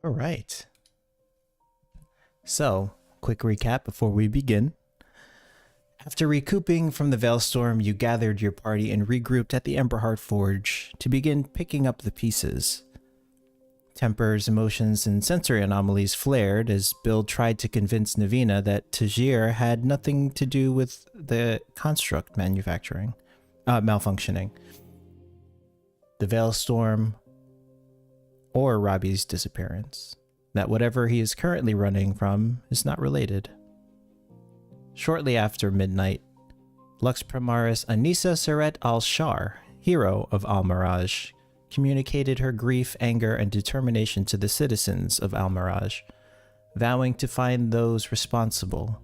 All right. So, quick recap before we begin. After recouping from the Veilstorm, you gathered your party and regrouped at the Emberheart Forge to begin picking up the pieces. Tempers, emotions, and sensory anomalies flared as Bill tried to convince Navina that Tajir had nothing to do with the construct malfunctioning. The Veilstorm, or Robbie's disappearance. That whatever he is currently running from is not related. Shortly after midnight, Lux Primaris Anissa Seret al-Shar, hero of Al-Miraj, communicated her grief, anger, and determination to the citizens of Al-Miraj, vowing to find those responsible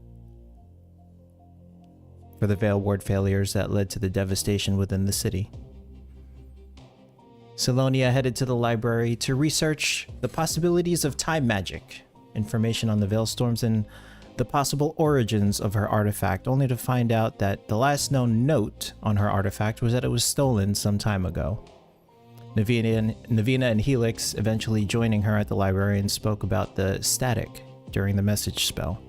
for the Veil Ward failures that led to the devastation within the city. Silonia headed to the library to research the possibilities of time magic, information on the Veilstorms, and the possible origins of her artifact, only to find out that the last known note on her artifact was that it was stolen some time ago. Navina and Helix eventually joining her at the library and spoke about the static during the message spell.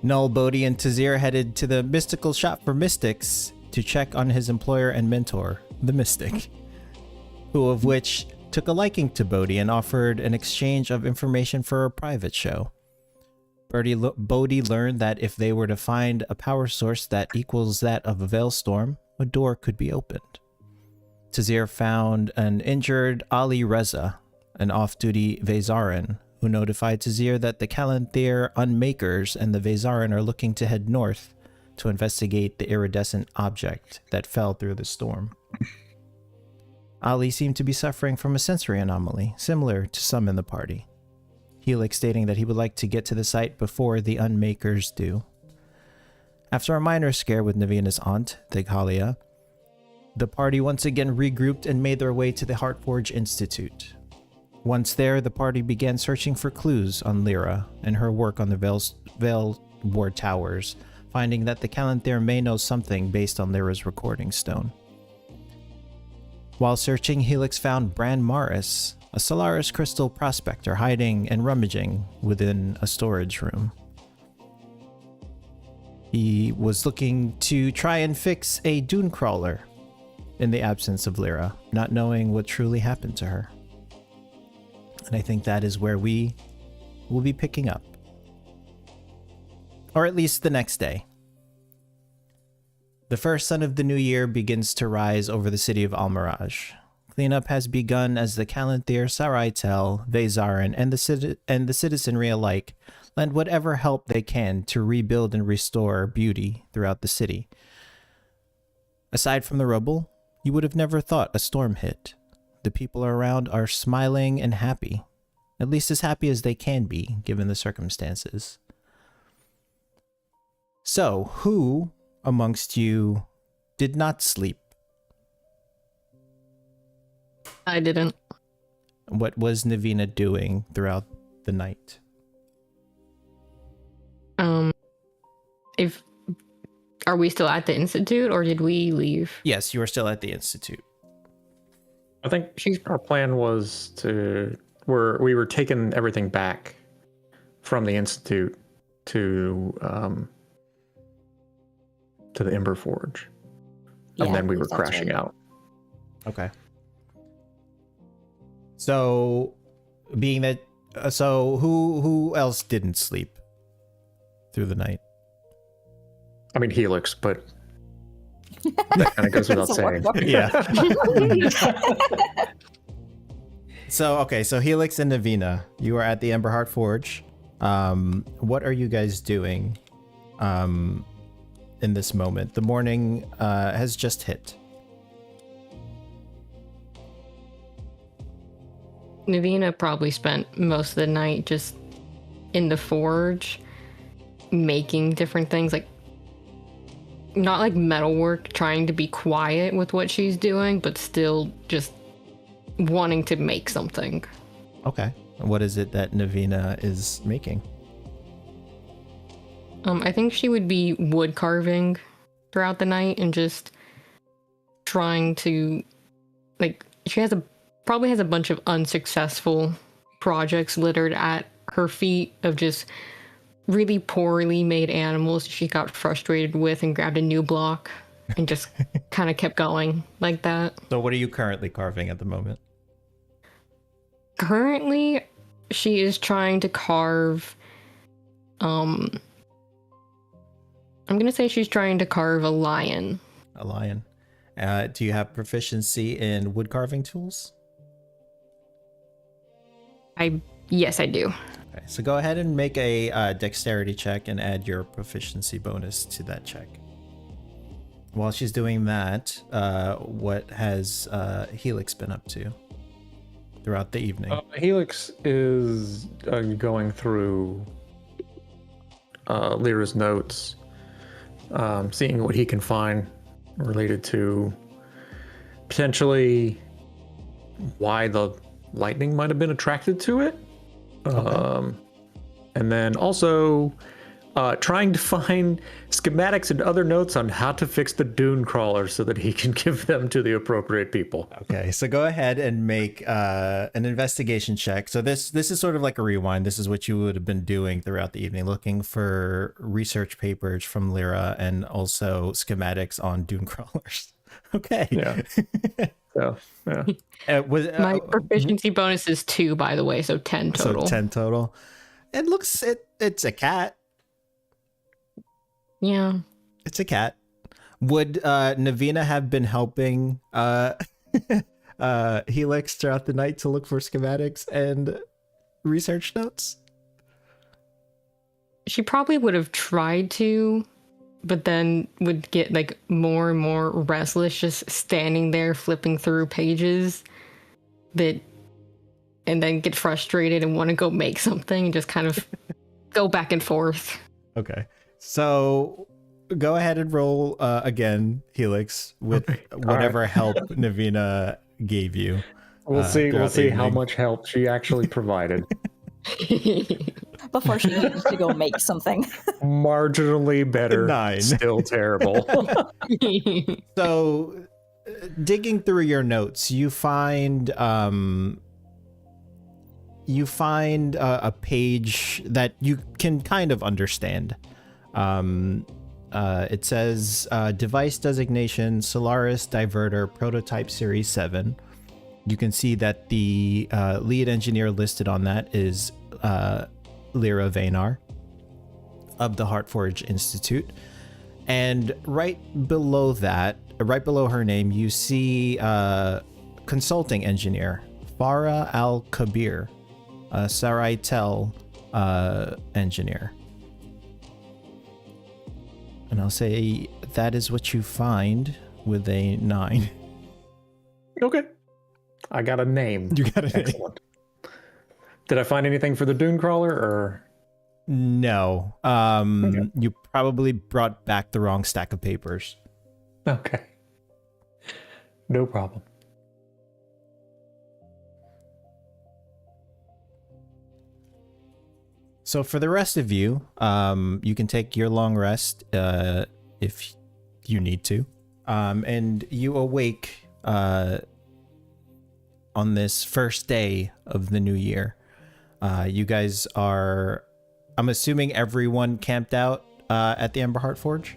Null, Bodhi, and Tazir headed to the mystical shop for mystics to check on his employer and mentor, the Mystic, who of which took a liking to Bodhi and offered an exchange of information for a private show. Bodhi learned that if they were to find a power source that equals that of a Veilstorm, a door could be opened. Tazir found an injured Ali Reza, an off-duty Vezarin, who notified Tazir that the Kalanthir Unmakers and the Vezarin are looking to head north to investigate the iridescent object that fell through the storm. Ali seemed to be suffering from a sensory anomaly, similar to some in the party. Helix stating that he would like to get to the site before the Unmakers do. After a minor scare with Navina's aunt, Thighalia, the party once again regrouped and made their way to the Heartforge Institute. Once there, the party began searching for clues on Lyra and her work on the Veil Ward Towers, finding that the Kalanthir may know something based on Lyra's recording stone. While searching, Helix found Bran Morris, a Solaris crystal prospector, hiding and rummaging within a storage room. He was looking to try and fix a dune crawler in the absence of Lyra, not knowing what truly happened to her. And I think that is where we will be picking up. Or at least the next day. The first sun of the new year begins to rise over the city of Al-Miraj. Cleanup has begun as the Kalanthir, Saraitel, Vezarin, and the citizenry alike lend whatever help they can to rebuild and restore beauty throughout the city. Aside from the rubble, you would have never thought a storm hit. The people around are smiling and happy, at least as happy as they can be, given the circumstances. So, who amongst you did not sleep? I didn't. What was Navina doing throughout the night? Are we still at the Institute, or did we leave? Yes, you are still at the Institute. I think our plan was we were taking everything back from the Institute to the Ember Forge, and then we were crashing out. Okay. So, being that, who else didn't sleep through the night? I mean, Helix, but that kind of goes without saying. Yeah. So Helix and Navina, you are at the Emberheart Forge. What are you guys doing in this moment? The morning has just hit. Navina probably spent most of the night just in the forge making different things, like not like metalwork, trying to be quiet with what she's doing, but still just wanting to make something. Okay. What is it that Navina is making? I think she would be wood carving throughout the night and just trying to, like, she has a probably has a bunch of unsuccessful projects littered at her feet of just really poorly made animals she got frustrated with and grabbed a new block and just kind of kept going like that. So what are you currently carving at the moment? Currently, she is trying to carve, I'm going to say she's trying to carve a lion. A lion. Do you have proficiency in wood carving tools? Yes, I do. Okay, so go ahead and make a dexterity check and add your proficiency bonus to that check. While she's doing that, what has Helix been up to throughout the evening? Helix is going through Lyra's notes, seeing what he can find related to potentially why the lightning might have been attracted to it. Okay. And then also trying to find schematics and other notes on how to fix the dune crawler so that he can give them to the appropriate people. Okay, so go ahead and make an investigation check. So this is sort of like a rewind. This is what you would have been doing throughout the evening, looking for research papers from Lyra and also schematics on dune crawlers. Okay. Yeah. So, yeah. My proficiency bonus is 2, by the way, so 10 total. So 10 total. It's a cat. Yeah. It's a cat. Would Navina have been helping Helix throughout the night to look for schematics and research notes? She probably would have tried to, but then would get like more and more restless just standing there flipping through pages and then get frustrated and want to go make something and just kind of go back and forth. Okay. So go ahead and roll again, Helix, with whatever help Navina gave you. We'll see how much help she actually provided. Before she needs to go make something. Marginally better. 9. Still terrible. So digging through your notes, you find a page that you can kind of understand. It says device designation Solaris Diverter Prototype Series 7. You can see that the lead engineer listed on that is Lyra Vaynar of the Heartforge Institute. And right below her name, you see consulting engineer Farah Al Kabir, Saraitel engineer. And I'll say that is what you find with a 9. Okay. I got a name. You got a Excellent. Did I find anything for the dune crawler or? No. Okay. You probably brought back the wrong stack of papers. Okay. No problem. So for the rest of you, you can take your long rest if you need to. And you awake on this first day of the new year. You guys are, I'm assuming everyone camped out at the Emberheart Forge?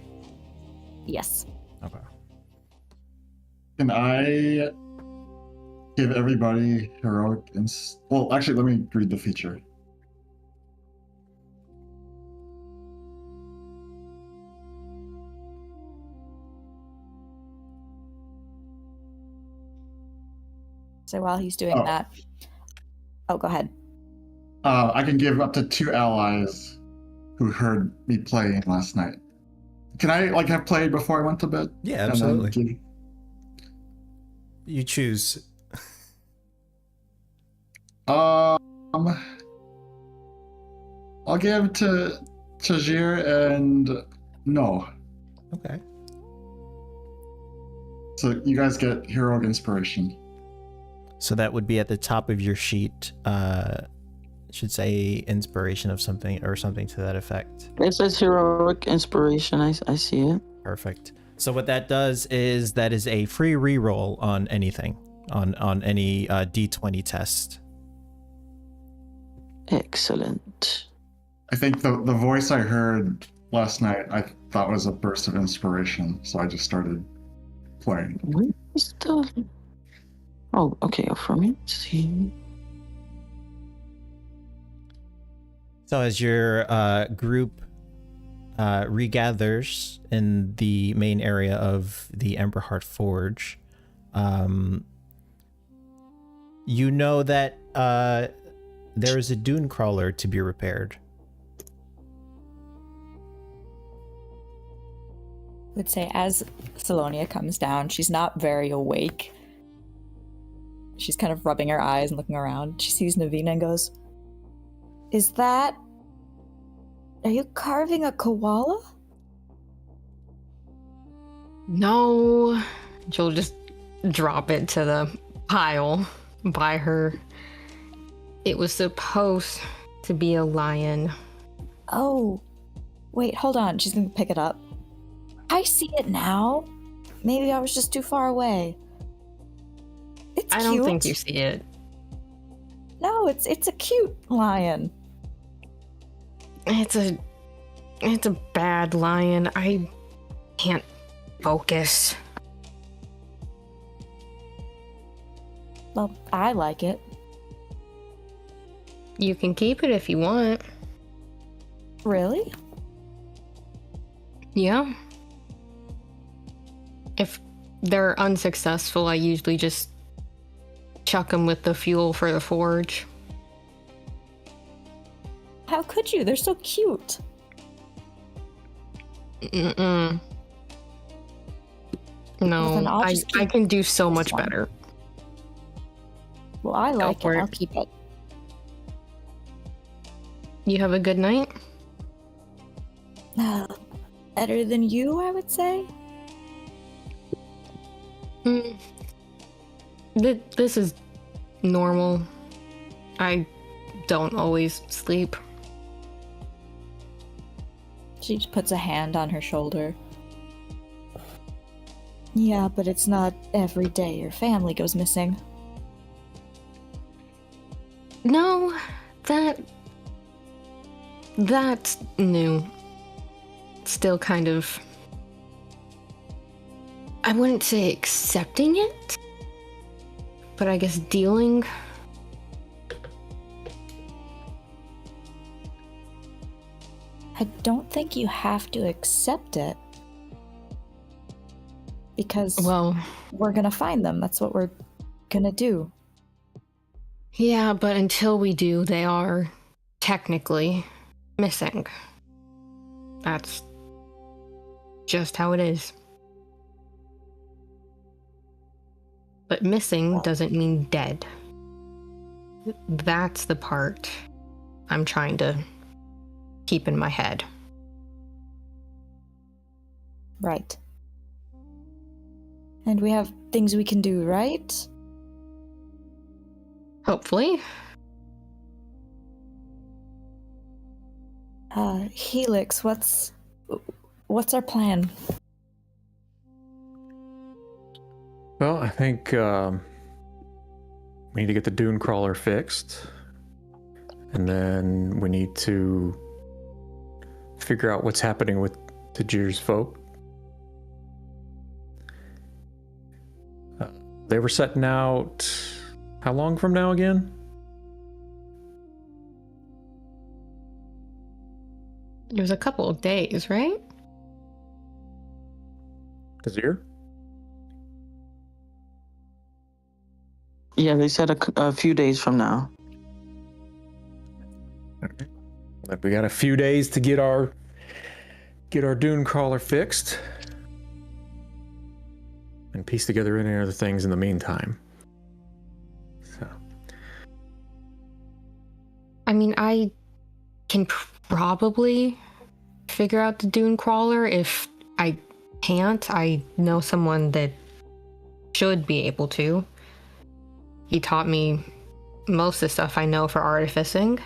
Yes. Okay. Can I give everybody heroic well, actually, let me read the feature. So while he's doing that, go ahead. I can give up to 2 allies who heard me playing last night. Can I have played before I went to bed? Yeah, absolutely. You choose. I'll give to Tajir and No. Okay. So you guys get heroic inspiration. So that would be at the top of your sheet. Should say inspiration of something or something to that effect. It says heroic inspiration. I see it. Perfect. So what that does is that is a free reroll on anything. on any D20 test. Excellent. I think the voice I heard last night, I thought was a burst of inspiration, so I just started playing. Where is the... Oh, okay, from it. See. So as your group regathers in the main area of the Emberheart Forge, you know that there is a dune crawler to be repaired. I would say as Salonia comes down, she's not very awake. She's kind of rubbing her eyes and looking around. She sees Navina and goes, "Is that... Are you carving a koala?" No. She'll just drop it to the pile by her. It was supposed to be a lion. Oh, wait, hold on. She's gonna pick it up. I see it now. Maybe I was just too far away. It's I cute. don't think you see it. No, it's a cute lion. It's a bad lion. I can't focus. Well, I like it. You can keep it if you want. Really? Yeah. If they're unsuccessful, I usually just chuck them with the fuel for the forge. How could you? They're so cute. Mm-mm. Well, No, then I'll I just keep can do so this much one. better. Well, I like for it. it. I'll keep it. You have a good night? Better than you, I would say. Mm. This is normal. I don't always sleep. She just puts a hand on her shoulder. Yeah, but it's not every day your family goes missing. No, that's new. Still kind of... I wouldn't say accepting it, but I guess dealing. I don't think you have to accept it. Because Well, we're gonna find them. That's what we're gonna do. yeah, but until we do, they are technically missing. That's just how it is. But missing doesn't mean dead. That's the part I'm trying to keep in my head. Right. And we have things we can do, right? Hopefully. Helix, what's our plan? Well, I think we need to get the dune crawler fixed, and then we need to figure out what's happening with Tajir's folk. They were setting out how long from now again? It was a couple of days, right? Tajir? Yeah, they said a few days from now. Okay. But we got a few days to get our dune crawler fixed and piece together any other things in the meantime. So I mean, I can probably figure out the dune crawler. If I can't, I know someone that should be able to. He taught me most of the stuff I know for artificing.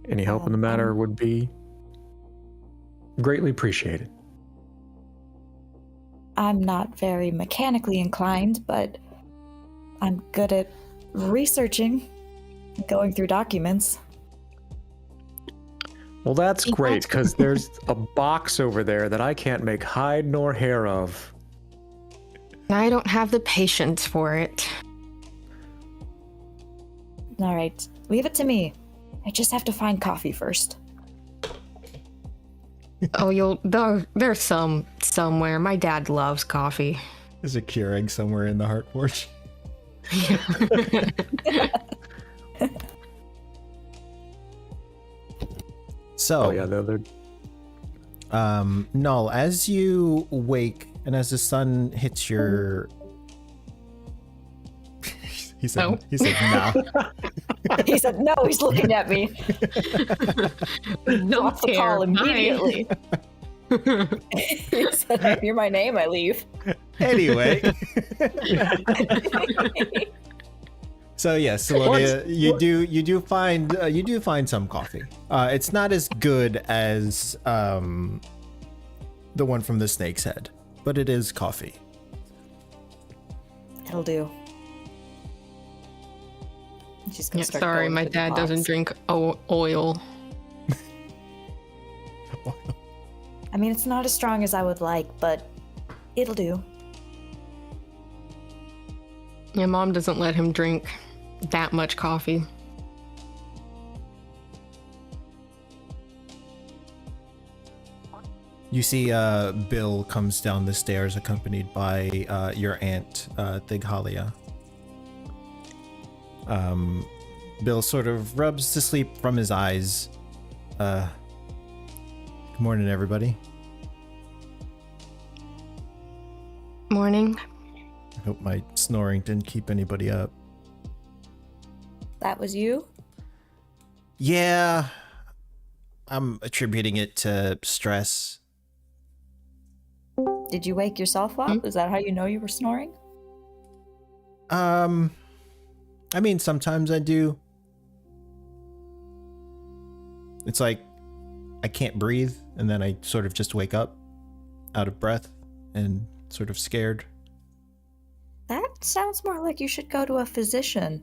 any help in the matter would be greatly appreciated. I'm not very mechanically inclined, but I'm good at researching, going through documents. Well, that's great, because there's a box over there that I can't make hide nor hair of. I don't have the patience for it. All right, leave it to me. I just have to find coffee first. Oh, there's somewhere. My dad loves coffee. There's a Keurig somewhere in the Heart Forge. So, Oh yeah, they're Null, as you wake and as the sun hits your... he said, No. he said, nah. He said, no, he's looking at me. No Drop the call immediately. He said, I hear my name, I leave. Anyway. So yes, Salonia, you do find some coffee. It's not as good as the one from the Snake's Head, but it is coffee. It'll do. She's gonna Yeah, start sorry, going my through the dad box. doesn't drink oil. I mean, it's not as strong as I would like, but it'll do. Yeah, Mom doesn't let him drink that much coffee. You see Bill comes down the stairs accompanied by your aunt, Thighalia. Bill sort of rubs the sleep from his eyes. Good morning, everybody. Morning. I hope my snoring didn't keep anybody up. That was you? Yeah, I'm attributing it to stress. Did you wake yourself up? Is that how you know you were snoring? I mean, sometimes I do. It's like I can't breathe, and then I sort of just wake up out of breath and sort of scared. That sounds more like you should go to a physician.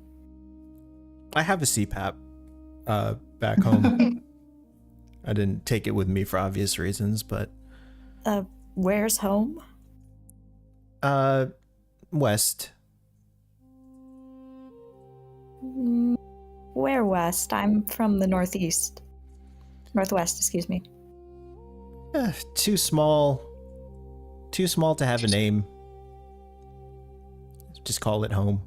I have a CPAP back home. I didn't take it with me for obvious reasons, but Where's home? west. Where west? I'm from the northeast. Northwest, excuse me. Too small to have a name. Just call it home.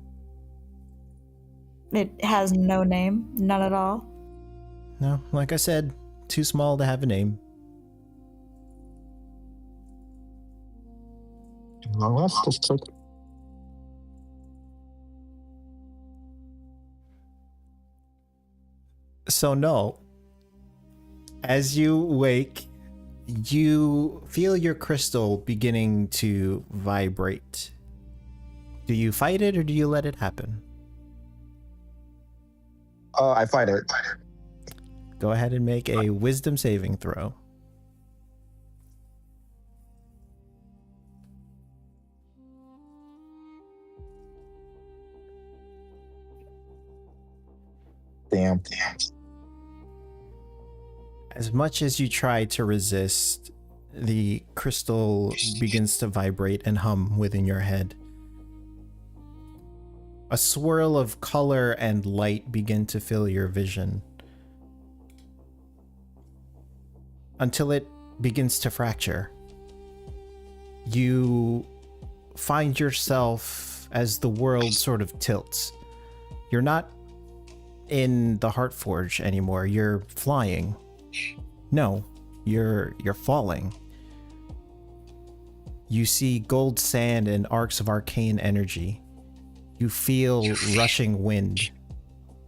It has no name, none at all. No, like I said, too small to have a name. Long West District. So no, as you wake, you feel your crystal beginning to vibrate. Do you fight it or do you let it happen? I fight it. Go ahead and make a wisdom saving throw. Damn. As much as you try to resist, the crystal begins to vibrate and hum within your head. A swirl of color and light begin to fill your vision until it begins to fracture. You find yourself as the world sort of tilts. You're not in the Heartforge anymore. You're flying. No, you're falling. You see gold sand and arcs of arcane energy. You feel rushing wind.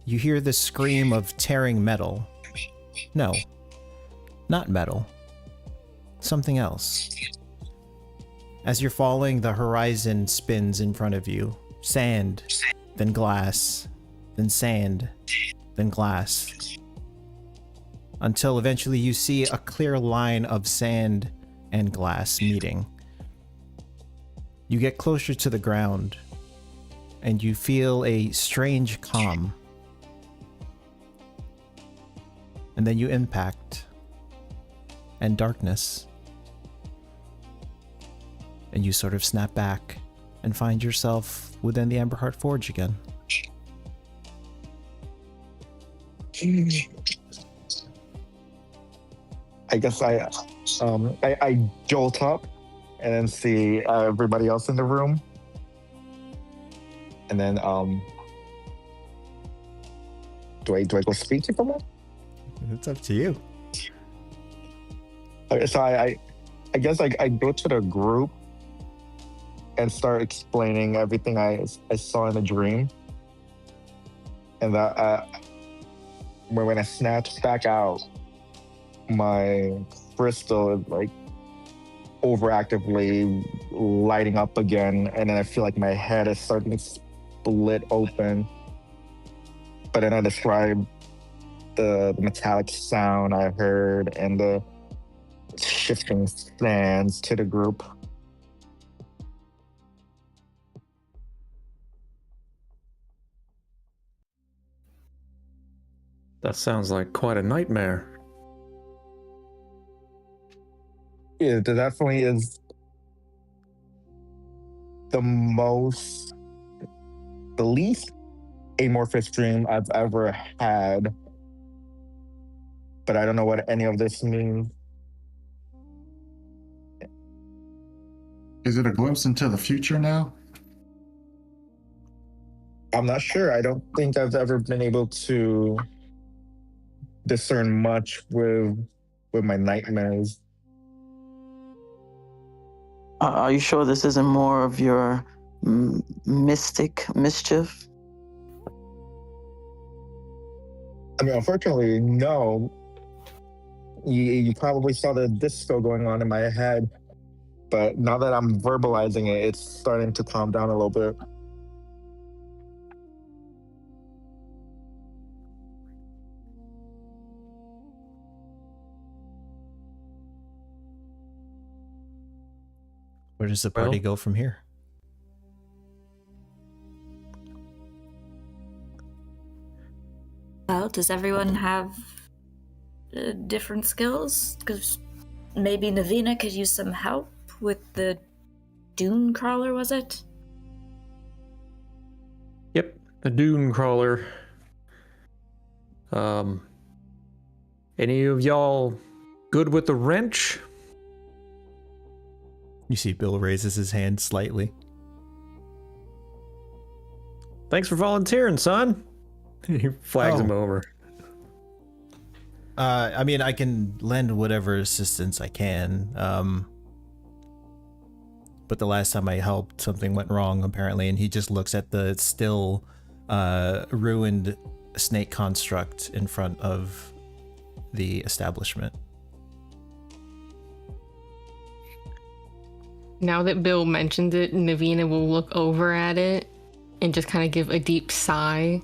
You hear the scream of tearing metal. No, not metal. Something else. As you're falling, the horizon spins in front of you. Sand, then glass, then sand, then glass. Until eventually you see a clear line of sand and glass meeting. You get closer to the ground, and you feel a strange calm. And then you impact, and darkness. And you sort of snap back and find yourself within the Emberheart Forge again. I guess I jolt up and then see everybody else in the room. And then do I go speak to someone? It's up to you. Okay, so I guess I go to the group and start explaining everything I saw in the dream. And that when I snatch back out, my crystal is like overactively lighting up again, and then I feel like my head is starting to split open. But then I describe the metallic sound I heard and the shifting sands to the group. That sounds like quite a nightmare. Yeah, that definitely is the least amorphous dream I've ever had. But I don't know what any of this means. Is it a glimpse into the future now? I'm not sure. I don't think I've ever been able to discern much with my nightmares. Are you sure this isn't more of your mystic mischief? I mean, unfortunately, no. You probably saw the disco going on in my head, but now that I'm verbalizing it, it's starting to calm down a little bit. Where does the party go from here? Well, does everyone have different skills? Because maybe Navina could use some help with the dune crawler, was it? Yep, the dune crawler. Any of y'all good with the wrench? You see Bill raises his hand slightly. Thanks for volunteering, son. He flags him over. I mean, I can lend whatever assistance I can. But the last time I helped, something went wrong, apparently, and he just looks at the still ruined snake construct in front of the establishment. Now that Bill mentioned it, Navina will look over at it and just kind of give a deep sigh.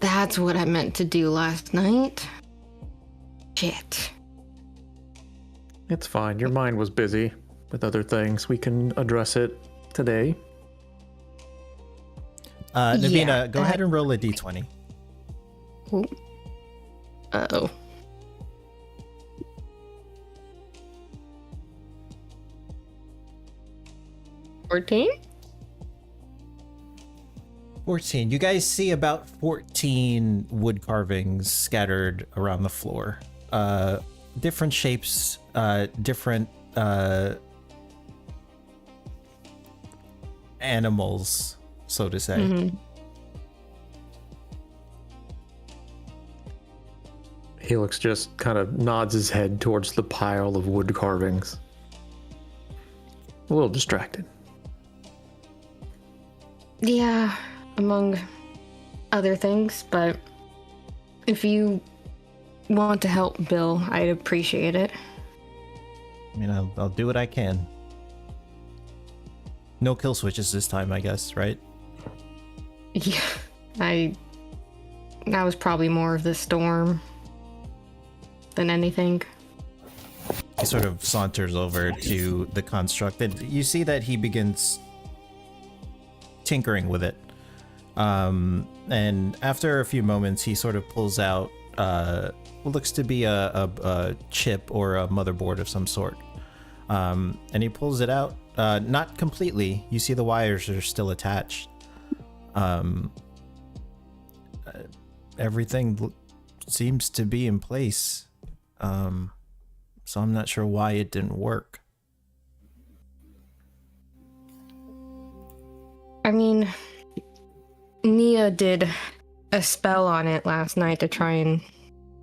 That's what I meant to do last night. Shit. It's fine. Your mind was busy with other things. We can address it today. Navina, go ahead and roll a d20. Ooh. Uh-oh. $14? 14. You guys see about 14 wood carvings scattered around the floor. Different shapes, different animals, so to say. Mm-hmm. Helix just kind of nods his head towards the pile of wood carvings. A little distracted. Yeah, among other things, but if you want to help Bill, I'd appreciate it. I mean, I'll do what I can. No kill switches this time, I guess, right? Yeah, that was probably more of the storm than anything. He sort of saunters over to the construct, and you see that he begins tinkering with it. And after a few moments, he sort of pulls out what looks to be a chip or a motherboard of some sort. And he pulls it out, not completely. You see the wires are still attached. Everything seems to be in place. So I'm not sure why it didn't work. I mean, Nia did a spell on it last night to try and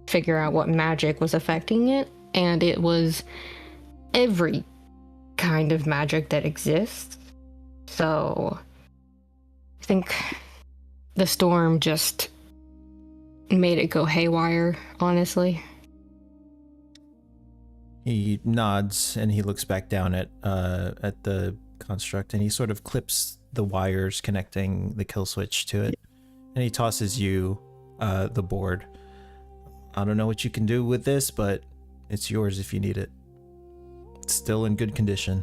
figure out what magic was affecting it, and it was every kind of magic that exists. So I think the storm just made it go haywire, honestly. He nods and he looks back down at the construct, and he sort of clips the wires connecting the kill switch to it, and he tosses you the board. I don't know what you can do with this, but it's yours if you need it. It's still in good condition.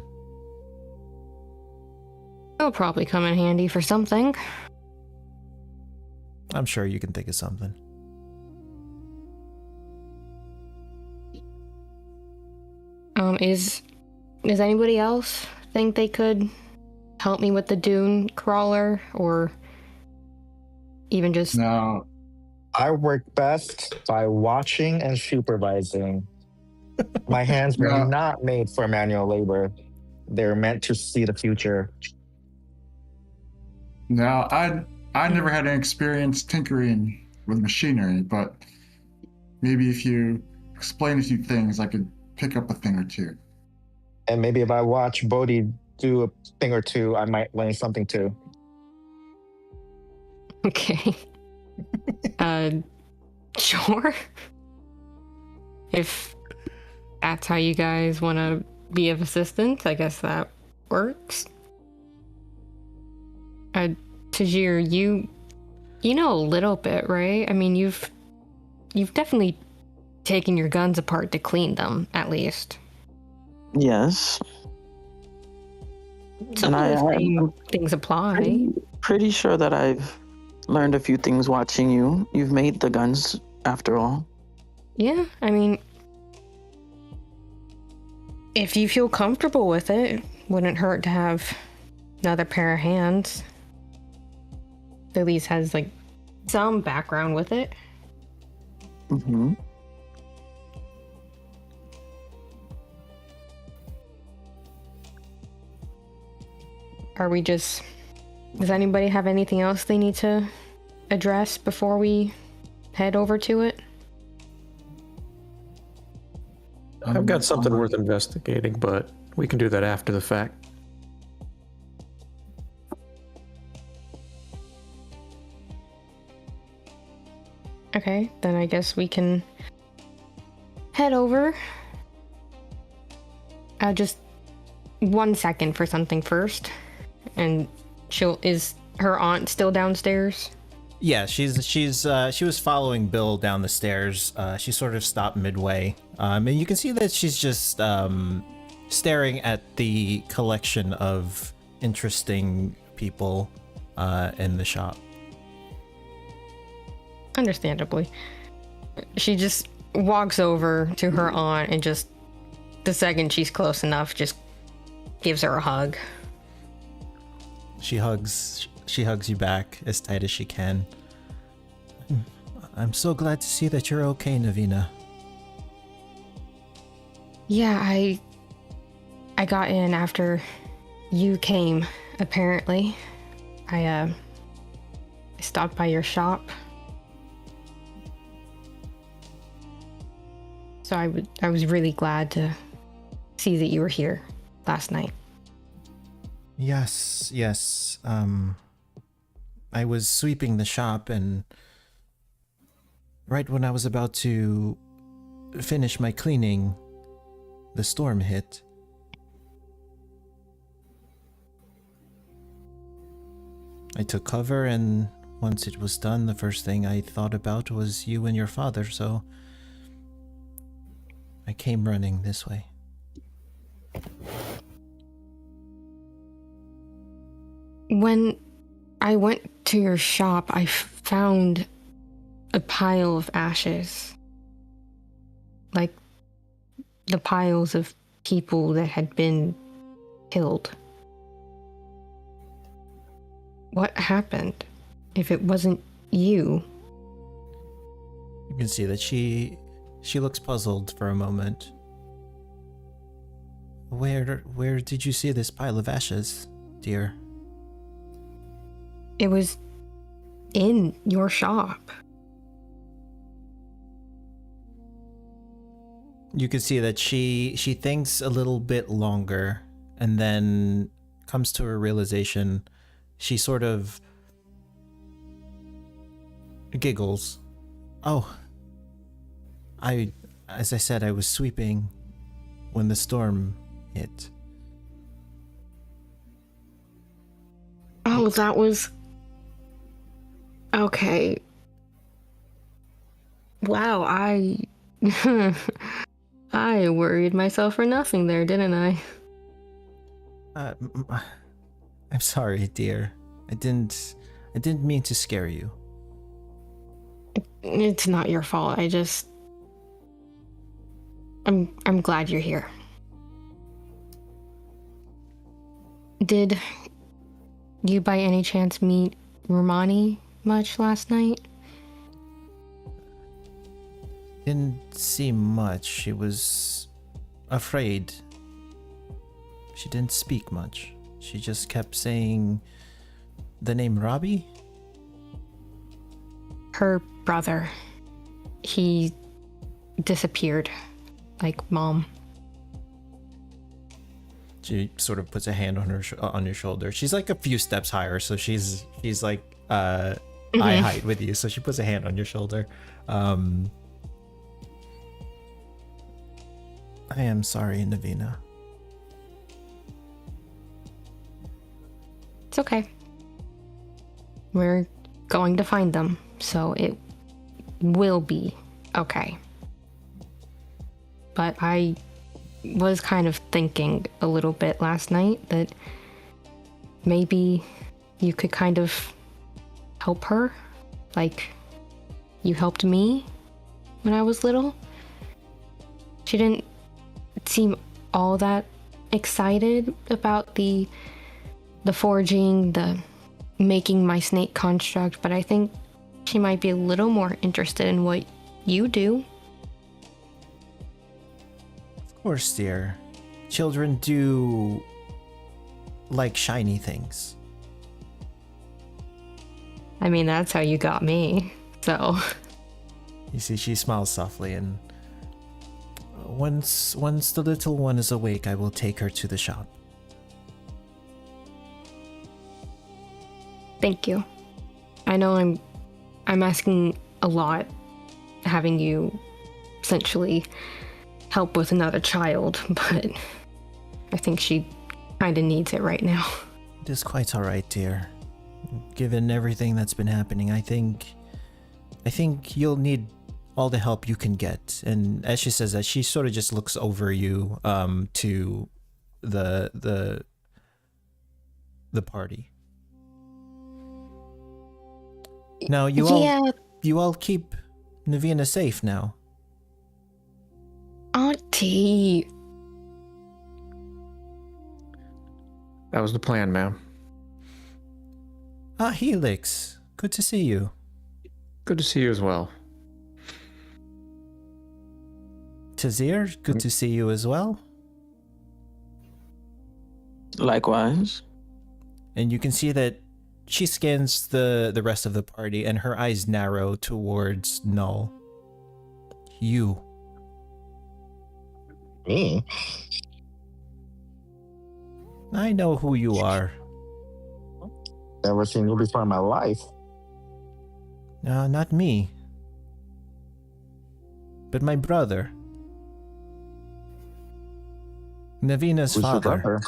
It'll probably come in handy for something. I'm sure you can think of something. Does anybody else think they could help me with the dune crawler, or even just... No, I work best by watching and supervising. My hands were No. not made for manual labor. They're meant to see the future. no, I never had any experience tinkering with machinery, but maybe if you explain a few things, I could pick up a thing or two. And maybe if I watch Bodhi do a thing or two, I might learn something too. Okay. Sure. If that's how you guys want to be of assistance, I guess that works. Tajir, you know a little bit, right? I mean, you've definitely taken your guns apart to clean them, at least. Yes. Some And of the same things apply. I'm pretty sure that I've learned a few things watching you. You've made the guns, after all. Yeah, I mean, if you feel comfortable with it, wouldn't hurt to have another pair of hands. At least has, like, some background with it. Mm-hmm. Are we just... Does anybody have anything else they need to address before we head over to it? I've got something worth investigating, but we can do that after the fact. Okay, then I guess we can head over. Just 1 second for something first. And is her aunt still downstairs? Yeah, she was following Bill down the stairs. She sort of stopped midway. And you can see that she's just staring at the collection of interesting people in the shop. Understandably. She just walks over to her aunt and just, the second she's close enough, just gives her a hug. She hugs you back as tight as she can. I'm so glad to see that you're okay, Navina. Yeah, I got in after you came, apparently. I stopped by your shop. So I was really glad to see that you were here last night. Yes. I was sweeping the shop, and right when I was about to finish my cleaning, the storm hit. I took cover, and once it was done, the first thing I thought about was you and your father, so I came running this way. When I went to your shop, I found a pile of ashes. Like the piles of people that had been killed. What happened? If it wasn't you. You can see that she looks puzzled for a moment. Where did you see this pile of ashes, dear? It was in your shop. You can see that she thinks a little bit longer and then comes to a realization. She sort of giggles. Oh, as I said, I was sweeping when the storm hit. Oh, that was... Okay. Wow, I worried myself for nothing there, didn't I? I'm sorry, dear. I didn't mean to scare you. It's not your fault. I'm glad you're here. Did you by any chance meet Romani much last night? Didn't see much. She was afraid. She didn't speak much. She just kept saying the name Robbie? Her brother. He disappeared. Like Mom. She sort of puts a hand on her on your shoulder. She's like a few steps higher, so she's like eye height with you. So she puts a hand on your shoulder. I am sorry, Navina. It's okay. We're going to find them, so it will be okay. But I was kind of thinking a little bit last night that maybe you could kind of help her, like you helped me when I was little. She didn't seem all that excited about the forging, the making my snake construct, but I think she might be a little more interested in what you do. Of course, dear. Children do like shiny things. I mean, that's how you got me, so. You see, she smiles softly, and once the little one is awake, I will take her to the shop. Thank you. I know I'm asking a lot, having you essentially help with another child, but I think she kind of needs it right now. It is quite all right, dear. Given everything that's been happening, I think you'll need all the help you can get. And as she says that, she sort of just looks over you to the party. Now you all keep Navina safe now. Auntie. That was the plan, ma'am. Ah, Helix. Good to see you. Good to see you as well. Tazir, good to see you as well. Likewise. And you can see that she scans the rest of the party, and her eyes narrow towards Null. You. Me? I know who you are. Never seen you before in my life. No, not me. But my brother. Navina's Who's your father. brother?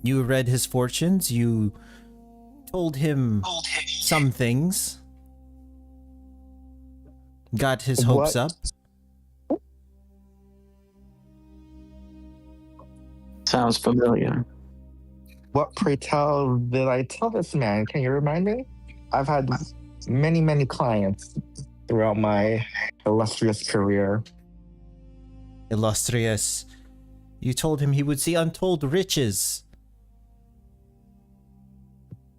You read his fortunes, you told him some things. Got his hopes What? up. Sounds familiar. What, pray tell, did I tell this man? Can you remind me? I've had many, many clients throughout my illustrious career. Illustrious. You told him he would see untold riches.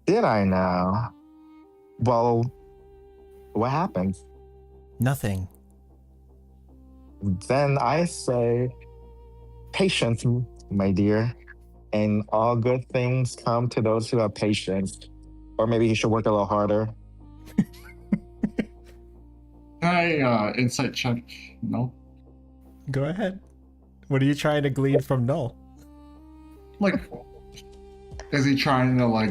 Did I now? Well, what happened? Nothing. Then I say, patience, my dear. And all good things come to those who have patience. Or maybe he should work a little harder. Can I insight check? No. Go ahead. What are you trying to glean from Null? Like, is he trying to like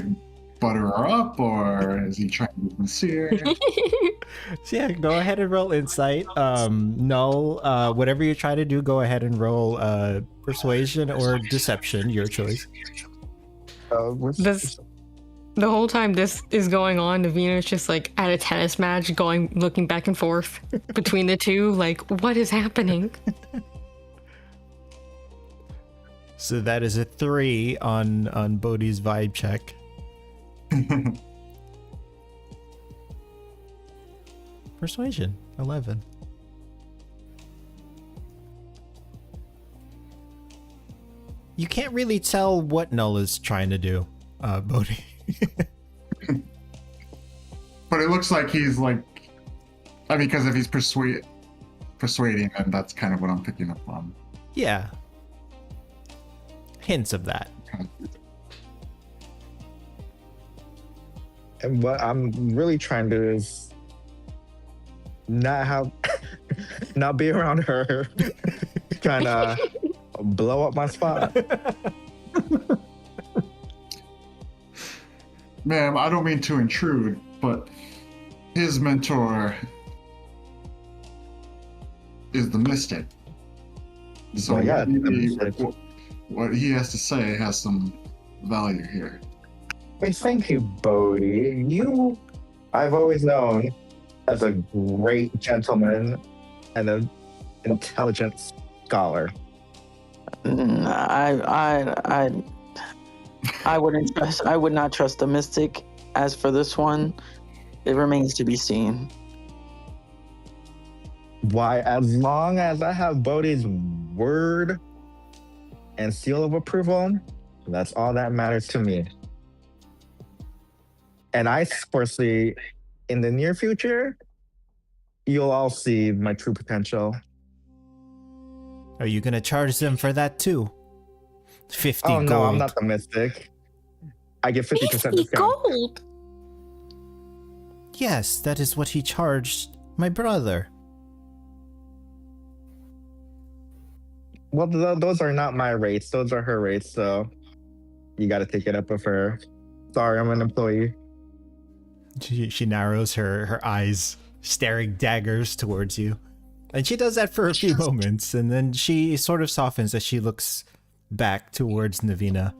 butter her up, or is he trying to be sincere? So yeah, go ahead and roll insight. Null, whatever you try to do, go ahead and roll persuasion or deception, your choice. The whole time this is going on, Navina's just like at a tennis match, looking back and forth between the two. Like, what is happening? So that is a 3 on Bodhi's vibe check. Persuasion, 11. You can't really tell what Null is trying to do, Bodhi. But it looks like he's like, I mean, because if he's persuading, then that's kind of what I'm picking up on. Yeah. Hints of that. And what I'm really trying to do is not be around her, trying to blow up my spot. Ma'am, I don't mean to intrude, but his mentor is the mystic. So Well, yeah, what he has to say has some value here. Well, thank you, Bodhi. I've always known as a great gentleman and an intelligent scholar. I would not trust the mystic. As for this one, it remains to be seen. Why, as long as I have Bodhi's word and seal of approval, that's all that matters to me. And I foresee in the near future, you'll all see my true potential. Are you gonna charge them for that too? 50 Oh gold. no, I'm not the mystic. I get 50% 50 discount. gold! Yes, that is what he charged my brother. Well, those are not my rates. Those are her rates, so you got to take it up with her. Sorry, I'm an employee. She narrows her eyes, staring daggers towards you. And she does that for a few moments, and then she sort of softens as she looks back towards Navina.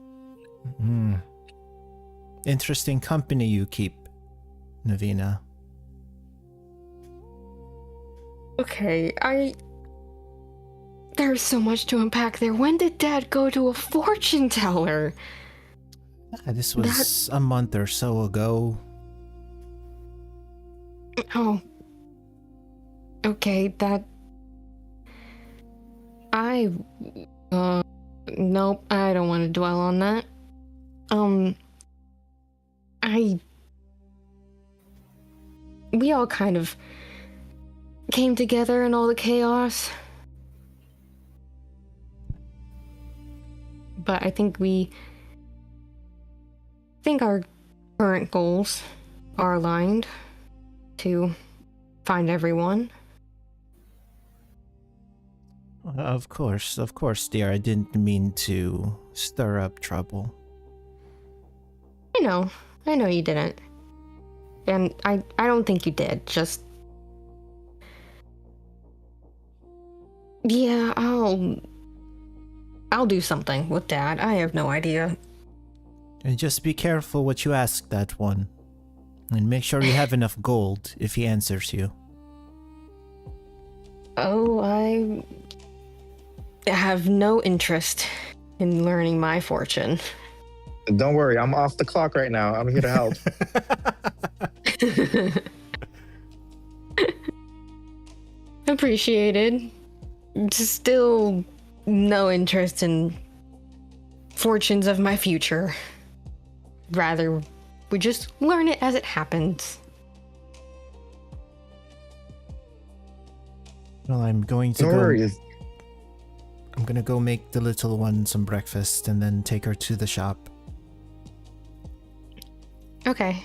Interesting company you keep, Navina. Okay, there's so much to unpack there. When did Dad go to a fortune teller? This was a month or so ago. Oh. Okay, nope, I don't want to dwell on that. We all kind of came together in all the chaos. But I think our current goals are aligned to find everyone. Of course, dear. I didn't mean to stir up trouble. I know you didn't. And I don't think you did. Just... Yeah, I'll do something with Dad. I have no idea. And just be careful what you ask that one. And make sure you have enough gold if he answers you. Oh, I have no interest in learning my fortune. Don't worry, I'm off the clock right now. I'm here to help. Appreciated. Still no interest in fortunes of my future. Rather, we just learn it as it happens. Well, I'm going to No go. worries. I'm gonna go make the little one some breakfast and then take her to the shop. Okay.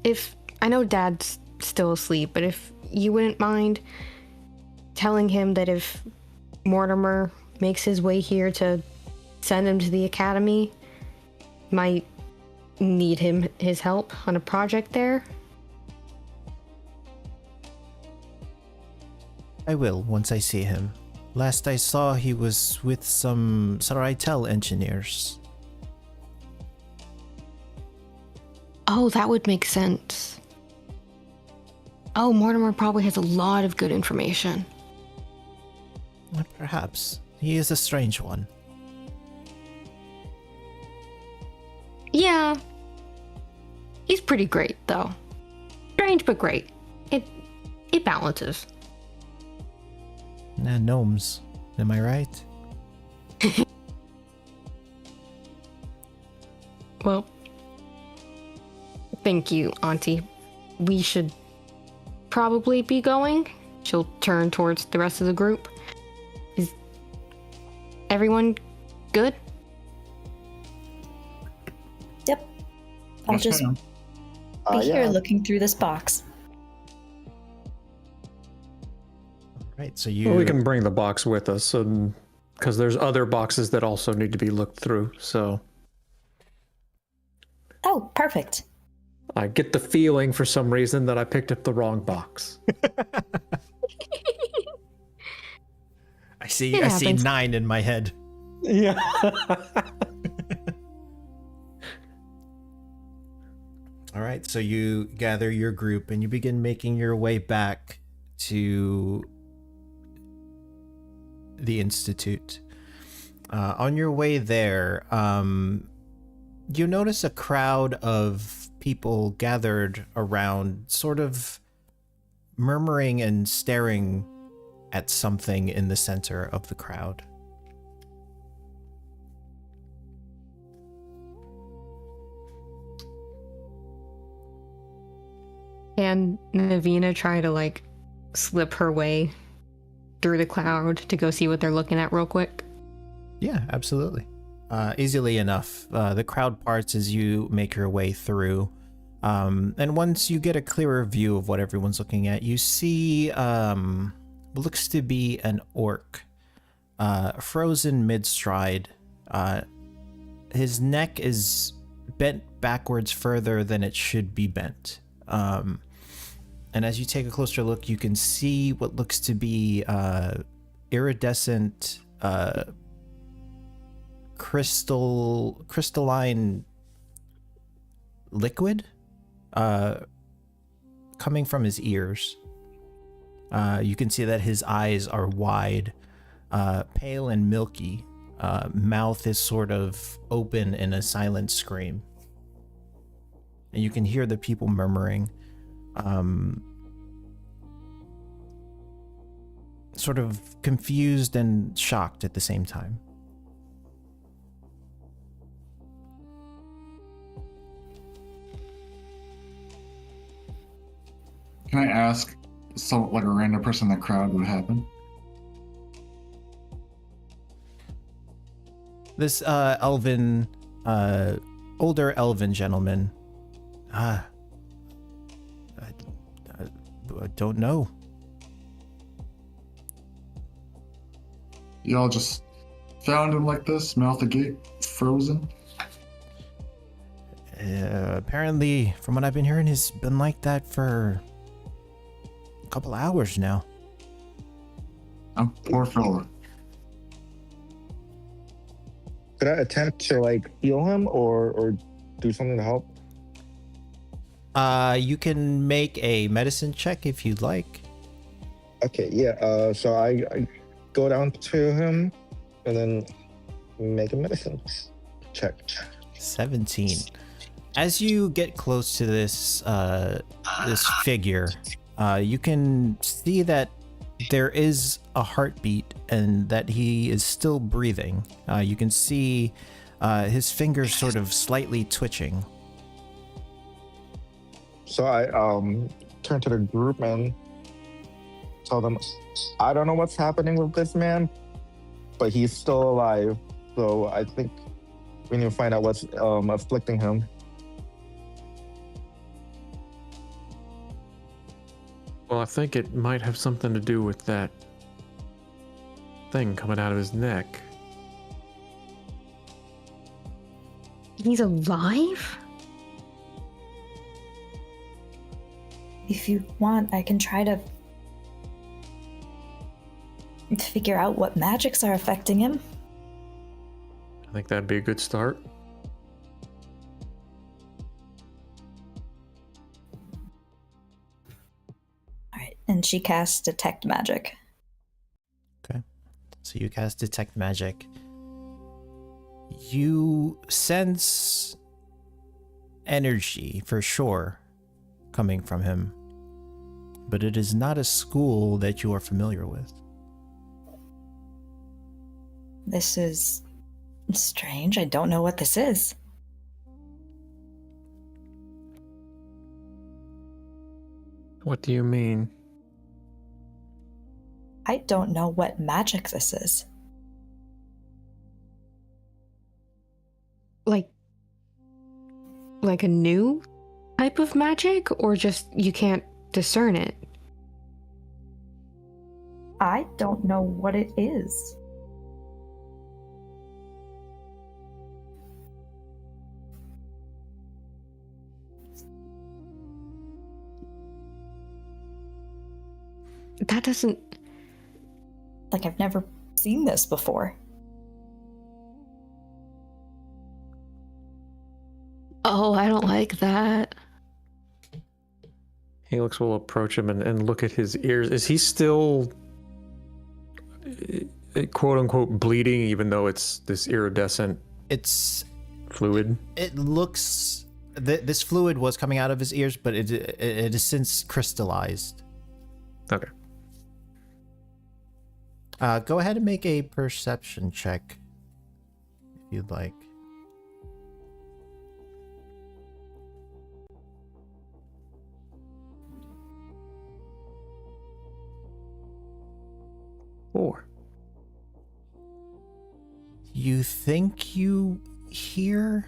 If I know Dad's still asleep, but if you wouldn't mind telling him that if Mortimer makes his way here to send him to the academy, might need his help on a project there. I will once I see him. Last I saw, he was with some Saraitel engineers. Oh, that would make sense. Oh, Mortimer probably has a lot of good information. Perhaps. He is a strange one. Yeah. He's pretty great, though. Strange, but great. It balances. Gnomes. Am I right? Well, thank you, Auntie. We should probably be going. She'll turn towards the rest of the group. Is everyone good? Yep. I'll Yes, just ma'am. be here Yeah. looking through this box. Right, so you... Well, we can bring the box with us, because there's other boxes that also need to be looked through. So Oh, perfect. I get the feeling for some reason that I picked up the wrong box. I see It 9 in my head. Yeah. All right, so you gather your group and you begin making your way back to the Institute. On your way there, you notice a crowd of people gathered around, sort of murmuring and staring at something in the center of the crowd. And Navina try to slip her way through the cloud to go see what they're looking at real quick? Yeah, absolutely. Easily enough. The crowd parts as you make your way through. And once you get a clearer view of what everyone's looking at, you see what looks to be an orc, frozen mid-stride. His neck is bent backwards further than it should be bent. And as you take a closer look, you can see what looks to be iridescent crystalline liquid coming from his ears. You can see that his eyes are wide, pale and milky. Mouth is sort of open in a silent scream. And you can hear the people murmuring, sort of confused and shocked at the same time. Can I ask, so like a random person in the crowd, what happened? This elven, older elven gentleman, I don't know. Y'all just found him like this, mouth agape, frozen? Apparently, from what I've been hearing, he's been like that for a couple hours now. Oh, poor fella. Could I attempt to heal him or do something to help? You can make a medicine check if you'd like. Okay, yeah. So I go down to him and then make a medicine check. 17. As you get close to this this figure, you can see that there is a heartbeat and that he is still breathing. You can see his fingers sort of slightly twitching. So I turn to the group and tell them, I don't know what's happening with this man, but he's still alive. So I think we need to find out what's afflicting him. Well, I think it might have something to do with that thing coming out of his neck. He's alive? If you want, I can try to figure out what magics are affecting him. I think that'd be a good start. Alright, and she casts Detect Magic. Okay. So you cast Detect Magic. You sense energy for sure coming from him, but it is not a school that you are familiar with. This is strange. I don't know what this is. What do you mean? I don't know what magic this is. Like a new type of magic, or just you can't discern it? I don't know what it is. That doesn't... Like, I've never seen this before. Oh, I don't like that. Helix will approach him and look at his ears. Is he still, quote unquote, bleeding, even though it's this iridescent fluid? It looks... This fluid was coming out of his ears, but it is since crystallized. Okay. Go ahead and make a perception check, if you'd like. Four. You think you hear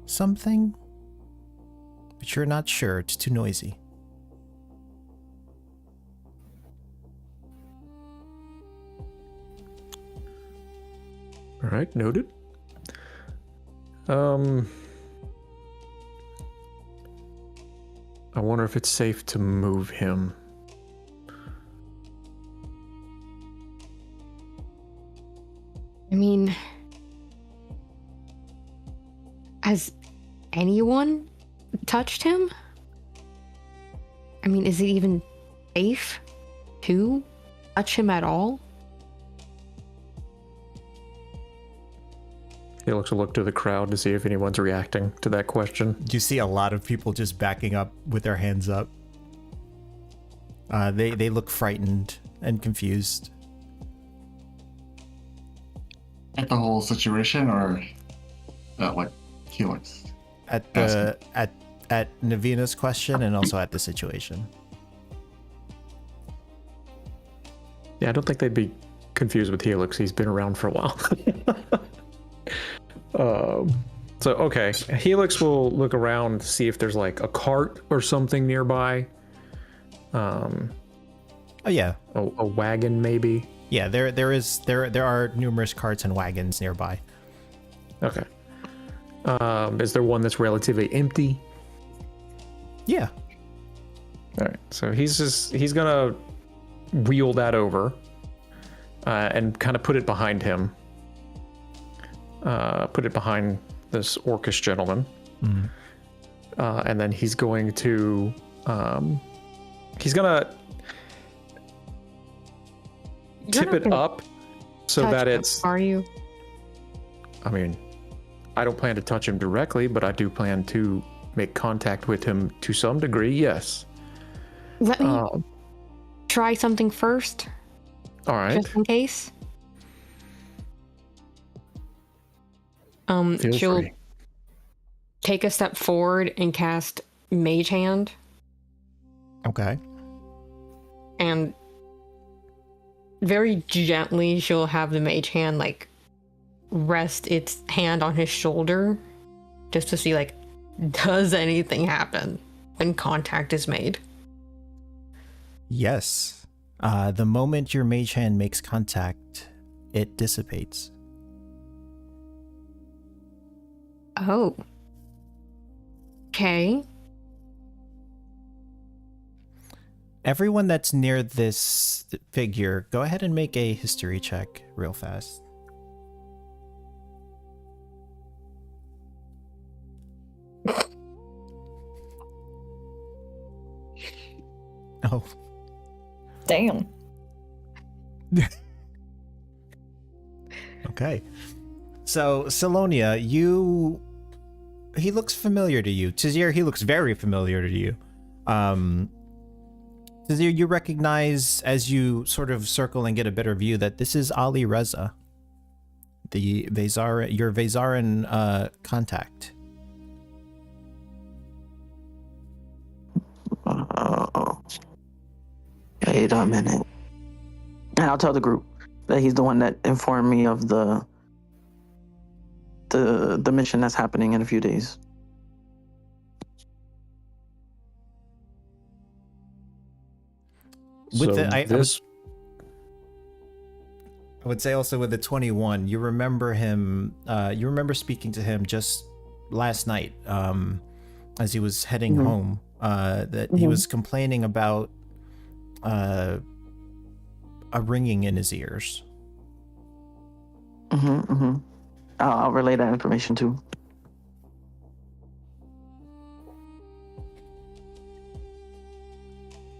something, but you're not sure. It's too noisy. All right, noted. I wonder if it's safe to move him. I mean, has anyone touched him? I mean, is it even safe to touch him at all? Felix will look to the crowd to see if anyone's reacting to that question. You see a lot of people just backing up with their hands up. They look frightened and confused. At the whole situation, or at like Helix? At the at Navina's question, and also at the situation. Yeah, I don't think they'd be confused with Helix. He's been around for a while. So, okay. Helix will look around to see if there's like a cart or something nearby. Oh yeah. A wagon maybe. Yeah, there are numerous carts and wagons nearby. Okay. Is there one that's relatively empty? Yeah. All right. So he's gonna wheel that over and kind of put it behind him. Put it behind this orcish gentleman. Mm-hmm. And then he's going to he's gonna tip it up so that it's... Are you? I mean, I don't plan to touch him directly, but I do plan to make contact with him to some degree, yes. Let me try something first, All right. just in case. Feel She'll free. take a step forward and cast Mage Hand, Okay. and very gently she'll have the Mage Hand like rest its hand on his shoulder, just to see like, does anything happen when contact is made? Yes. The moment your mage hand makes contact, it dissipates. Oh. Okay. Everyone that's near this figure, go ahead and make a history check real fast. Oh. Damn. Okay. So, Salonia, he looks familiar to you. Tazir, he looks very familiar to you. Tazir, you recognize as you sort of circle and get a better view that this is Ali Reza, your Vezaran contact. Wait a minute. And I'll tell the group that he's the one that informed me of the mission that's happening in a few days. With So I this would say also with the 21, you remember him, you remember speaking to him just last night as he was heading home, that he was complaining about a ringing in his ears. I'll relay that information too.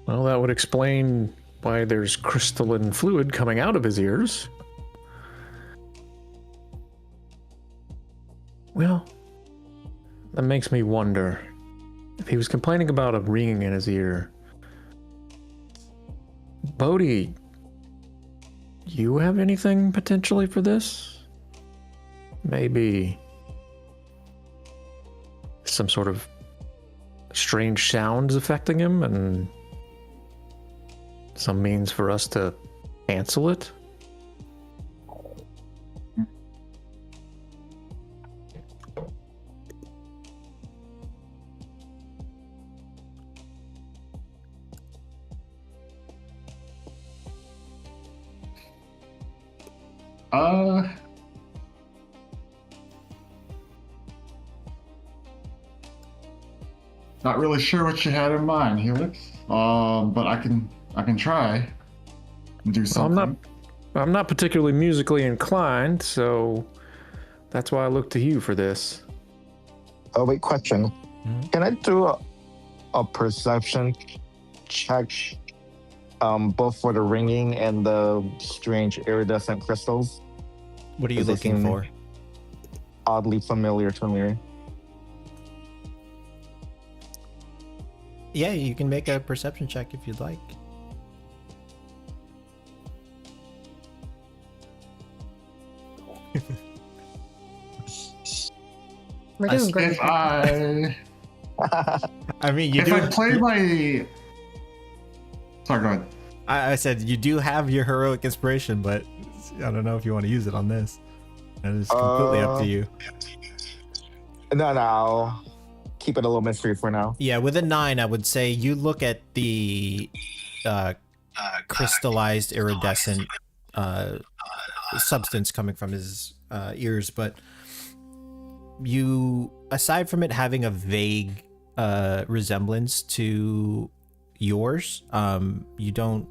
Well, that would explain why there's crystalline fluid coming out of his ears. Well, that makes me wonder if he was complaining about a ringing in his ear. Bodhi, you have anything potentially for this? Maybe some sort of strange sounds affecting him and some means for us to cancel it? Not really sure what you had in mind, Helix. But I can try and do something. I'm not particularly musically inclined, so that's why I look to you for this. Oh, wait, question. Can I do a perception check, both for the ringing and the strange iridescent crystals? What are you Does it looking seem for? Oddly familiar to me. Yeah, you can make a perception check if you'd like. We're doing great. If I mean, if I play my sorry, go ahead. I said you do have your heroic inspiration, but I don't know if you want to use it on this. That is completely up to you. No, I'll keep it a little mystery for now. Yeah, with a 9, I would say you look at the crystallized iridescent substance coming from his ears, but you, aside from it having a vague resemblance to yours, you don't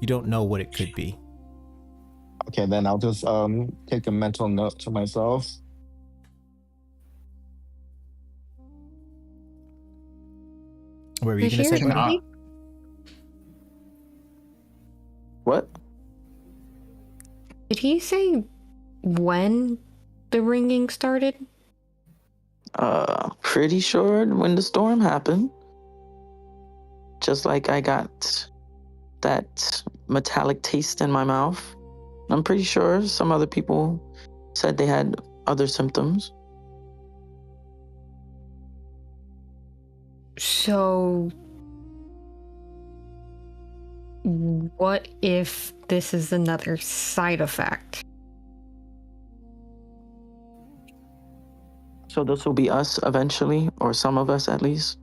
know what it could be. Okay, then I'll just take a mental note to myself. What were you Did going to you say? hear Buddy? something? What? Did he say when the ringing started? Pretty sure when the storm happened. Just like I got that metallic taste in my mouth. I'm pretty sure some other people said they had other symptoms. So, what if this is another side effect? So this will be us eventually, or some of us at least.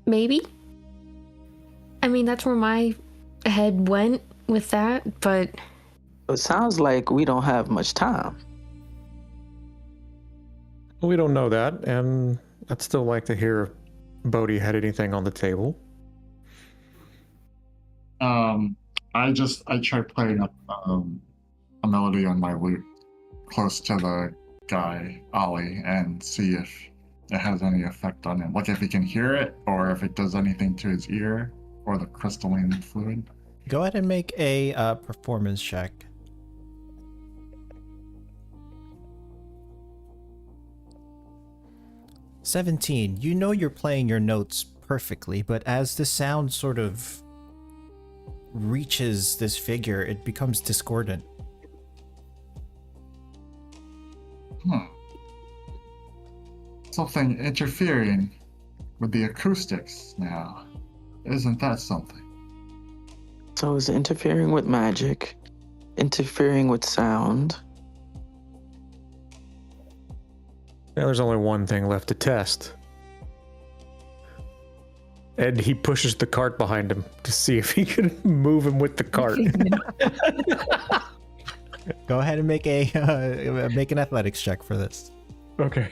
Maybe. I mean, that's where my head went with that, but It sounds like we don't have much time. We don't know that, and I'd still like to hear if Bodhi had anything on the table. I tried playing up a melody on my lute close to the guy Ollie and see if it has any effect on him, like if he can hear it or if it does anything to his ear or the crystalline fluid. Go ahead and make a performance check. "17. You know you're playing your notes perfectly, but as the sound sort of reaches this figure, it becomes discordant. Something interfering with the acoustics now. Isn't that something? So it's interfering with magic, interfering with sound. Yeah, there's only one thing left to test. And he pushes the cart behind him to see if he can move him with the cart. Go ahead and make an athletics check for this. Okay.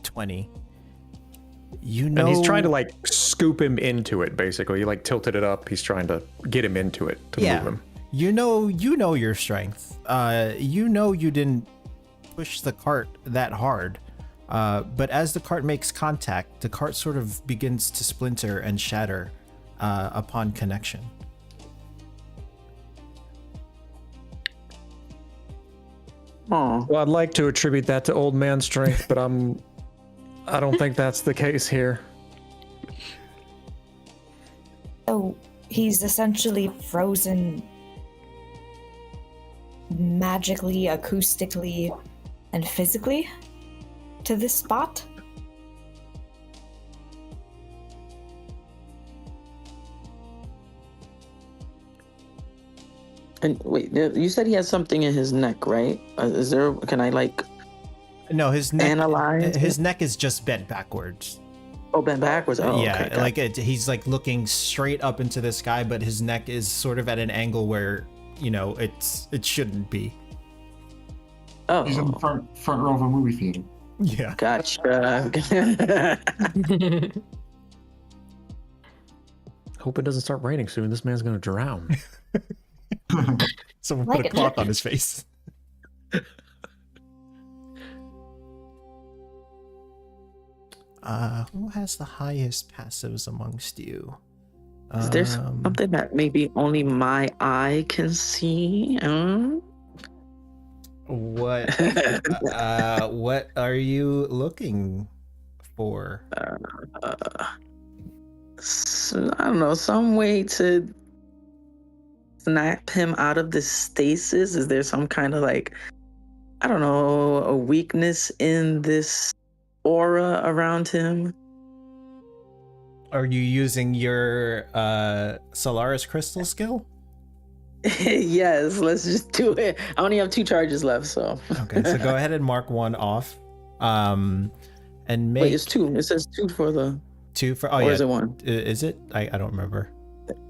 20. You know, And he's trying to like scoop him into it, basically. He like tilted it up. He's trying to get him into it to move him. You know your strength. You know you didn't push the cart that hard. But as the cart makes contact, the cart sort of begins to splinter and shatter upon connection. Oh, Well, I'd like to attribute that to old man strength, but I don't think that's the case here. So he's essentially frozen magically, acoustically, and physically to this spot? and wait, you said he has something in his neck, right? Is there? Can I like No, his neck. analyze? His neck is just bent backwards. Oh, bent backwards. Oh, Yeah, okay. got like he's like looking straight up into the sky, but his neck is sort of at an angle where it shouldn't be. Oh, He's in the front row of a movie theater. Yeah. gotcha. Hope it doesn't start raining soon. This man's gonna drown. Someone Like put a a cloth chicken. on his face. Who has the highest passives amongst you? Is there something that maybe only my eye can see? What what are you looking for? I don't know, some way to snap him out of this stasis. Is there some kind of like, I don't know, a weakness in this aura around him? Are you using your Solaris crystal skill? Yes, let's just do it. I only have 2 charges left, so. Okay, so go ahead and mark one off. And make Wait, it's 2. It says 2 for the. 2 for Or is it 1? Is it? I don't remember.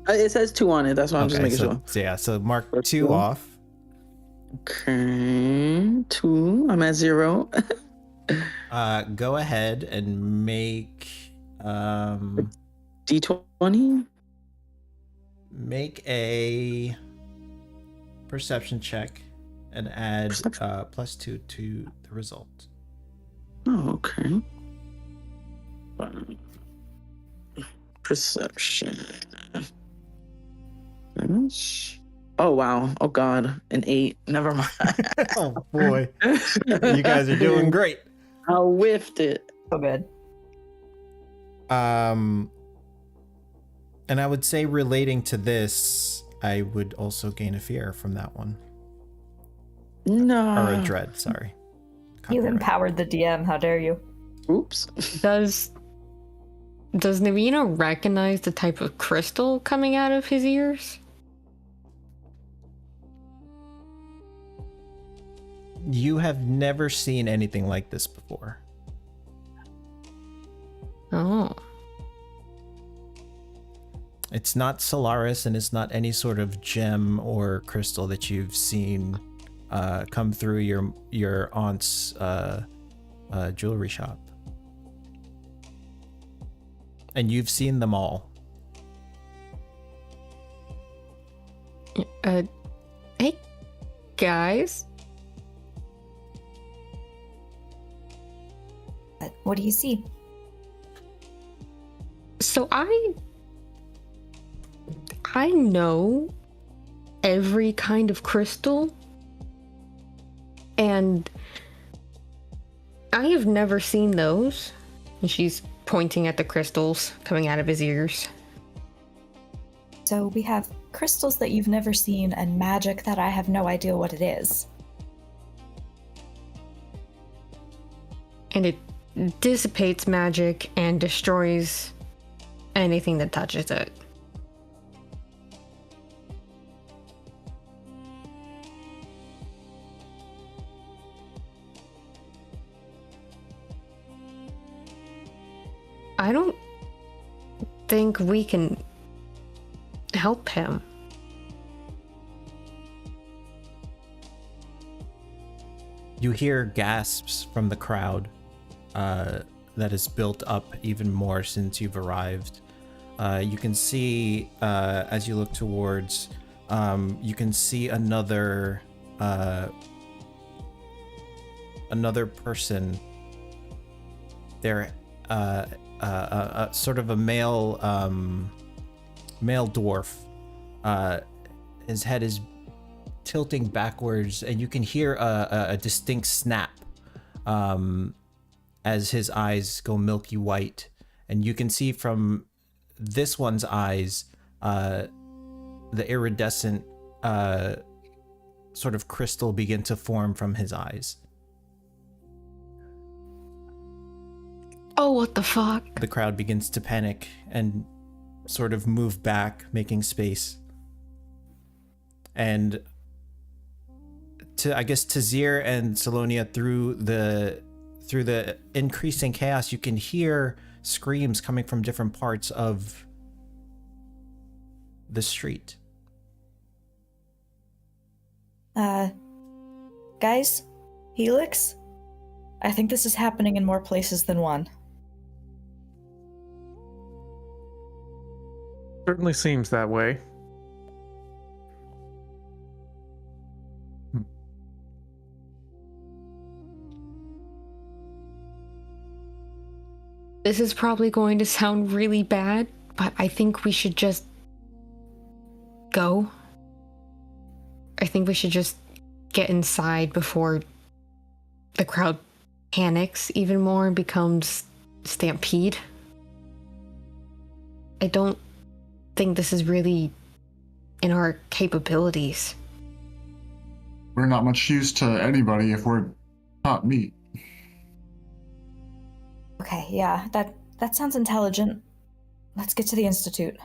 It says 2 on it. That's why I'm just making sure. So mark That's 2 cool. off. Okay, 2. I'm at 0. Go ahead and make D20. make a perception check and add Perception. +2 to the result. Oh, okay. Perception. Oh wow. Oh god. An 8. Never mind. Oh boy, you guys are doing great. I whiffed it. So good. And I would say relating to this, I would also gain a fear from that one. No. Or a dread, sorry. You Copyright. empowered the DM. How dare you? Oops. Does Navina recognize the type of crystal coming out of his ears? You have never seen anything like this before. Oh. It's not Solaris, and it's not any sort of gem or crystal that you've seen come through your aunt's jewelry shop. And you've seen them all. Hey, guys. What do you see? So I know every kind of crystal, and I have never seen those. And she's pointing at the crystals coming out of his ears. So we have crystals that you've never seen and magic that I have no idea what it is. And it dissipates magic and destroys anything that touches it. I don't think we can help him. You hear gasps from the crowd that is built up even more since you've arrived. You can see, as you look towards, you can see another person. They're sort of a male dwarf. His head is tilting backwards, and you can hear a distinct snap as his eyes go milky white, and you can see from this one's eyes the iridescent sort of crystal begin to form from his eyes. Oh, what the fuck? The crowd begins to panic and sort of move back, making space. And I guess Tazir and Salonia, through the increasing chaos, you can hear screams coming from different parts of the street. Guys, Helix? I think this is happening in more places than one. Certainly seems that way. This is probably going to sound really bad, but I think we should just go. I think we should just get inside before the crowd panics even more and becomes stampede. I don't think this is really in our capabilities. We're not much use to anybody if we're not meat. Okay, yeah, that sounds intelligent. Let's get to the Institute.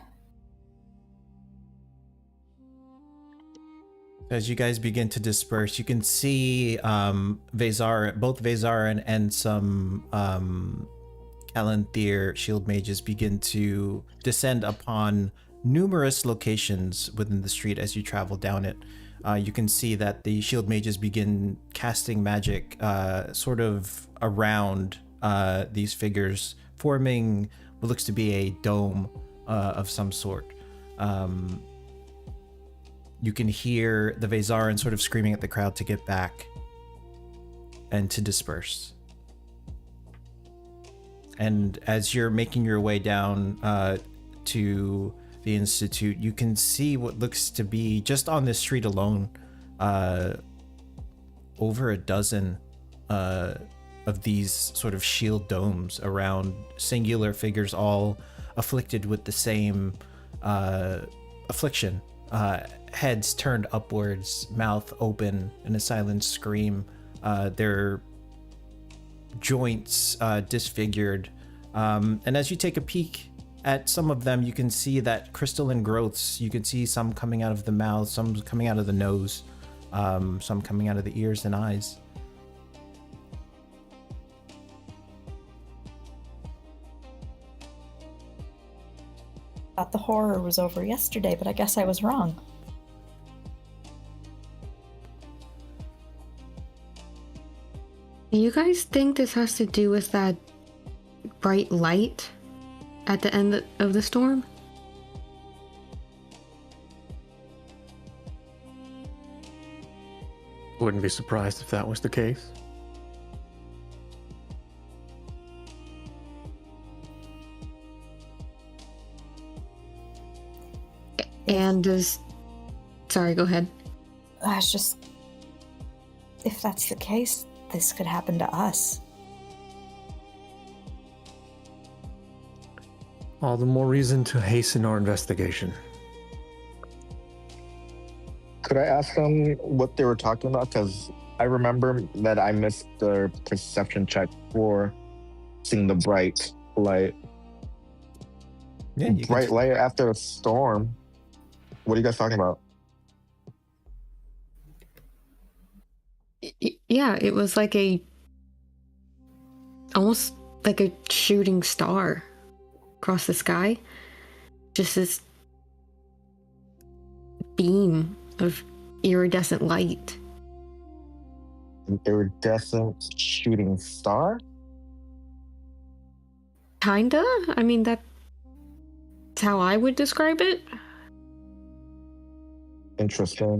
As you guys begin to disperse, you can see both Vezar and some Calanthier shield mages begin to descend upon numerous locations within the street as you travel down it. You can see that the shield mages begin casting magic sort of around these figures, forming what looks to be a dome of some sort. You can hear the Vezaran sort of screaming at the crowd to get back and to disperse. And as you're making your way down, to the Institute, you can see what looks to be, just on this street alone, over a dozen of these sort of shield domes around singular figures, all afflicted with the same affliction. Heads turned upwards, mouth open in a silent scream, their joints disfigured. And as you take a peek at some of them, you can see that crystalline growths. You can see some coming out of the mouth, some coming out of the nose, some coming out of the ears and eyes. Thought the horror was over yesterday, but I guess I was wrong. Do you guys think this has to do with that bright light at the end of the storm? Wouldn't be surprised if that was the case. And sorry, go ahead. That's just... If that's the case, this could happen to us. All the more reason to hasten our investigation. Could I ask them what they were talking about? Because I remember that I missed the perception check for seeing the bright light. Yeah, you Bright light after a storm. What are you guys talking about? Yeah, it was like almost like a shooting star across the sky. Just this beam of iridescent light. An iridescent shooting star? Kinda? I mean, that's how I would describe it. Interesting.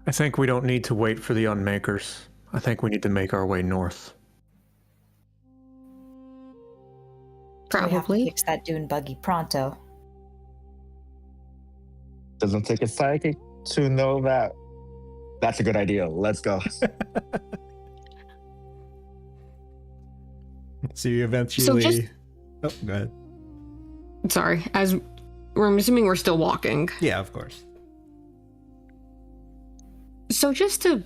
I think we don't need to wait for the Unmakers. I think we need to make our way north. We have to Probably. fix that dune buggy pronto. Doesn't take a psychic to know that. That's a good idea. Let's go. So you eventually... just- Oh, go ahead. Sorry, I'm assuming we're still walking. Yeah, of course. So just to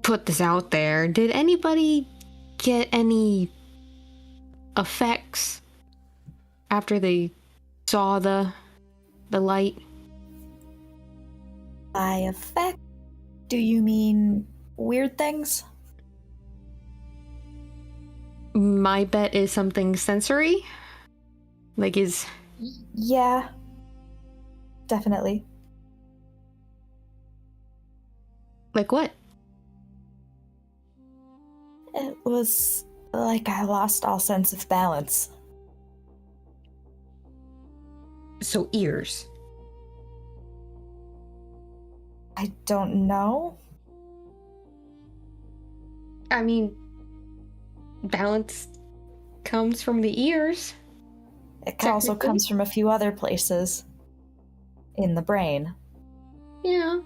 put this out there, did anybody get any effects after they saw the light? By effect, do you mean weird things? My bet is something sensory. Like Yeah. Definitely. like what? It was like I lost all sense of balance. So ears. I don't know. I mean, balance comes from the ears. It also Technically. comes from a few other places in the brain. Yeah.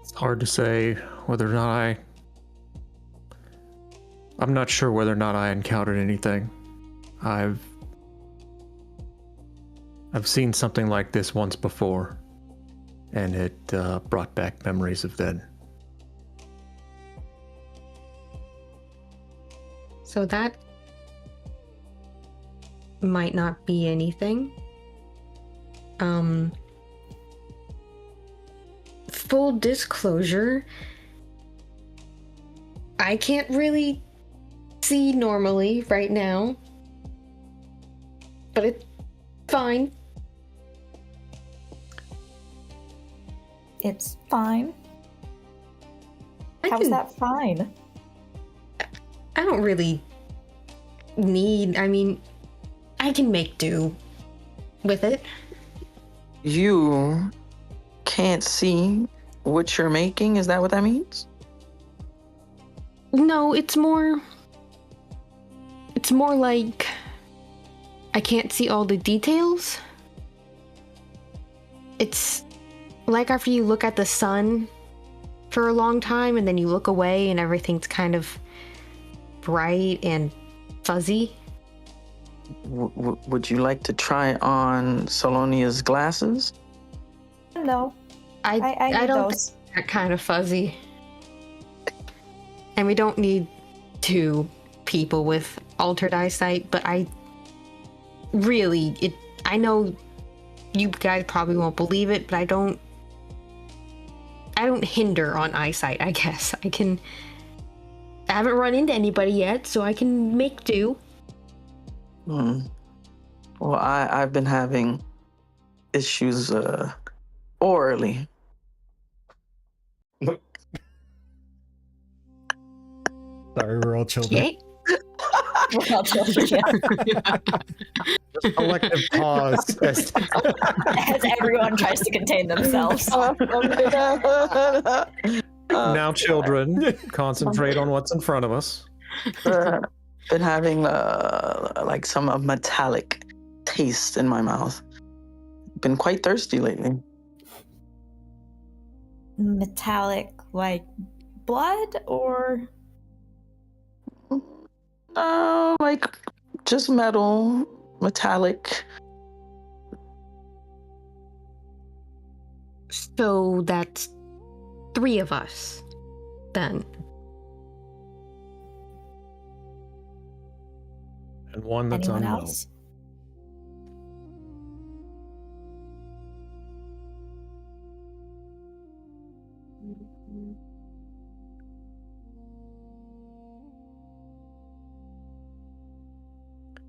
It's hard to say whether or not I'm not sure whether or not I encountered anything. I've seen something like this once before, and it brought back memories of then. So that might not be anything. Full disclosure, I can't really see normally right now, but it's fine. It's fine. I How's can- that fine? I don't really I can make do with it. You can't see what you're making? Is that what that means? No, it's more like I can't see all the details. It's like after you look at the sun for a long time and then you look away and everything's kind of bright and fuzzy. Would you like to try on Solonia's glasses? No, I I need don't those. think they're kind of fuzzy. And we don't need 2 people with altered eyesight, but I know you guys probably won't believe it, but I don't hinder on eyesight, I guess. I haven't run into anybody yet, so I can make do. Well, I've been having issues orally. Sorry, we're all children. Okay. We're all children, yeah. Collective pause. As everyone tries to contain themselves. Now, children, concentrate on what's in front of us. Been having like some metallic taste in my mouth. Been quite thirsty lately. Metallic, like blood, or Like just metal, metallic. So that's 3 of us, then. And one that's anyone unknown. else?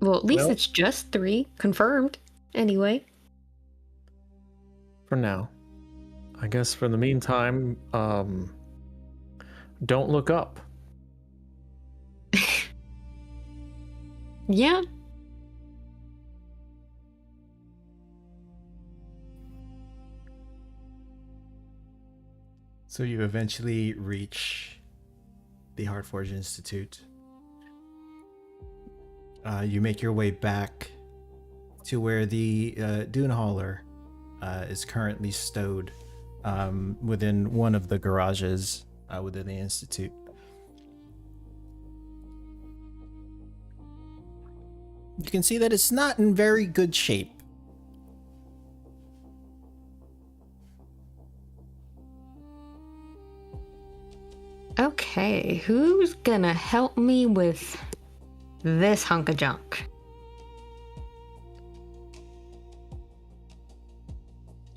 Well, at least Well- it's just 3 confirmed. Anyway. For now. I guess for the meantime, don't look up. Yeah. So you eventually reach the Heartforge Institute. You make your way back to where the Dune Hauler is currently stowed within one of the garages within the Institute. You can see that it's not in very good shape. Okay, who's gonna help me with this hunk of junk?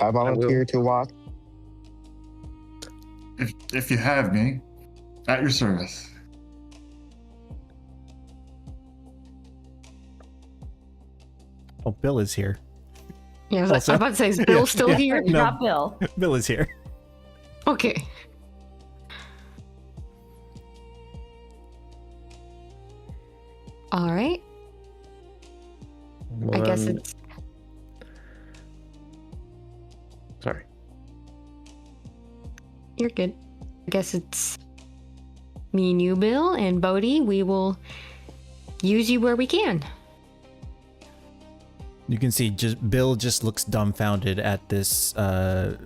I volunteer to walk. If you have me, at your service. Oh, Bill is here. Yeah, I was Also- about to say, is Bill still Yeah. here? No. Not Bill. Bill is here. Okay. All right. I guess it's Sorry. you're good. I guess it's me and you, Bill, and Bodhi. We will use you where we can. You can see Bill just looks dumbfounded at this Dune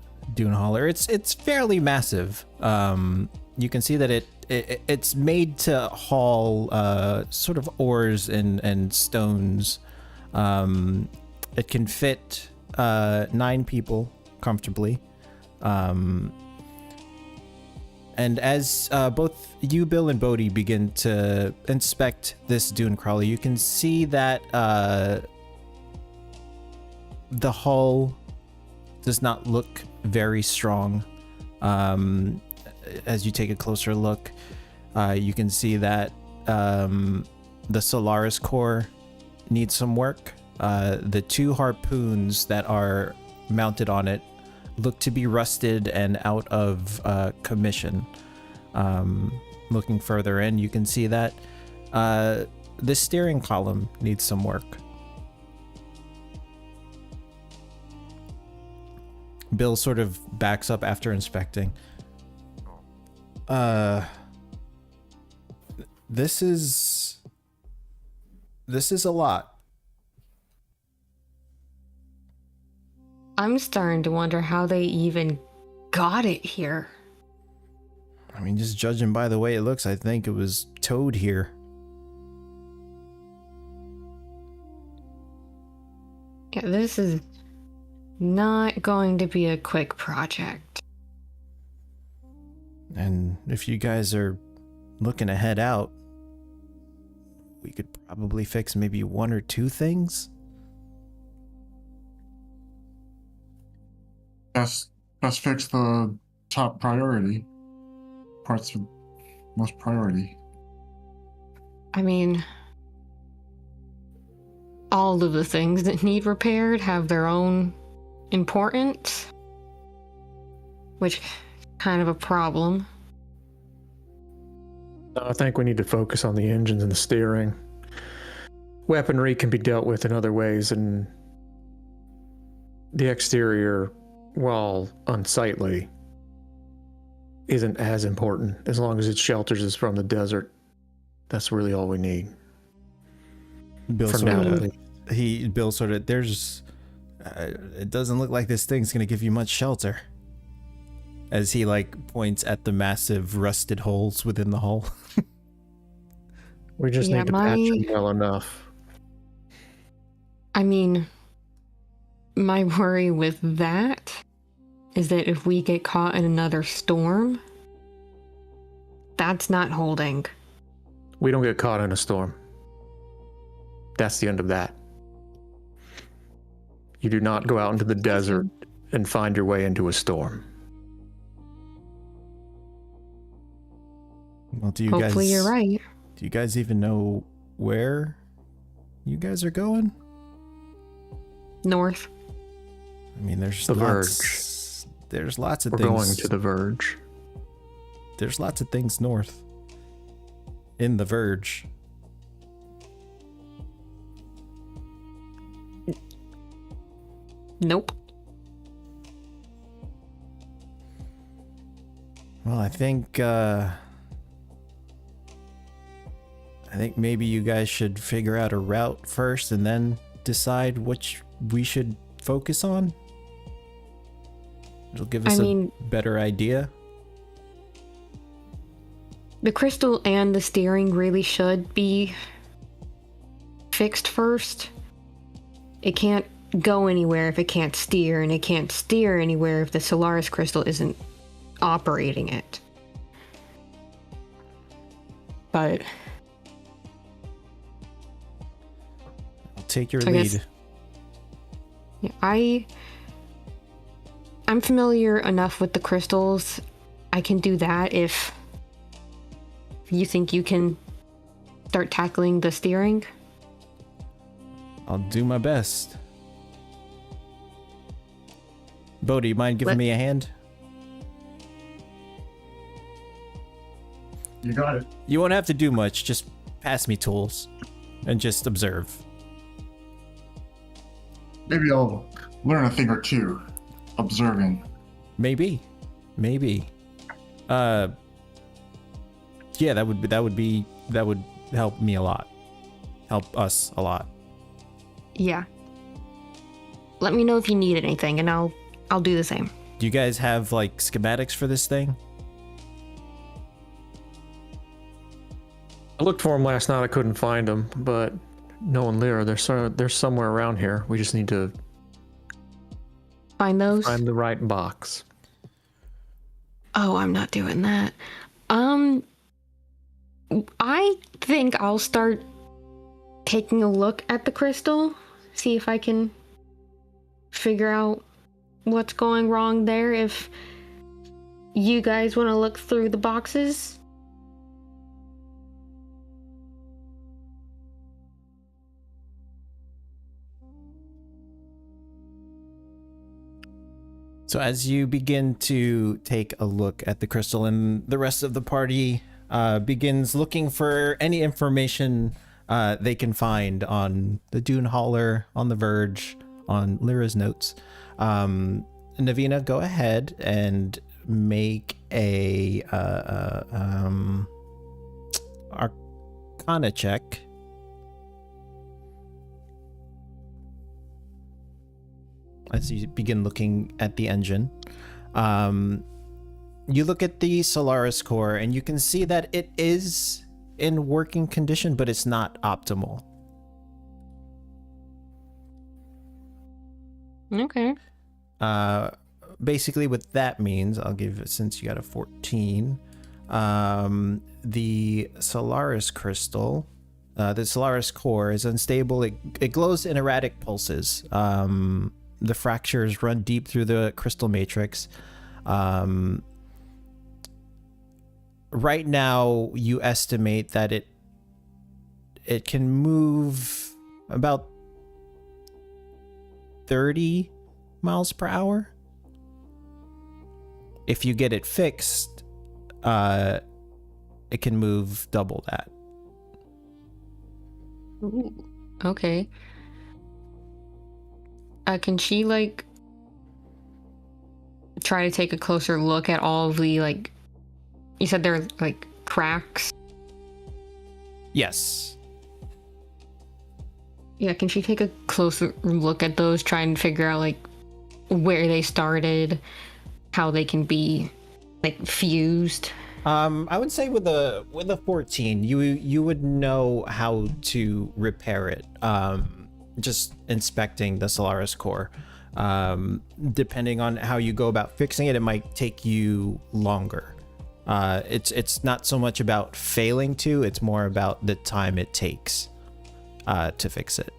Hauler. It's fairly massive. You can see that it's made to haul sort of ores and stones. It can fit 9 people comfortably. And as both you, Bill, and Bodhi begin to inspect this dune crawler, you can see that the hull does not look very strong. As you take a closer look, you can see that the Solaris core needs some work. The 2 harpoons that are mounted on it look to be rusted and out of commission. Looking further in, you can see that the steering column needs some work. Bill sort of backs up after inspecting. This is a lot. I'm starting to wonder how they even got it here. I mean, just judging by the way it looks, I think it was towed here. Yeah, this is not going to be a quick project. And if you guys are looking to head out, we could probably fix maybe one or two things. Let's fix the top priority. Parts of most priority. I mean, all of the things that need repaired have their own importance, which is kind of a problem. I think we need to focus on the engines and the steering. Weaponry can be dealt with in other ways, and the exterior, while unsightly, isn't as important as long as it shelters us from the desert. That's really all we need. Bill For sort now, of, at least. Bill sort of, there's, it doesn't look like this thing's gonna give you much shelter. As he like points at the massive rusted holes within the hull. We just Yeah, need to patch them well enough. I mean, my worry with that is that if we get caught in another storm, that's not holding. We don't get caught in a storm. That's the end of that. You do not go out into the desert and find your way into a storm. Well, do you Hopefully guys, you're right. Do you guys even know where you guys are going? North. I mean, there's The lots. There's lots of We're things. going to the Verge. There's lots of things north. In the Verge. Nope. Well, I think maybe you guys should figure out a route first and then decide which we should focus on. It'll give us a better idea. The crystal and the steering really should be fixed first. It can't go anywhere if it can't steer, and it can't steer anywhere if the Solaris crystal isn't operating it. But I'll take your I guess- lead. yeah, I'm familiar enough with the crystals. I can do that if you think you can start tackling the steering. I'll do my best. Bo, do you mind giving me a hand? You got it. You won't have to do much. Just pass me tools and just observe. Maybe I'll learn a thing or two observing. Maybe. Yeah, that would help me a lot. Help us a lot. Yeah. Let me know if you need anything, and I'll do the same. Do you guys have like schematics for this thing? I looked for them last night. I couldn't find them, but knowing Lyra, they're somewhere around here. We just need to Find those? find the right box. Oh, I'm not doing that. I think I'll start taking a look at the crystal, see if I can figure out what's going wrong there. If you guys want to look through the boxes. So as you begin to take a look at the crystal, and the rest of the party begins looking for any information they can find on the Dune Hauler, on the Verge, on Lyra's notes, Navina, go ahead and make a Arcana check. As you begin looking at the engine, you look at the Solaris core and you can see that it is in working condition, but it's not optimal. Okay. Basically what that means, I'll give it, since you got a 14, the Solaris crystal, the Solaris core is unstable. It glows in erratic pulses. The fractures run deep through the crystal matrix. Right now, you estimate that it can move about 30 miles per hour. If you get it fixed, it can move double that. Ooh, okay. Can she like try to take a closer look at all of the, like, you said there are like cracks? Yes. Yeah, can she take a closer look at those, try and figure out like where they started, how they can be like fused? I would say with a 14, you would know how to repair it. Just inspecting the Solaris core. Depending on how you go about fixing it, it might take you longer. It's not so much about failing to, it's more about the time it takes to fix it.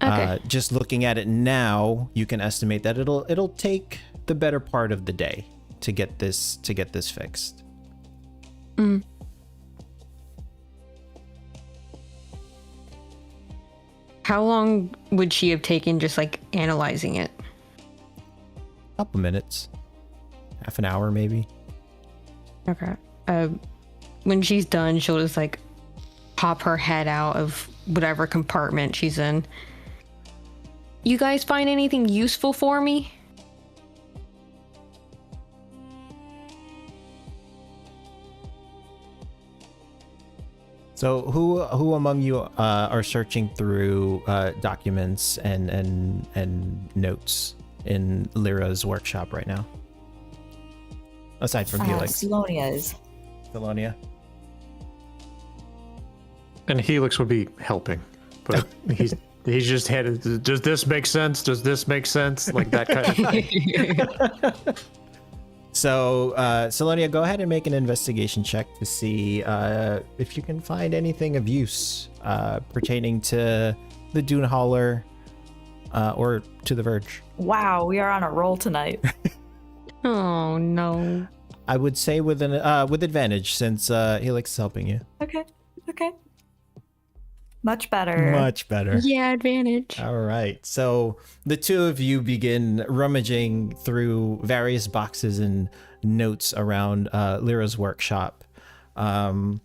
Okay. Just looking at it now, you can estimate that it'll take the better part of the day to get this fixed. Mm. How long would she have taken just like analyzing it? Couple minutes, half an hour maybe. Okay. When she's done, she'll just like pop her head out of whatever compartment she's in. You guys find anything useful for me? So who among you are searching through documents and notes in Lyra's workshop right now? Aside from Helix. Silonia is. Silonia. And Helix would be helping, but he's just headed. Does this make sense? Does this make sense? Like that kind of thing. So, Silonia, go ahead and make an investigation check to see if you can find anything of use pertaining to the Dune Hauler or to the Verge. Wow, we are on a roll tonight. Oh no. I would say with advantage, since Helix is helping you. Okay. Much better. Much better. Yeah, advantage. All right. So the two of you begin rummaging through various boxes and notes around Lyra's workshop. You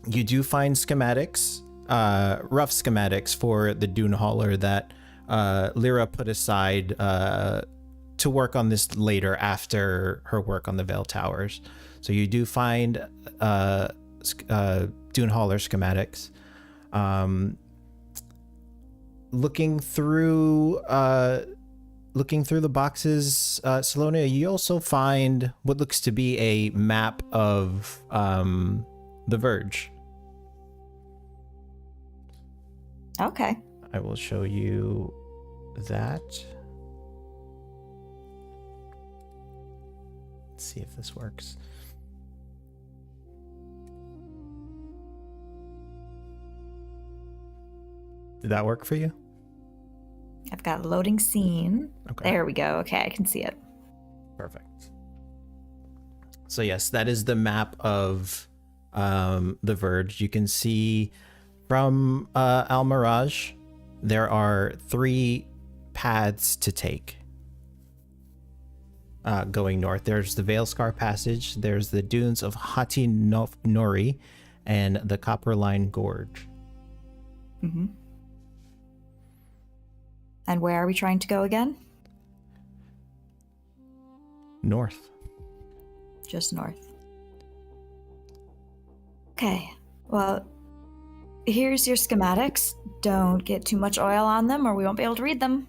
do find schematics, rough schematics for the Dune Hauler that Lyra put aside to work on this later after her work on the Veil Towers. So you do find Dune Hauler schematics. Looking through the boxes, Silonia, you also find what looks to be a map of the Verge. Okay. I will show you that. Let's see if this works. Did that work for you? I've got a loading scene. Okay. There we go. Okay, I can see it. Perfect. So yes, that is the map of the Verge. You can see from Al Mirage, there are 3 paths to take going north. There's the Veilscar Passage, there's the Dunes of Hati Nori, and the Copperline Gorge. Mm-hmm. And where are we trying to go again? North. Just north. Okay, well, here's your schematics. Don't get too much oil on them or we won't be able to read them.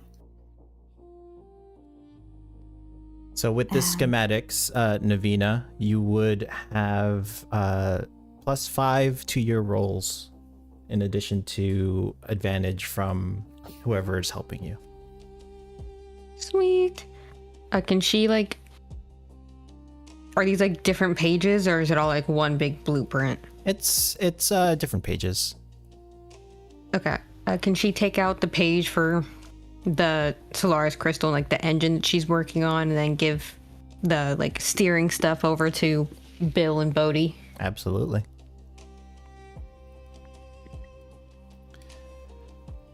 So with the schematics, Navina, you would have +5 to your rolls in addition to advantage from whoever is helping you. Sweet. Can she like... Are these like different pages or is it all like one big blueprint? It's different pages. Okay. Can she take out the page for the Solaris crystal, like the engine that she's working on, and then give the like steering stuff over to Bill and Bodhi? Absolutely.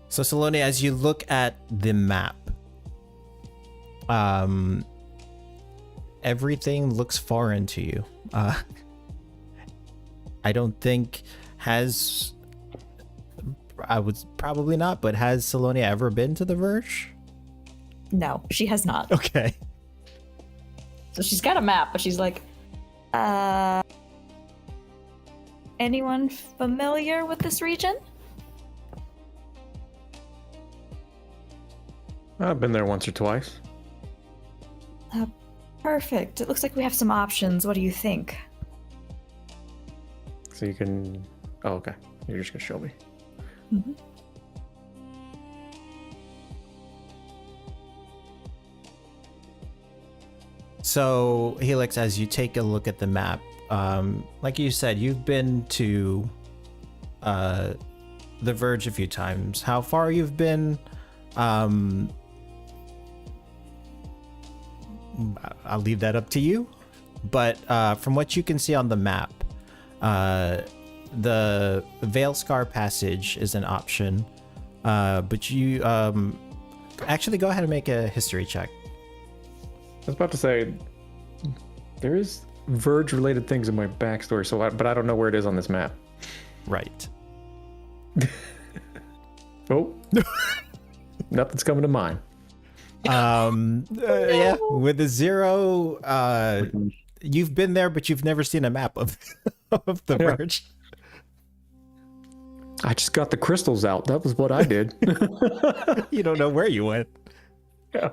So Saloni, as you look at the map, everything looks foreign to you. I don't think I would probably not, but has Salonia ever been to the Verge? No, she has not. Okay. So she's got a map, but she's like, anyone familiar with this region? I've been there once or twice. Perfect. It looks like we have some options. What do you think? So you can... Oh, okay. You're just gonna show me. Mm-hmm. So, Helix, as you take a look at the map, like you said, you've been to the Verge a few times. How far you've been, I'll leave that up to you. But from what you can see on the map, the Veil Scar Passage is an option. But you actually go ahead and make a history check. I was about to say, there is Verge-related things in my backstory, but I don't know where it is on this map. Right. Oh, nothing's coming to mind. Yeah, with a 0, you've been there, but you've never seen a map of of the Verge. I just got the crystals out. That was what I did. You don't know where you went. Yeah.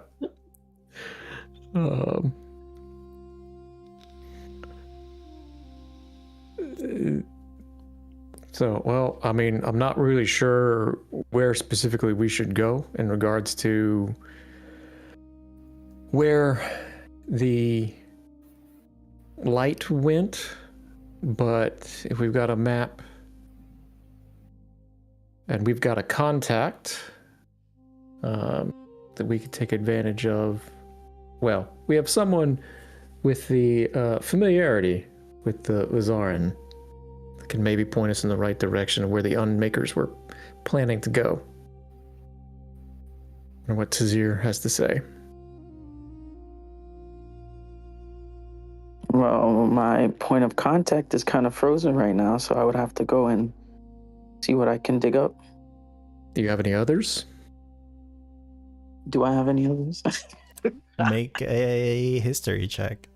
So, well, I mean, I'm not really sure where specifically we should go in regards to where the light went, but if we've got a map and we've got a contact that we could take advantage of, well, we have someone with the familiarity with the Lazarin that can maybe point us in the right direction of where the Unmakers were planning to go. And what Tazir has to say. Well, my point of contact is kind of frozen right now, so I would have to go and see what I can dig up. Do you have any others? Do I have any others? Make a history check.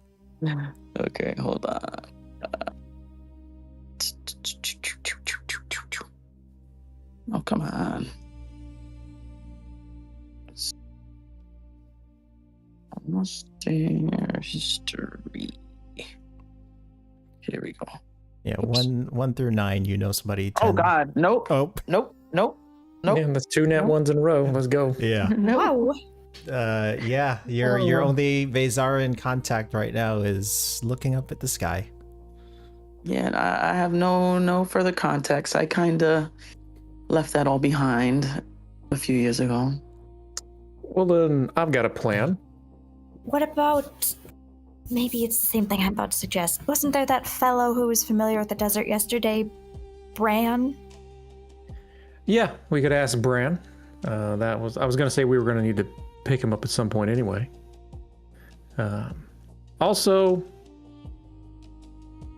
Okay, hold on. Oh, come on. Almost there. History. Here we go. Yeah, Oops. 1 through 9, you know somebody. 10. Oh, God. Nope. Oh, Nope. Yeah, that's 2 net ones in a row. Let's go. yeah. Wow. Yeah, your only Vezara contact right now is looking up at the sky. Yeah, and I have no further contacts. I kind of left that all behind a few years ago. Well, then I've got a plan. What about... Maybe it's the same thing I'm about to suggest. Wasn't there that fellow who was familiar with the desert yesterday? Bran? Yeah, we could ask Bran. I was going to say we were going to need to pick him up at some point anyway. Also,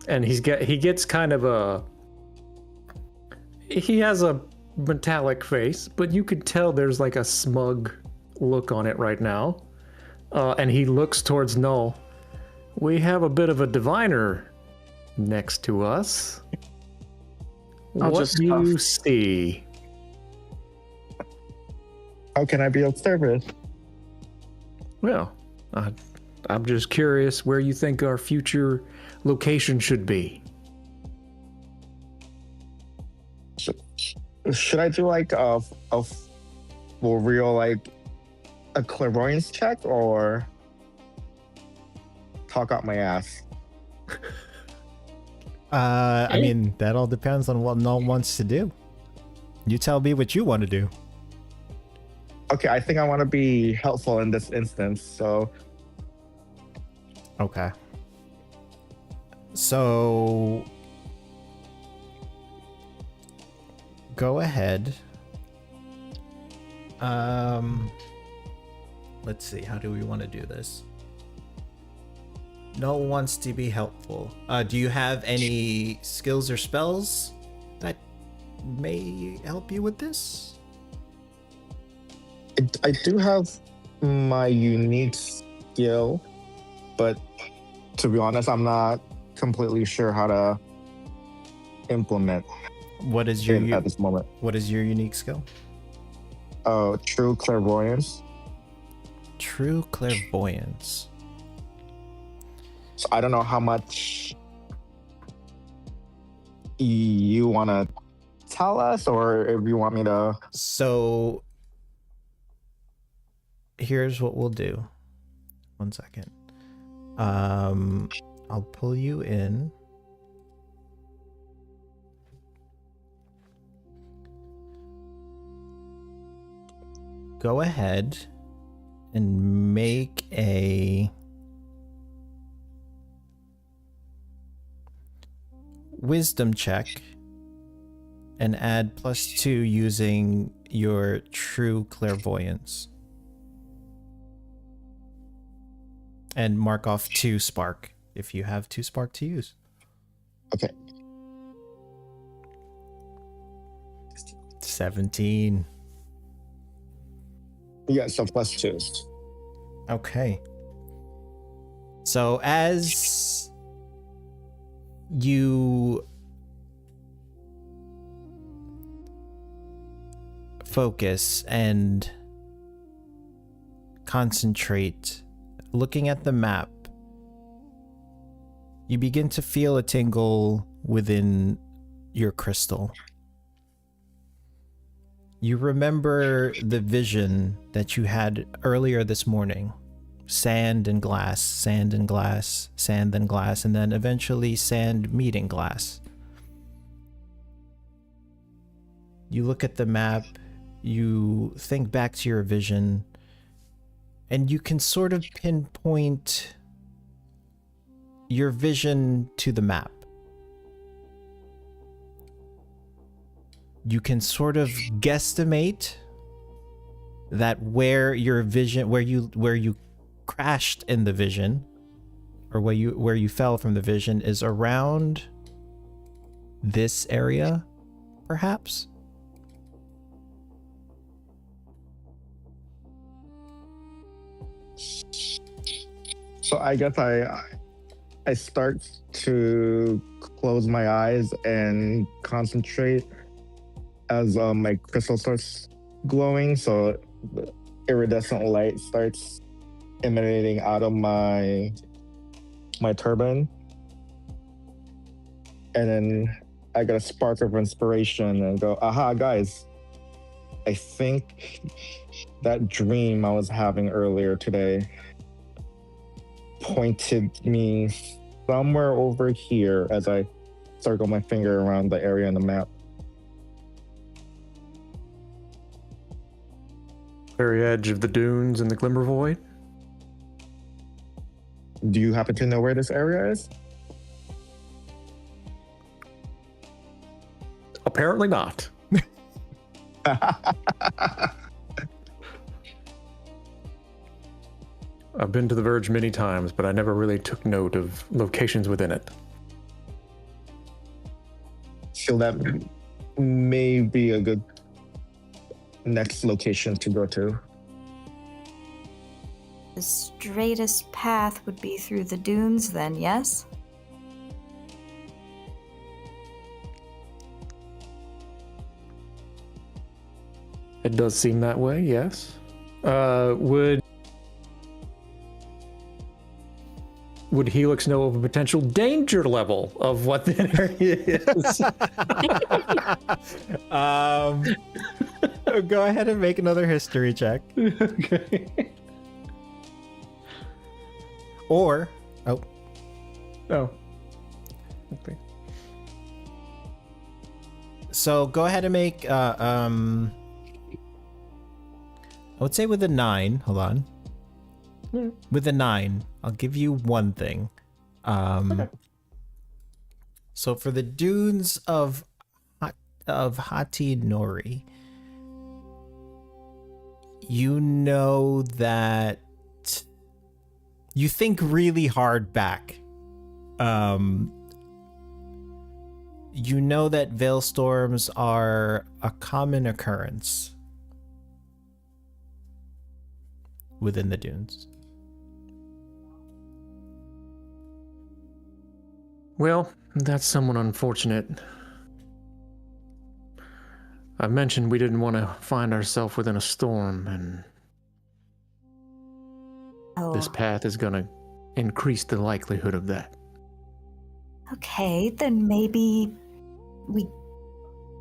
and he gets kind of he has a metallic face, but you could tell there's like a smug look on it right now. And he looks towards Null. We have a bit of a diviner next to us. I'll What just do you cough. see? How can I be of service? Well, I'm just curious where you think our future location should be. Should I do like a for real like a clairvoyance check or talk out my ass? I mean, that all depends on what Null wants to do. You tell me what you want to do. Okay, I think I want to be helpful in this instance, so Okay. So go ahead. Let's see, how do we want to do this? Null wants to be helpful. Do you have any skills or spells that may help you with this? I do have my unique skill, but to be honest, I'm not completely sure how to implement What is your it at this moment. what is your unique skill? Oh, true clairvoyance. True clairvoyance. So I don't know how much you want to tell us, or if you want me to. So here's what we'll do. 1 second. I'll pull you in. Go ahead and make a wisdom check and add +2 using your true clairvoyance. And mark off 2 spark if you have 2 spark to use. Okay. 17. Yeah, so +2. Okay. So as you focus and concentrate, looking at the map, you begin to feel a tingle within your crystal. You remember the vision that you had earlier this morning. Sand and glass, sand and glass, sand and glass, and then eventually sand meeting glass. You look at the map, you think back to your vision, and you can sort of pinpoint your vision to the map. You can sort of guesstimate that where your vision, where you crashed in the vision, or where you fell from the vision, is around this area, perhaps. So I guess I start to close my eyes and concentrate as my crystal starts glowing. So the iridescent light starts emanating out of my turban, and then I get a spark of inspiration and go, "Aha, guys! I think that dream I was having earlier today pointed me somewhere over here," as I circle my finger around the area on the map. Very edge of the dunes and the glimmer void. Do you happen to know where this area is? Apparently not. I've been to the Verge many times, but I never really took note of locations within it. So that may be a good next location to go to. The straightest path would be through the dunes, then, yes? It does seem that way, yes. Would Helix know of a potential danger level of what that area is? Go ahead and make another history check. Okay. Or, Oh. Okay. so go ahead and make, I would say with a 9, hold on. With a 9, I'll give you one thing. Okay. So for the dunes of Hati Nori, you know that you think really hard back. You know that veil storms are a common occurrence within the dunes. Well, that's somewhat unfortunate. I mentioned we didn't want to find ourselves within a storm, and this path is going to increase the likelihood of that. Okay, then maybe we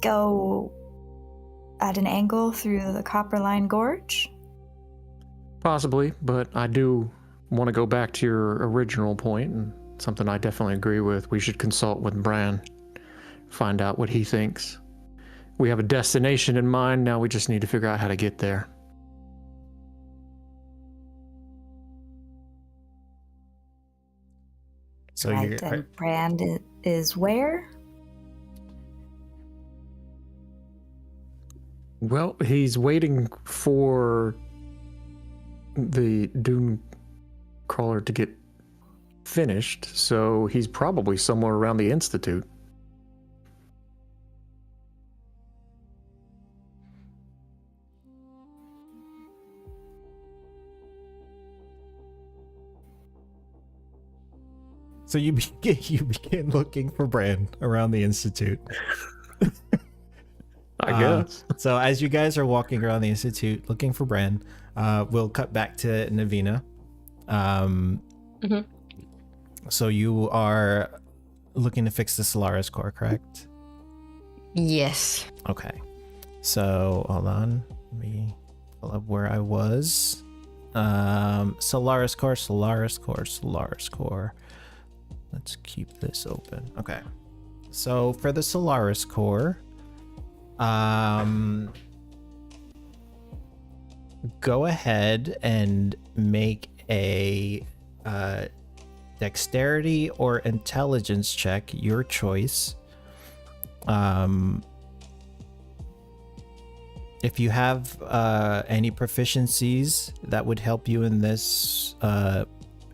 go at an angle through the Copperline Gorge? Possibly, but I do want to go back to your original point, and something I definitely agree with. We should consult with Bran, find out what he thinks. We have a destination in mind, now we just need to figure out how to get there. So right, and Brand is where? Well, he's waiting for the Dune Crawler to get finished, so he's probably somewhere around the Institute. So you begin looking for Bran around the Institute. I guess. So as you guys are walking around the Institute looking for Bran, we'll cut back to Navina. So you are looking to fix the Solaris core, correct? Yes. Okay. So hold on. Let me pull up where I was. Solaris core. Let's keep this open. Okay. So for the Solaris core, go ahead and make a dexterity or intelligence check, your choice. If you have any proficiencies that would help you in this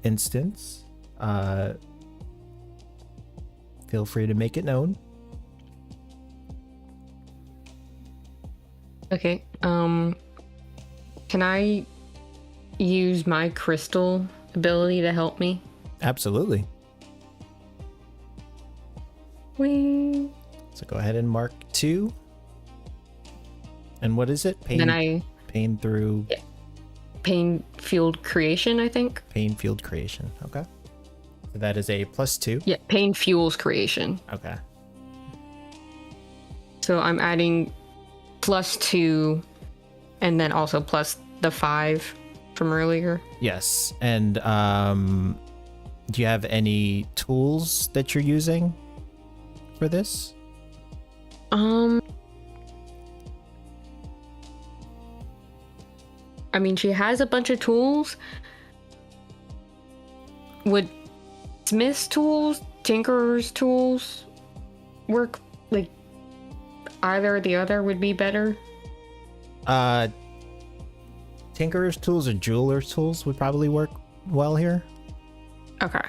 instance, feel free to make it known. Okay. Can I use my crystal ability to help me? Absolutely. Whee. So go ahead and mark 2. And what is it? Pain through... Yeah. Pain-fueled creation, I think. Pain-fueled creation. Okay. So that is a +2. Yeah, pain fuels creation. Okay. So I'm adding +2 and then also plus the 5 from earlier. Yes. And do you have any tools that you're using for this? I mean, she has a bunch of tools. Would Smith's tools, Tinkerer's tools work? Like, either or the other would be better? Tinkerer's tools or jeweler's tools would probably work well here. Okay.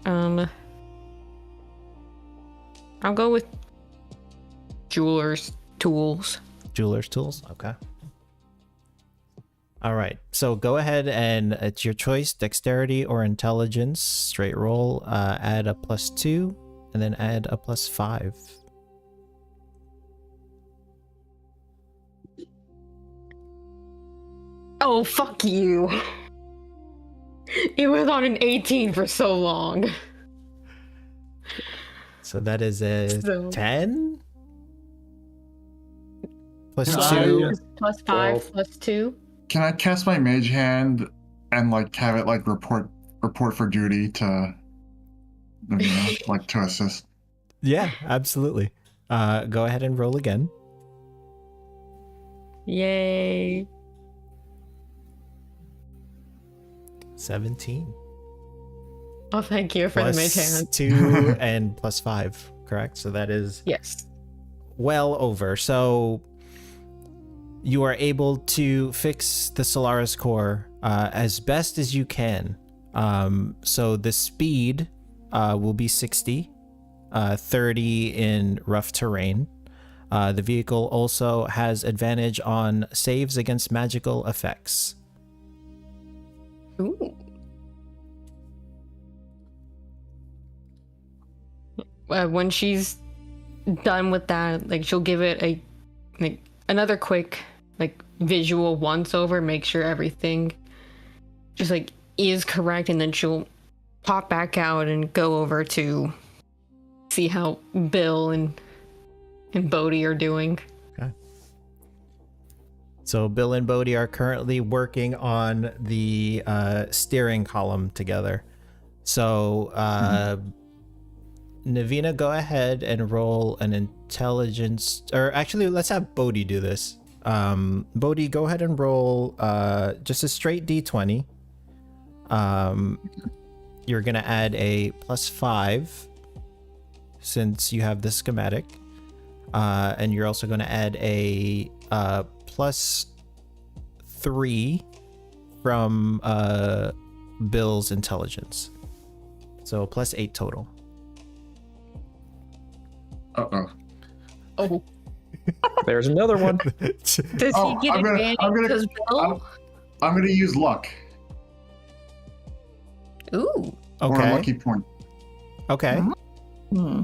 I'll go with jeweler's tools. Jeweler's tools, okay. All right. So go ahead and it's your choice: dexterity or intelligence. Straight roll. Add a +2, and then add a +5. Oh, fuck you. It was on an 18 for so long. So that is a So- 10 plus Can 2. Plus 5 12. plus 2. Can I cast my mage hand and like have it like report for duty to, like to assist? Yeah, absolutely. Go ahead and roll again. Yay. 17. Oh, thank you for the mage Plus hand. 2 and plus 5, correct? So that is Yes. well over. So you are able to fix the Solaris core as best as you can. So the speed will be 60, 30 in rough terrain. The vehicle also has advantage on saves against magical effects. Ooh. When she's done with that, like she'll give it a like another quick like visual once over, make sure everything just like is correct, and then she'll pop back out and go over to see how Bill and Bodhi are doing. So Bill and Bodhi are currently working on the steering column together. So Navina, go ahead and roll an intelligence, or actually let's have Bodhi do this. Bodhi, go ahead and roll just a straight d20. You're gonna add a +5 since you have the schematic, and you're also gonna add a +3 from Bill's intelligence, so +8 total. Uh-oh. Oh, There's another one. does Oh, he get I'm gonna- advantage because Bill? I'm gonna use luck Ooh. or a Okay. lucky point. Okay. Hmm.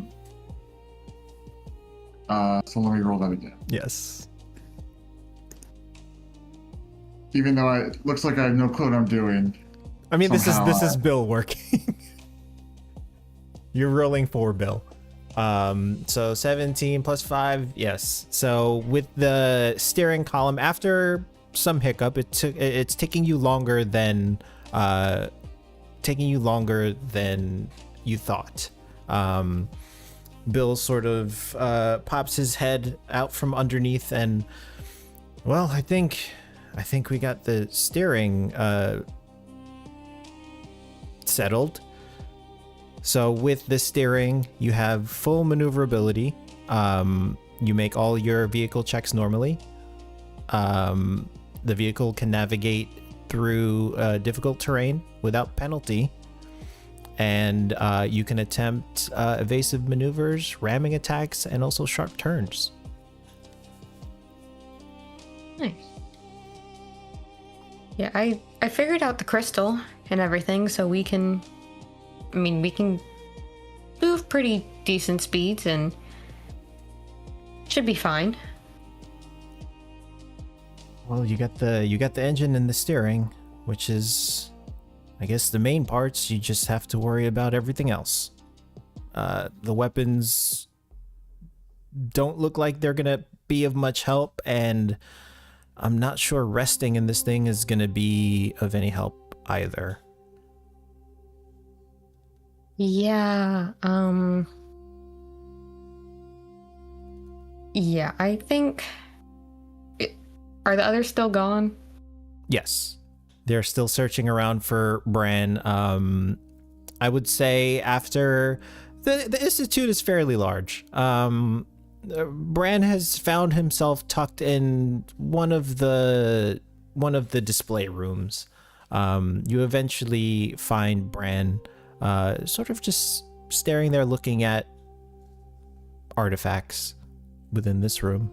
So let me roll that again. Yes. Even though it looks like I have no clue what I'm doing. I mean, this Somehow, is Bill working. You're rolling for Bill. So 17 plus 5, yes. So with the steering column, after some hiccup, it's taking you longer than you thought. Bill sort of pops his head out from underneath, and well, I think we got the steering settled. So with the steering, you have full maneuverability. You make all your vehicle checks normally. The vehicle can navigate through difficult terrain without penalty. And you can attempt evasive maneuvers, ramming attacks, and also sharp turns. Nice. Yeah, I figured out the crystal and everything, so we can move pretty decent speeds and should be fine. Well, you got the engine and the steering, which is, I guess, the main parts. You just have to worry about everything else. The weapons don't look like they're gonna be of much help, and I'm not sure resting in this thing is gonna be of any help either. Yeah, yeah, I think... Are the others still gone? Yes, they're still searching around for Bran. I would say after the institute is fairly large. Bran has found himself tucked in one of the display rooms. You eventually find Bran sort of just staring there, looking at artifacts within this room.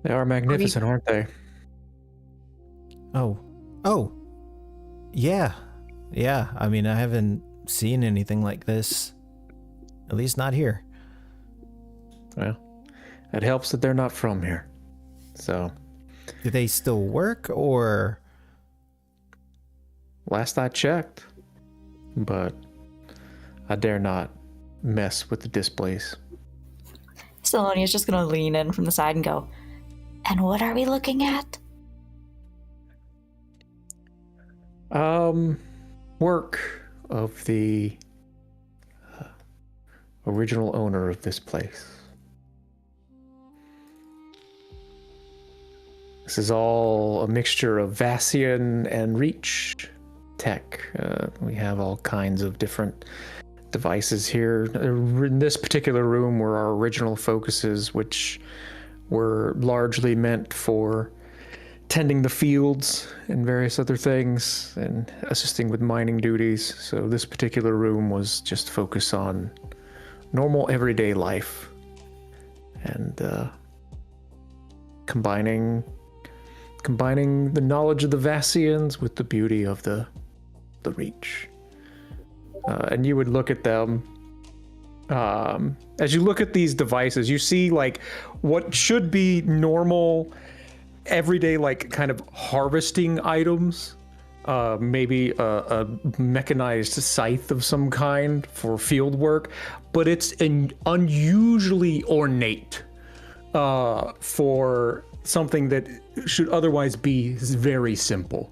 They are magnificent, aren't they? Oh, yeah. I mean, I haven't seen anything like this. At least not here. Well, it helps that they're not from here. So, Do they still work, or? last I checked, but I dare not mess with the displays. Salonia's just gonna lean in from the side and go, "And what are we looking at?" Work of the original owner of this place. This is all a mixture of Vassian and Reach tech. We have all kinds of different devices here. In this particular room were our original focuses, which were largely meant for tending the fields and various other things and assisting with mining duties. So this particular room was just focused on normal everyday life and combining the knowledge of the Vassians with the beauty of the Reach. And you would look at them. As you look at these devices, you see like what should be normal everyday like kind of harvesting items, maybe a mechanized scythe of some kind for field work, but it's unusually ornate for something that should otherwise be very simple.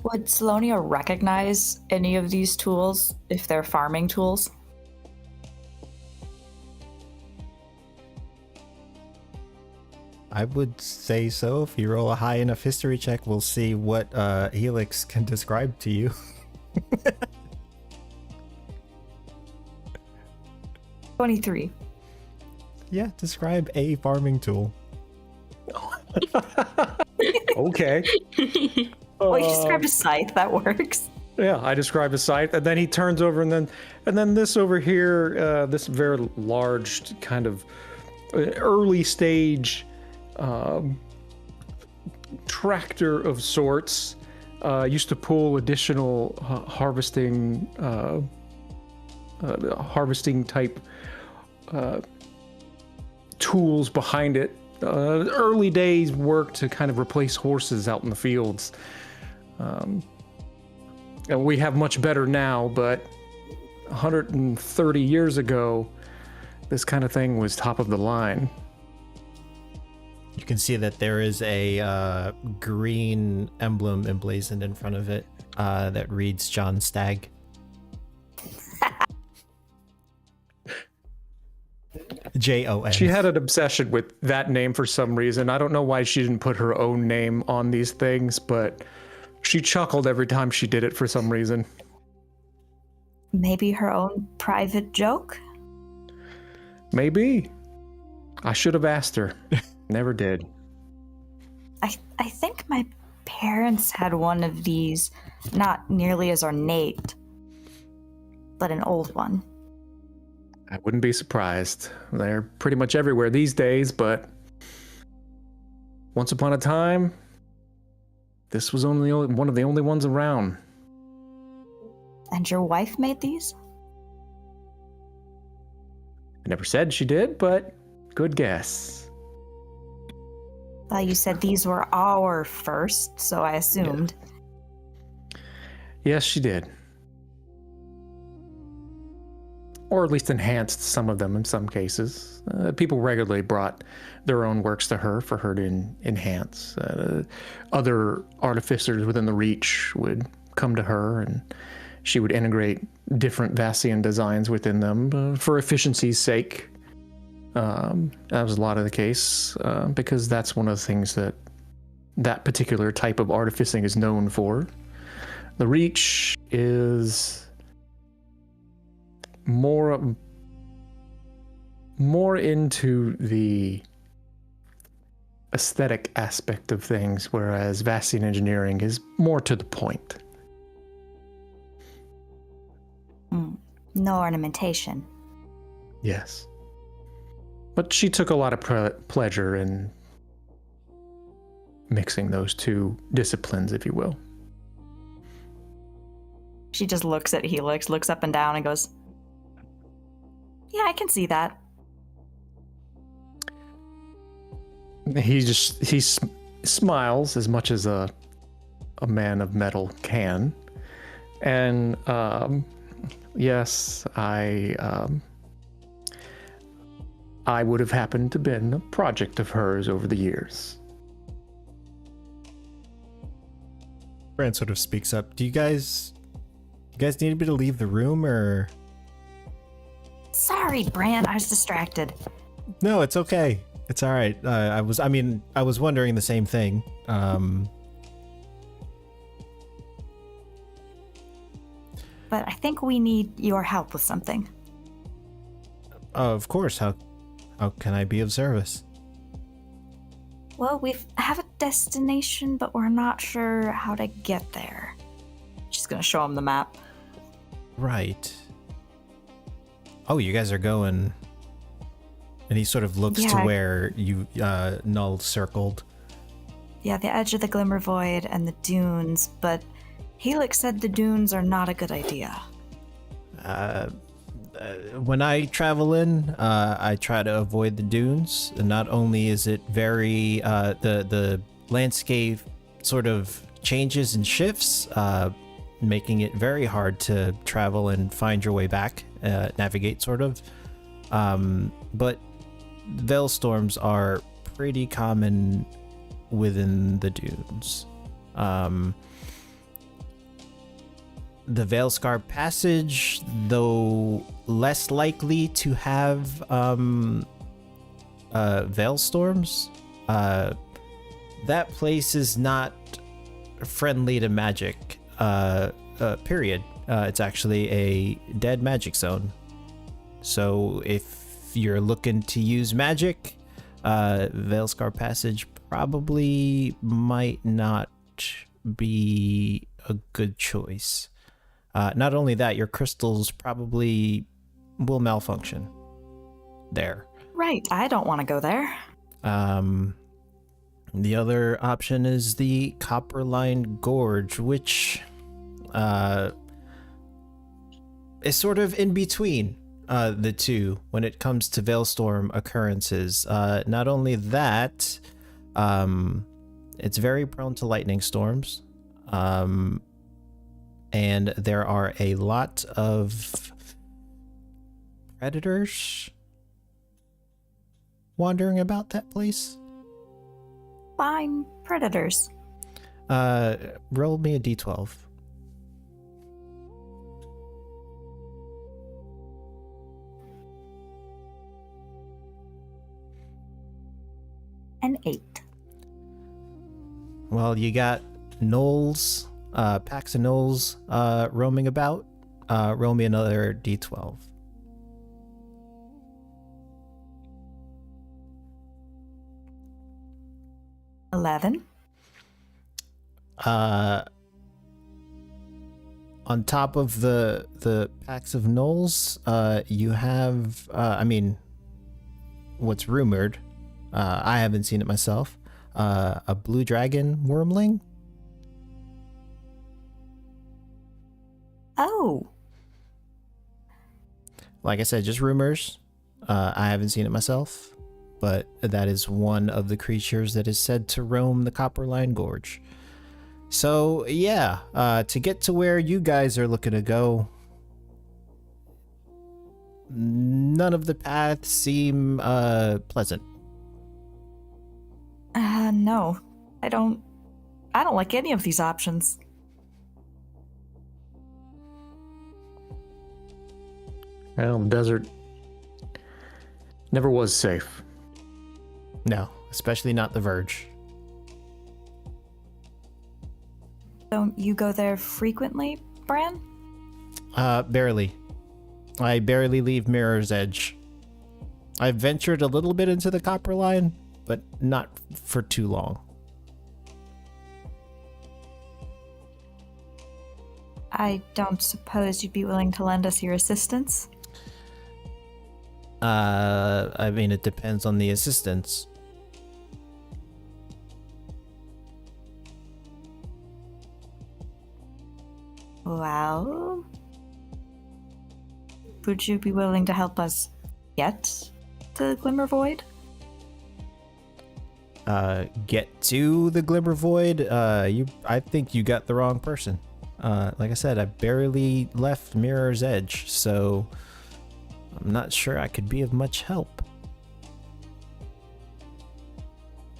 Would Salonia recognize any of these tools if they're farming tools? I would say so. If you roll a high enough history check, we'll see what Helix can describe to you. 23. Yeah, describe a farming tool. Okay. Well, you described a scythe, that works. Yeah, I describe a scythe, and then he turns over, and then this over here, this very large kind of early stage tractor of sorts, used to pull additional harvesting type tools behind it. Early days work to kind of replace horses out in the fields. And we have much better now, but 130 years ago, this kind of thing was top of the line. You can see that there is a green emblem emblazoned in front of it that reads John Stagg. Jon. She had an obsession with that name for some reason. I don't know why she didn't put her own name on these things, but she chuckled every time she did it for some reason. Maybe her own private joke? Maybe. I should have asked her. Never did. I think my parents had one of these, not nearly as ornate, but an old one. I wouldn't be surprised. They're pretty much everywhere these days, but once upon a time, this was only one of the only ones around. And your wife made these? I never said she did, but good guess. Well, you said these were our first, so I assumed. Yeah. Yes, she did. Or at least enhanced some of them in some cases. People regularly brought their own works to her for her to enhance. Other artificers within the Reach would come to her and she would integrate different Vassian designs within them for efficiency's sake. That was a lot of the case because that's one of the things that particular type of artificing is known for. The Reach is more into the aesthetic aspect of things, whereas Vassian engineering is more to the point. No ornamentation. Yes. But she took a lot of pleasure in mixing those two disciplines, if you will. She just looks at Helix, looks up and down, and goes, "Yeah, I can see that." He smiles as much as a man of metal can, and yes, I would have happened to been a project of hers over the years. Brand sort of speaks up. Do you guys need me to leave the room, or? Sorry, Bran, I was distracted. No, it's okay. It's all right. I was wondering the same thing. But I think we need your help with something. Of course. How can I be of service? Well, we have a destination, but we're not sure how to get there. She's gonna show him the map. Right. Oh, you guys are going. And he sort of looks to Yeah. where you Null circled. Yeah, the edge of the Glimmer Void and the dunes, but Helix said the dunes are not a good idea. When I travel in, I try to avoid the dunes. And not only is it very the landscape sort of changes and shifts, making it very hard to travel and find your way back, navigate sort of. But veil storms are pretty common within the dunes. The Veilscar Passage, though less likely to have veil storms, that place is not friendly to magic, period. It's actually a dead magic zone. So if you're looking to use magic, Veilscar Passage probably might not be a good choice. Not only that, your crystals probably will malfunction there. Right, I don't want to go there. The other option is the Copperline Gorge, which is sort of in between the two when it comes to Veilstorm occurrences. Not only that, it's very prone to lightning storms. And there are a lot of predators wandering about that place. Fine, predators. Roll me a d12. An 8. Well, you got gnolls, packs of gnolls roaming about. Roll me another d12. $11. On top of the packs of gnolls, you have, what's rumored, I haven't seen it myself, a blue dragon wormling. Oh. Like I said, just rumors. I haven't seen it myself, but that is one of the creatures that is said to roam the Copperline Gorge. So yeah, to get to where you guys are looking to go, none of the paths seem pleasant. No. I don't like any of these options. Well, the desert never was safe. No, especially not the Verge. Don't you go there frequently, Bran? Barely. I barely leave Mirror's Edge. I've ventured a little bit into the Copperline, but not for too long. I don't suppose you'd be willing to lend us your assistance? I mean, it depends on the assistance. Well, would you be willing to help us get to Glimmer Void? Get to the Glimmer Void? I think you got the wrong person. Like I said, I barely left Mirror's Edge, so I'm not sure I could be of much help.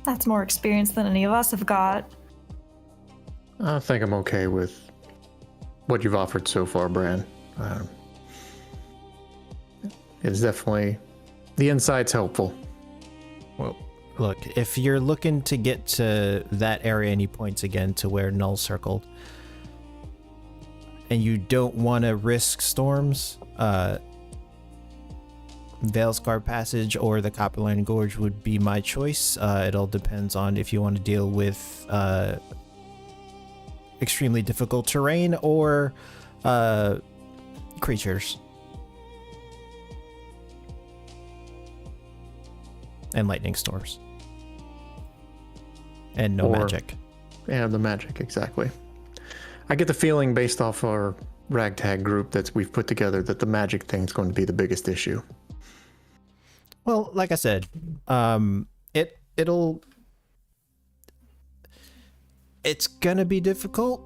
That's more experience than any of us have got. I think I'm okay with what you've offered so far, Bran. It is definitely, the insight's helpful. Well, look, if you're looking to get to that area, and he points again to where Null circled, and you don't want to risk storms, Veilscar Passage or the Copperline Gorge would be my choice. It all depends on if you want to deal with extremely difficult terrain or creatures. And lightning storms. And no magic. Yeah, the magic, exactly. I get the feeling based off our ragtag group that we've put together that the magic thing's going to be the biggest issue. Well, like I said, it's gonna be difficult,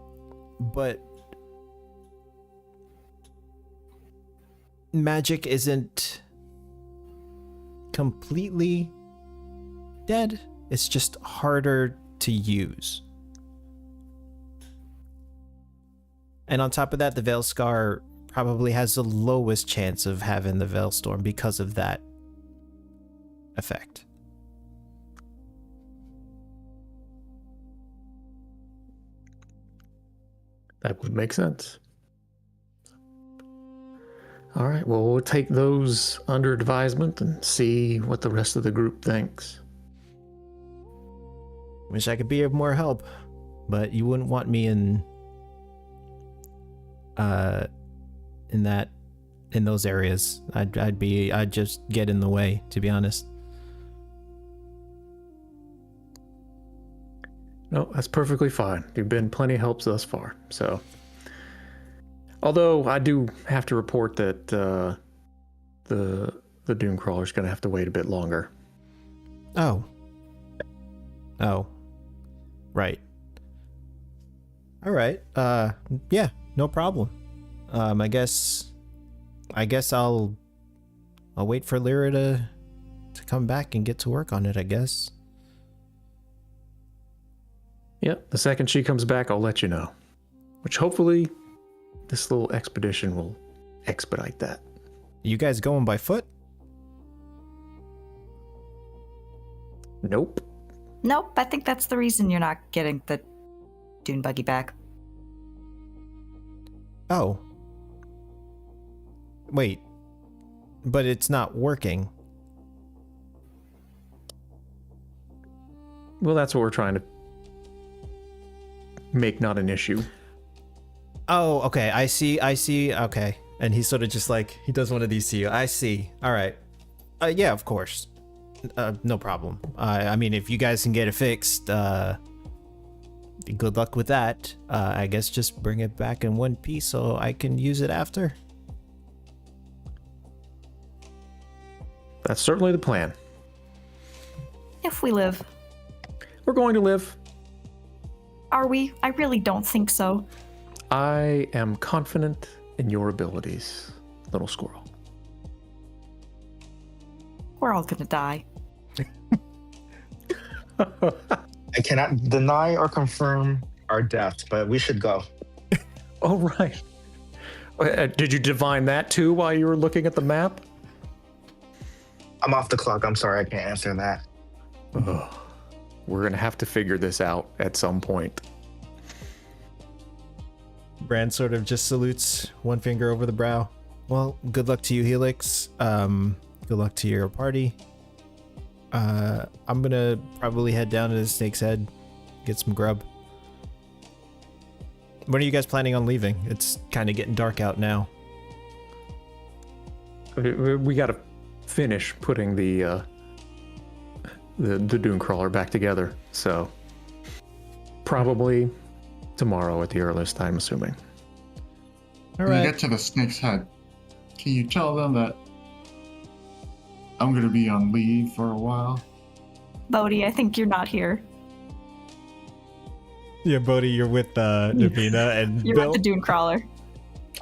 but magic isn't completely dead. It's just harder to use. And on top of that, the Veilscar probably has the lowest chance of having the Veilstorm because of that effect. That would make sense. All right, well, we'll take those under advisement and see what the rest of the group thinks. Wish I could be of more help, but you wouldn't want me in those areas. I'd just get in the way, to be honest. No, that's perfectly fine. You've been plenty of helps thus far. So, although I do have to report that the Doomcrawler's going to have to wait a bit longer. Oh, right. All right. Yeah, no problem. I guess I'll wait for Lyra to come back and get to work on it, I guess. Yep, the second she comes back, I'll let you know. Which hopefully this little expedition will expedite that. You guys going by foot? Nope. Nope, I think that's the reason you're not getting the dune buggy back. Oh. Wait. But it's not working. Well, that's what we're trying to make not an issue. Oh, okay. I see. Okay. And he sort of just like, he does one of these to you. I see. All right. Yeah, of course. No problem. I mean, if you guys can get it fixed, good luck with that. I guess just bring it back in one piece so I can use it after. That's certainly the plan. If we live. We're going to live. Are we? I really don't think so. I am confident in your abilities, little squirrel. We're all gonna die. I cannot deny or confirm our death, but we should go. Oh, right. Did you divine that too while you were looking at the map? I'm off the clock. I'm sorry, I can't answer that. Ugh. We're going to have to figure this out at some point. Bran sort of just salutes, one finger over the brow. Well, good luck to you, Helix. Good luck to your party. I'm gonna probably head down to the Snake's Head, get some grub. When are you guys planning on leaving? It's kind of getting dark out now. We got to finish putting the dune crawler back together. So probably tomorrow at the earliest, I'm assuming. All When you right. get to the snake's head, can you tell them that I'm going to be on leave for a while? Bodhi, I think you're not here. Yeah, Bodhi, you're with Navina and You're Bill. with the Dune Crawler.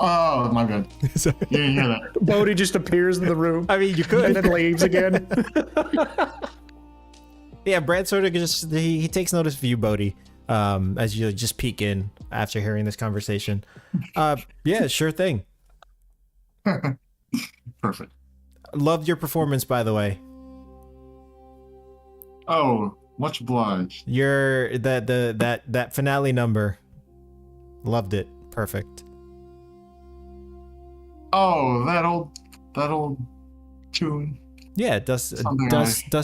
Oh, my bad. Sorry. You didn't hear that. Bodhi just appears in the room I mean, you and could. then leaves again. Yeah, Brad sort of just he takes notice of you, Bodhi, as you just peek in after hearing this conversation. Yeah, sure thing. Perfect. Loved your performance, by the way. Oh, much obliged. Your that finale number. Loved it. Perfect. Oh, that old tune. Yeah, Dust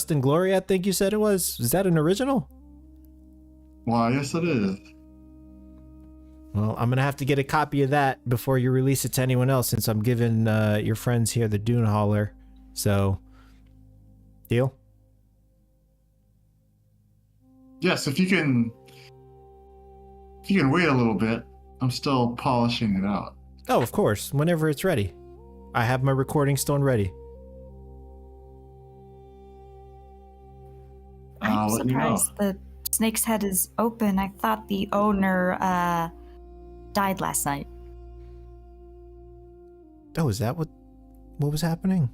and Glory, I think you said it was. Is that an original? Why, yes, it is. Well, I'm gonna have to get a copy of that before you release it to anyone else, since I'm giving your friends here the Dune Holler. So, deal? Yes, if you can wait a little bit, I'm still polishing it out. Oh, of course. Whenever it's ready. I have my recording stone ready. I'm I'll let you know. surprised the snake's head is open. I thought the owner died last night. Oh, is that what was happening?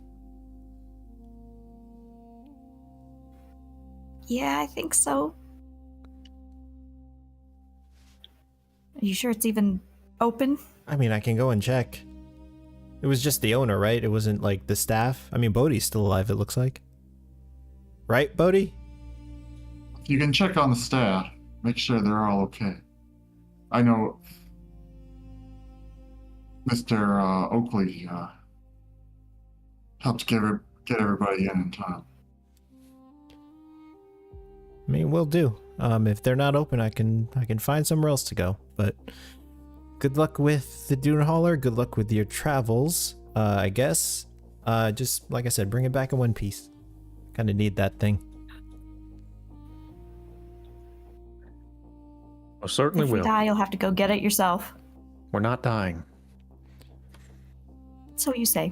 Yeah, I think so. Are you sure it's even open? I mean, I can go and check. It was just the owner, right? It wasn't like the staff. I mean, Bodhi's still alive, it looks like. Right, Bodhi? You can check on the staff, make sure they're all okay. I know Mr. Oakley helped get everybody in time. I mean, will do. If they're not open, I can find somewhere else to go. But good luck with the Dune Hauler. Good luck with your travels. I guess. Just like I said, bring it back in one piece. Kind of need that thing. I certainly If you will. die, you'll have to go get it yourself. We're not dying. So you say.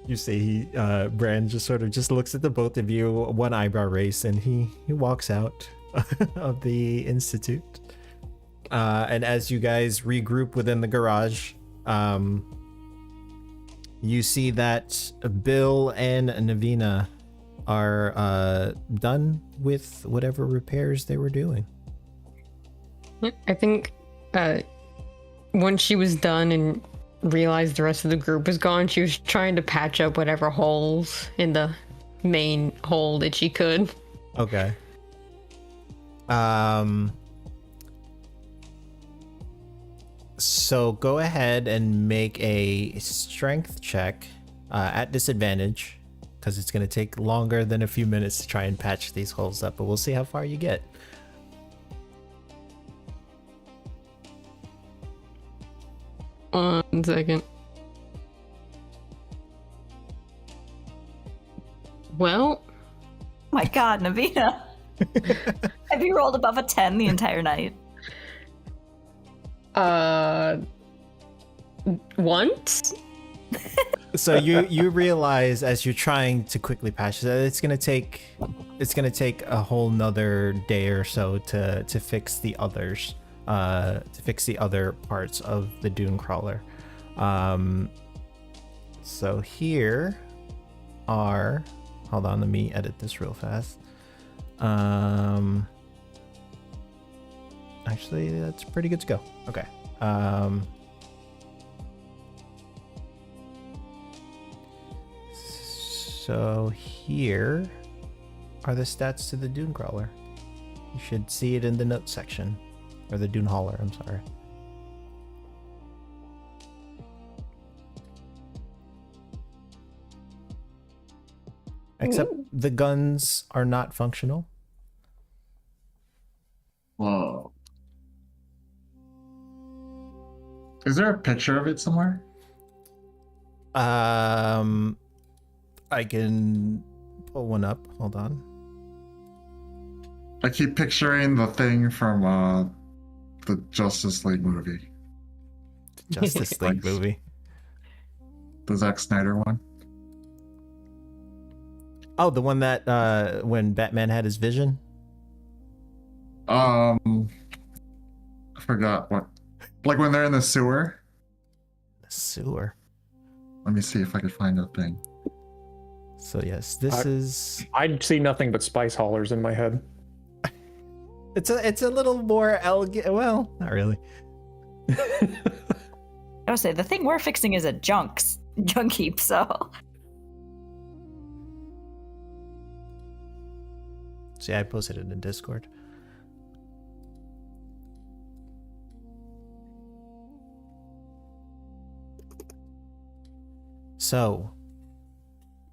You see, Brand just sort of just looks at the both of you, one eyebrow raised, and he walks out of the institute. And as you guys regroup within the garage, you see that Bill and Navina are done with whatever repairs they were doing. I think once she was done and realized the rest of the group was gone, she was trying to patch up whatever holes in the main hole that she could. Okay. So go ahead and make a strength check at disadvantage, because it's going to take longer than a few minutes to try and patch these holes up, but we'll see how far you get. One second. Well, My God, Navina. Have you rolled above a 10 the entire night? once? So you realize as you're trying to quickly patch that it's gonna take a whole nother day or so to fix the others, to fix the other parts of the Dune Crawler. So here are, hold on, let me edit this real fast. Actually, that's pretty good to go. Okay. So here are the stats to the Dune Crawler. You should see it in the notes section. Or the Dune Hauler, I'm sorry. Except the guns are not functional. Whoa. Is there a picture of it somewhere? I can pull one up. Hold on. I keep picturing the thing from the Justice League movie, Justice League movie. the Zack Snyder one. Oh, the one that when Batman had his vision? I forgot what. Like when they're in the sewer. The sewer. Let me see if I can find that thing. So yes, this is. I see nothing but spice haulers in my head. It's a little more elegant. Well, not really. I would say the thing we're fixing is a junk heap, so. See, I posted it in Discord. So,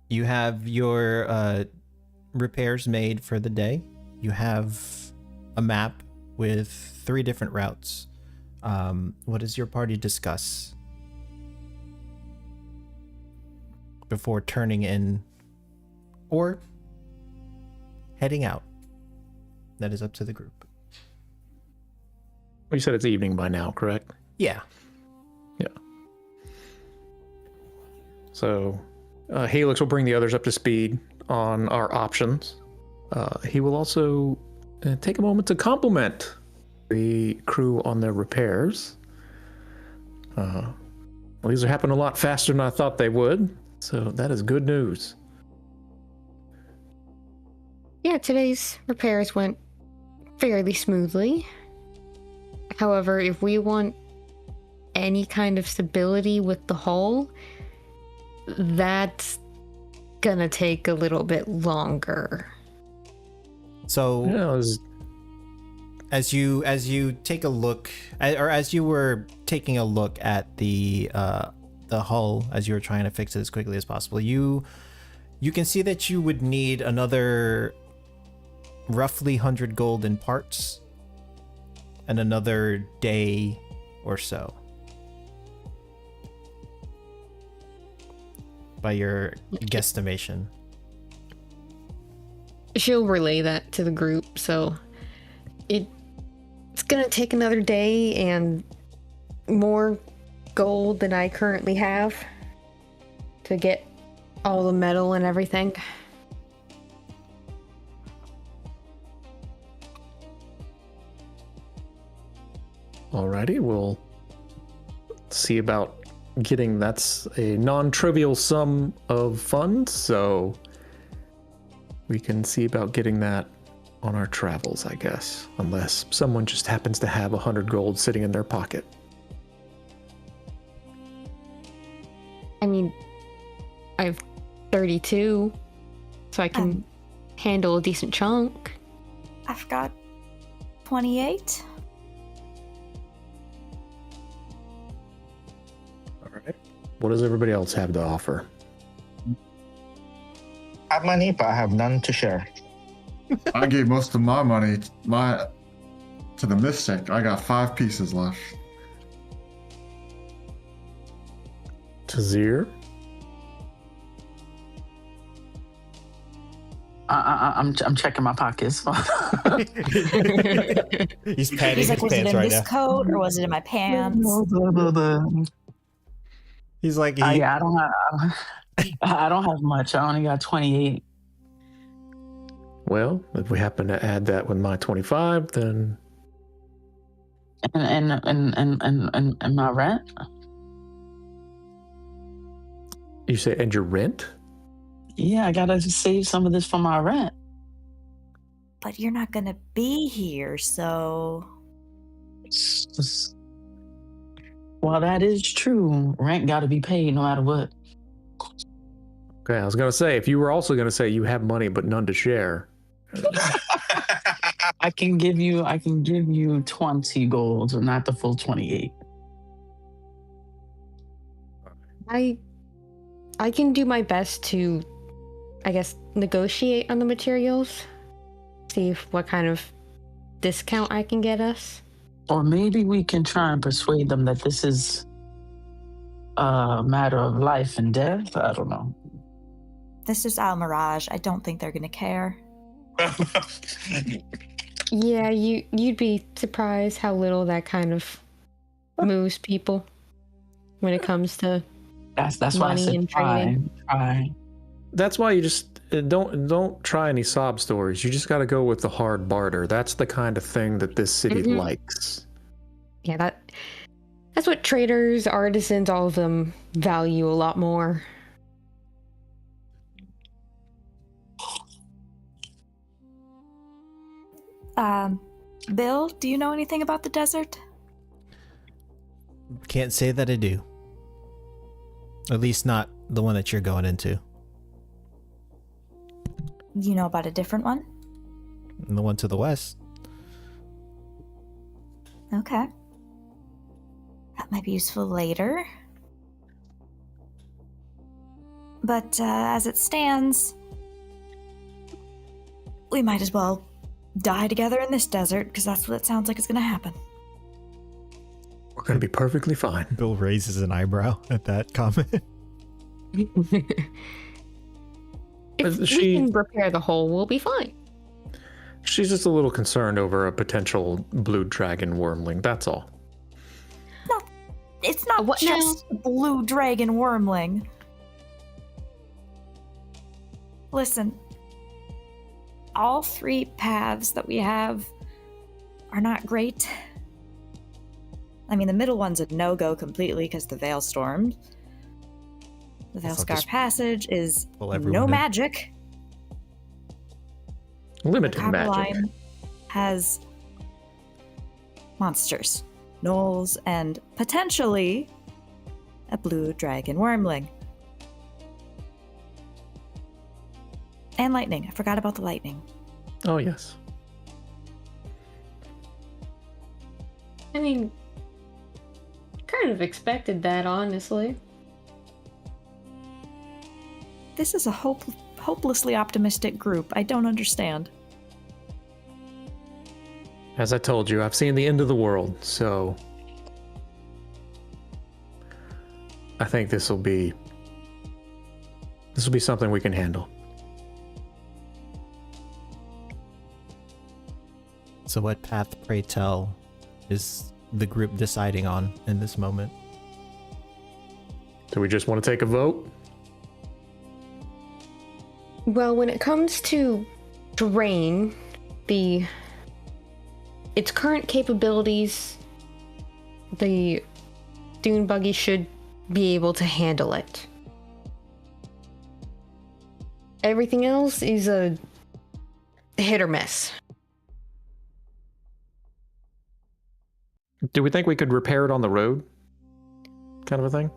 you have your repairs made for the day. You have a map with 3 different routes. What does your party discuss before turning in or heading out? That is up to the group. You said it's evening by now, correct? Yeah. Yeah. So, Helix will bring the others up to speed on our options. He will also take a moment to compliment the crew on their repairs. Well, these are happening a lot faster than I thought they would, so that is good news. Yeah, today's repairs went fairly smoothly. However, if we want any kind of stability with the hull, that's gonna take a little bit longer. So Yeah, as you take a look, or as you were taking a look at the hull, as you were trying to fix it as quickly as possible, you can see that you would need another roughly 100 gold in parts and another day or so, by your guesstimation. She'll relay that to the group, so it's gonna take another day and more gold than I currently have to get all the metal and everything. Alrighty, we'll see about getting. That's a non-trivial sum of funds, so we can see about getting that on our travels, I guess, unless someone just happens to have 100 gold sitting in their pocket. I mean, I have 32, so I can handle a decent chunk. I've got 28. Alright. What does everybody else have to offer? I have money, but I have none to share. I gave most of my money to the Mystic. I got 5 pieces left. Tazir? I'm checking my pockets. He's patting He's like, his was it pants in right this now. coat or was it in my pants? He's like, Yeah, I don't have much. I only got 28. Well, if we happen to add that with my 25, then And my rent? you say, and your rent? Yeah, I gotta save some of this for my rent. But you're not gonna be here, so. Well, that is true. Rent gotta be paid no matter what. Okay, I was gonna say, if you were also gonna say you have money but none to share. I can give you 20 gold, or not the full 28. I can do my best to, I guess, negotiate on the materials. See what kind of discount I can get us. Or maybe we can try and persuade them that this is a matter of life and death. I don't know. This is Al Mirage. I don't think they're gonna care. Yeah, you'd be surprised how little that kind of moves people when it comes to That's why I money said and try. trading. Try. That's why you just don't try any sob stories. You just got to go with the hard barter. That's the kind of thing that this city Mhm. likes. Yeah, that's what traders, artisans, all of them value a lot more. Bill, do you know anything about the desert? Can't say that I do. At least not the one that you're going into. You know about a different one? And the one to the west. Okay. That might be useful later. But as it stands, we might as well die together in this desert, because that's what it sounds like is going to happen. We're going to be perfectly fine. Bill raises an eyebrow at that comment. If we can repair the hole, we'll be fine. She's just a little concerned over a potential blue dragon wormling, that's all. It's not What just blue dragon wormling. Listen, all 3 paths that we have are not great. I mean, the middle one's a no-go completely because the Veil Storm. The Also Veilscar just Passage is pull everyone no in. magic. Limited Copper magic. Line has monsters, gnolls, and potentially a blue dragon wormling. And lightning. I forgot about the lightning. Oh, yes. I mean, kind of expected that, honestly. This is a hopelessly optimistic group. I don't understand. As I told you, I've seen the end of the world, so I think this will be something we can handle. So what path, pray tell, is the group deciding on in this moment? Do we just want to take a vote? Well, when it comes to terrain, its current capabilities, the dune buggy should be able to handle it. Everything else is a hit or miss. Do we think we could repair it on the road? Kind of a thing?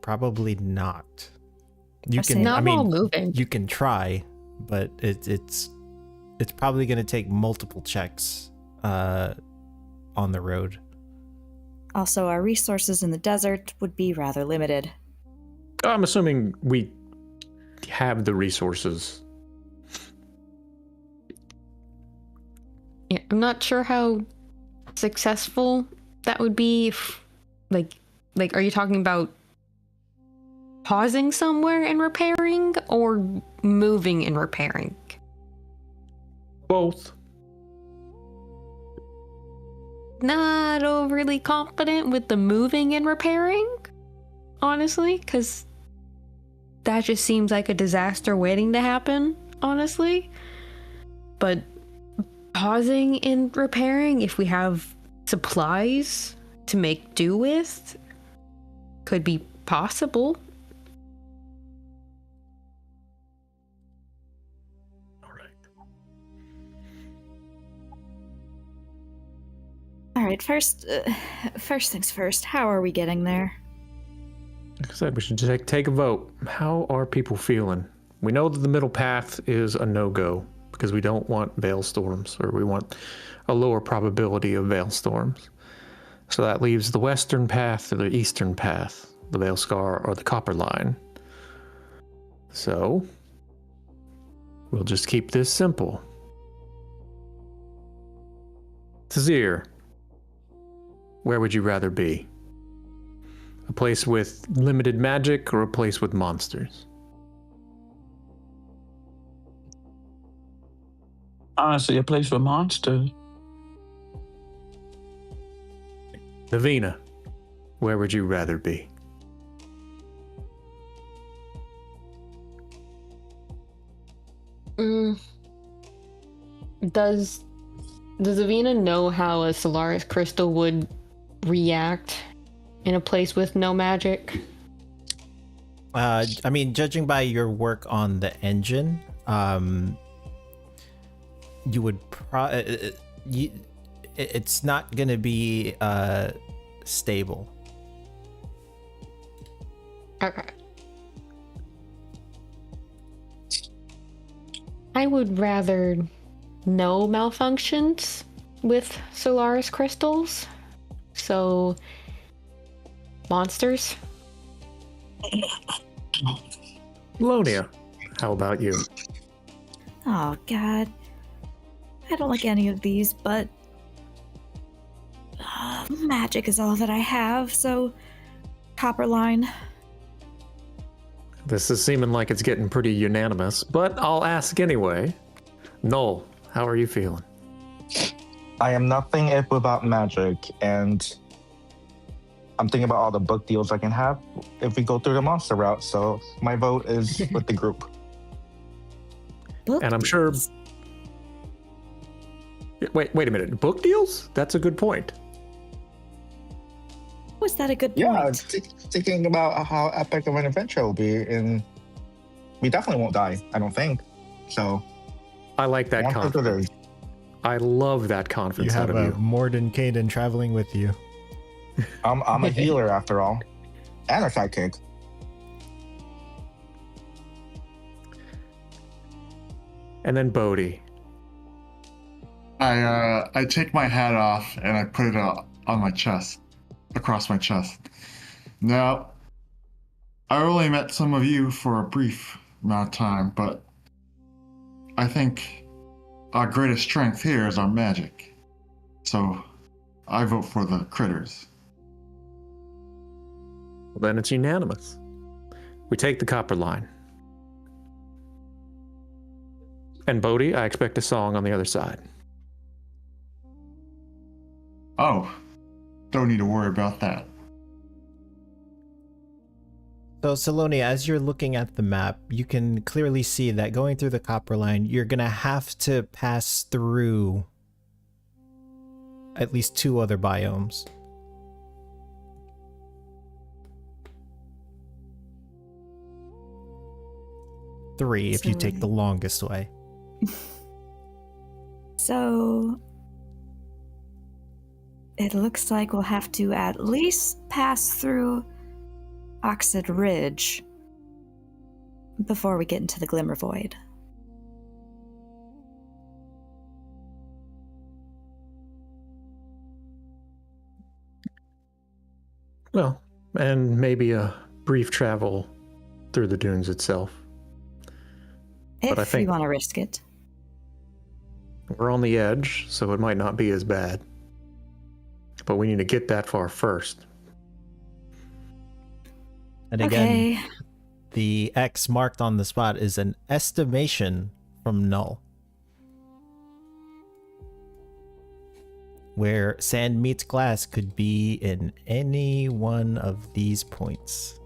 Probably not. You Or can, say- Not I mean, while moving. you can try, but it's probably going to take multiple checks on the road. Also, our resources in the desert would be rather limited. I'm assuming we have the resources. Yeah, I'm not sure how successful that would be. Like, are you talking about pausing somewhere and repairing, or moving and repairing? Both. Not overly confident with the moving and repairing, honestly, because that just seems like a disaster waiting to happen, honestly. But pausing and repairing, if we have supplies to make do with, could be possible. All right. All right, first things first. How are we getting there? Like I said, we should take a vote. How are people feeling? We know that the middle path is a no-go because we don't want veil storms, or we want a lower probability of veil storms. So that leaves the western path or the eastern path, the Veilscar or the Copper Line. So we'll just keep this simple. Tazir, where would you rather be? A place with limited magic or a place with monsters? Honestly, a place for monsters. Navina, where would you rather be? Does Avina know how a Solaris crystal would react in a place with no magic? I mean, judging by your work on the engine, you would it's not gonna be stable. Okay. I would rather no malfunctions with Solaris crystals. So, monsters. Lonia, how about you? Oh, God. I don't like any of these, but magic is all that I have, so Copperline. This is seeming like it's getting pretty unanimous, but I'll ask anyway. Noel, how are you feeling? I am nothing if without magic, and I'm thinking about all the book deals I can have if we go through the monster route. So my vote is with the group. And I'm sure. Wait a minute. Book deals? That's a good point. Was that a good point? Yeah, thinking about how epic of an adventure will be, and we definitely won't die, I don't think. So I like that monster confidence. it is. I love that You confidence have out a of you. Morden Caden traveling with you. I'm a healer after all, and a sidekick. And then Bodhi. I take my hat off and I put it on my chest, across my chest. Now, I only met some of you for a brief amount of time, but I think our greatest strength here is our magic. So, I vote for the critters. Well, then it's unanimous. We take the copper line. And Bodhi, I expect a song on the other side. Oh, don't need to worry about that. So, Salonia, as you're looking at the map, you can clearly see that going through the copper line, you're gonna have to pass through at least 2 other biomes. Three if you take the longest way. So it looks like we'll have to at least pass through Oxid Ridge before we get into the Glimmer Void. Well, and maybe a brief travel through the dunes itself. If I think- you want to risk it. We're on the edge, so it might not be as bad. But we need to get that far first. And again, Okay. the X marked on the spot is an estimation from Null, where sand meets glass could be in any one of these points.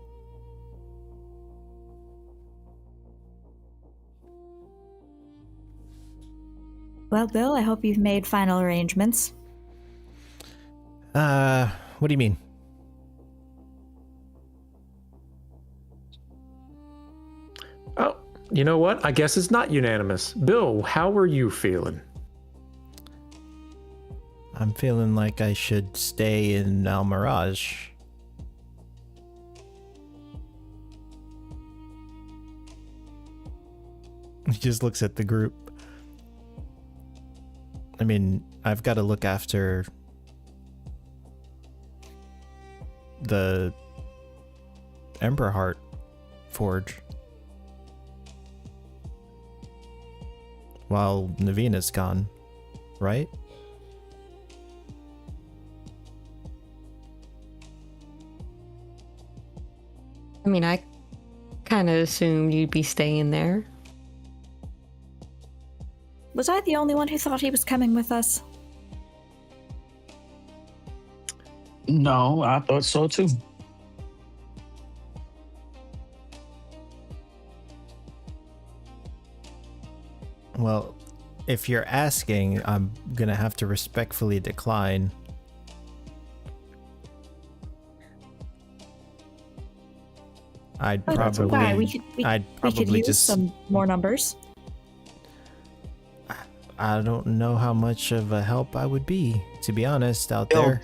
Well, Bill, I hope you've made final arrangements. What do you mean? Oh, you know what? I guess it's not unanimous. Bill, how are you feeling? I'm feeling like I should stay in Almirage. He just looks at the group. I mean, I've got to look after the Ember Heart Forge while Navina's gone, right? I mean, I kind of assumed you'd be staying there. Was I the only one who thought he was coming with us? No, I thought so too. Well, if you're asking, I'm gonna have to respectfully decline. I'd Oh, that's probably, okay. I'd We could probably use just. some more numbers. I don't know how much of a help I would be, to be honest, out Yo, there.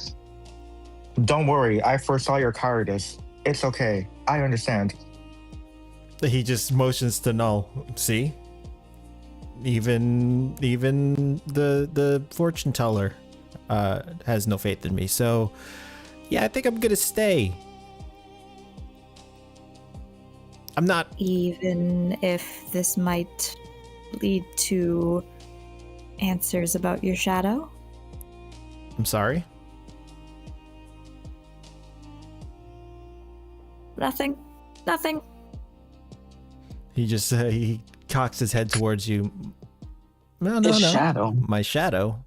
Don't worry, I foresaw your cowardice. It's okay. I understand. He just motions to Null. See? Even the fortune teller has no faith in me. So, yeah, I think I'm gonna stay. I'm not. Even if this might lead to answers about your shadow? I'm sorry. Nothing. Nothing. He just he cocks his head towards you. No, His shadow. My shadow.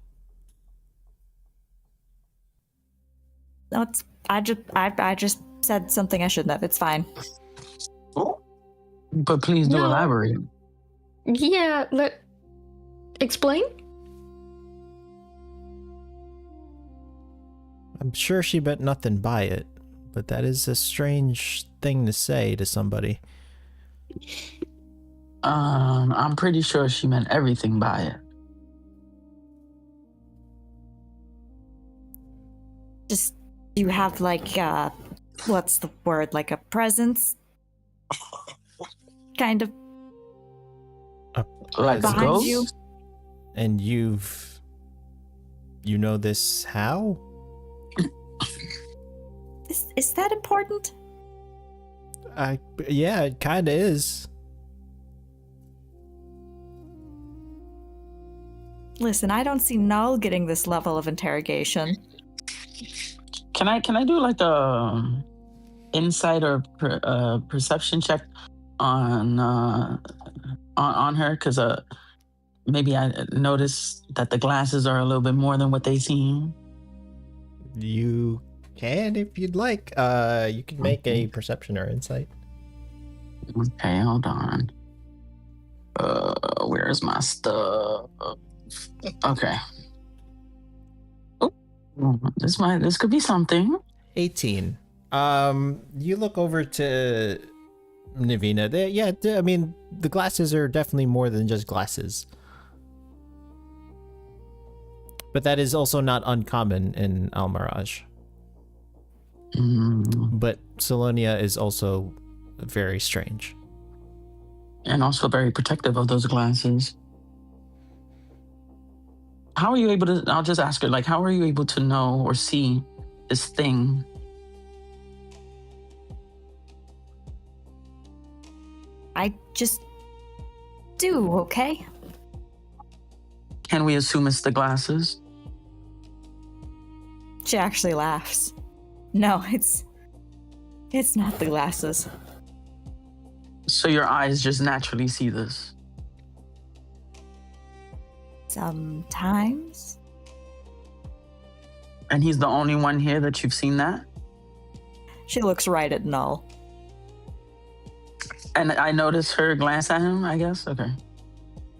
No, it's I just said something I shouldn't have. It's fine. But please do No. elaborate. Yeah, explain? I'm sure she bet nothing by it, but that is a strange thing to say to somebody. I'm pretty sure she meant everything by it. Just you have like what's the word? Like a presence? Kind of Like a behind ghost? you. And you know this how? Is that important? Yeah, it kind of is. Listen, I don't see Null getting this level of interrogation. Can I do like a insight or perception check on her? Because maybe I noticed that the glasses are a little bit more than what they seem. You can if you'd like. You can make a perception or insight. Okay, hold on. Where's my stuff? Okay. Oh, this could be something. 18. You look over to Navina. I mean, the glasses are definitely more than just glasses. But that is also not uncommon in Almiraj. But Salonia is also very strange. And also very protective of those glasses. How are you able to, I'll just ask her, like, how are you able to know or see this thing? I just do, okay? Can we assume it's the glasses? She actually laughs. No, it's not the glasses. So your eyes just naturally see this? Sometimes. And he's the only one here that you've seen that? She looks right at Null. And I noticed her glance at him, I guess? Okay.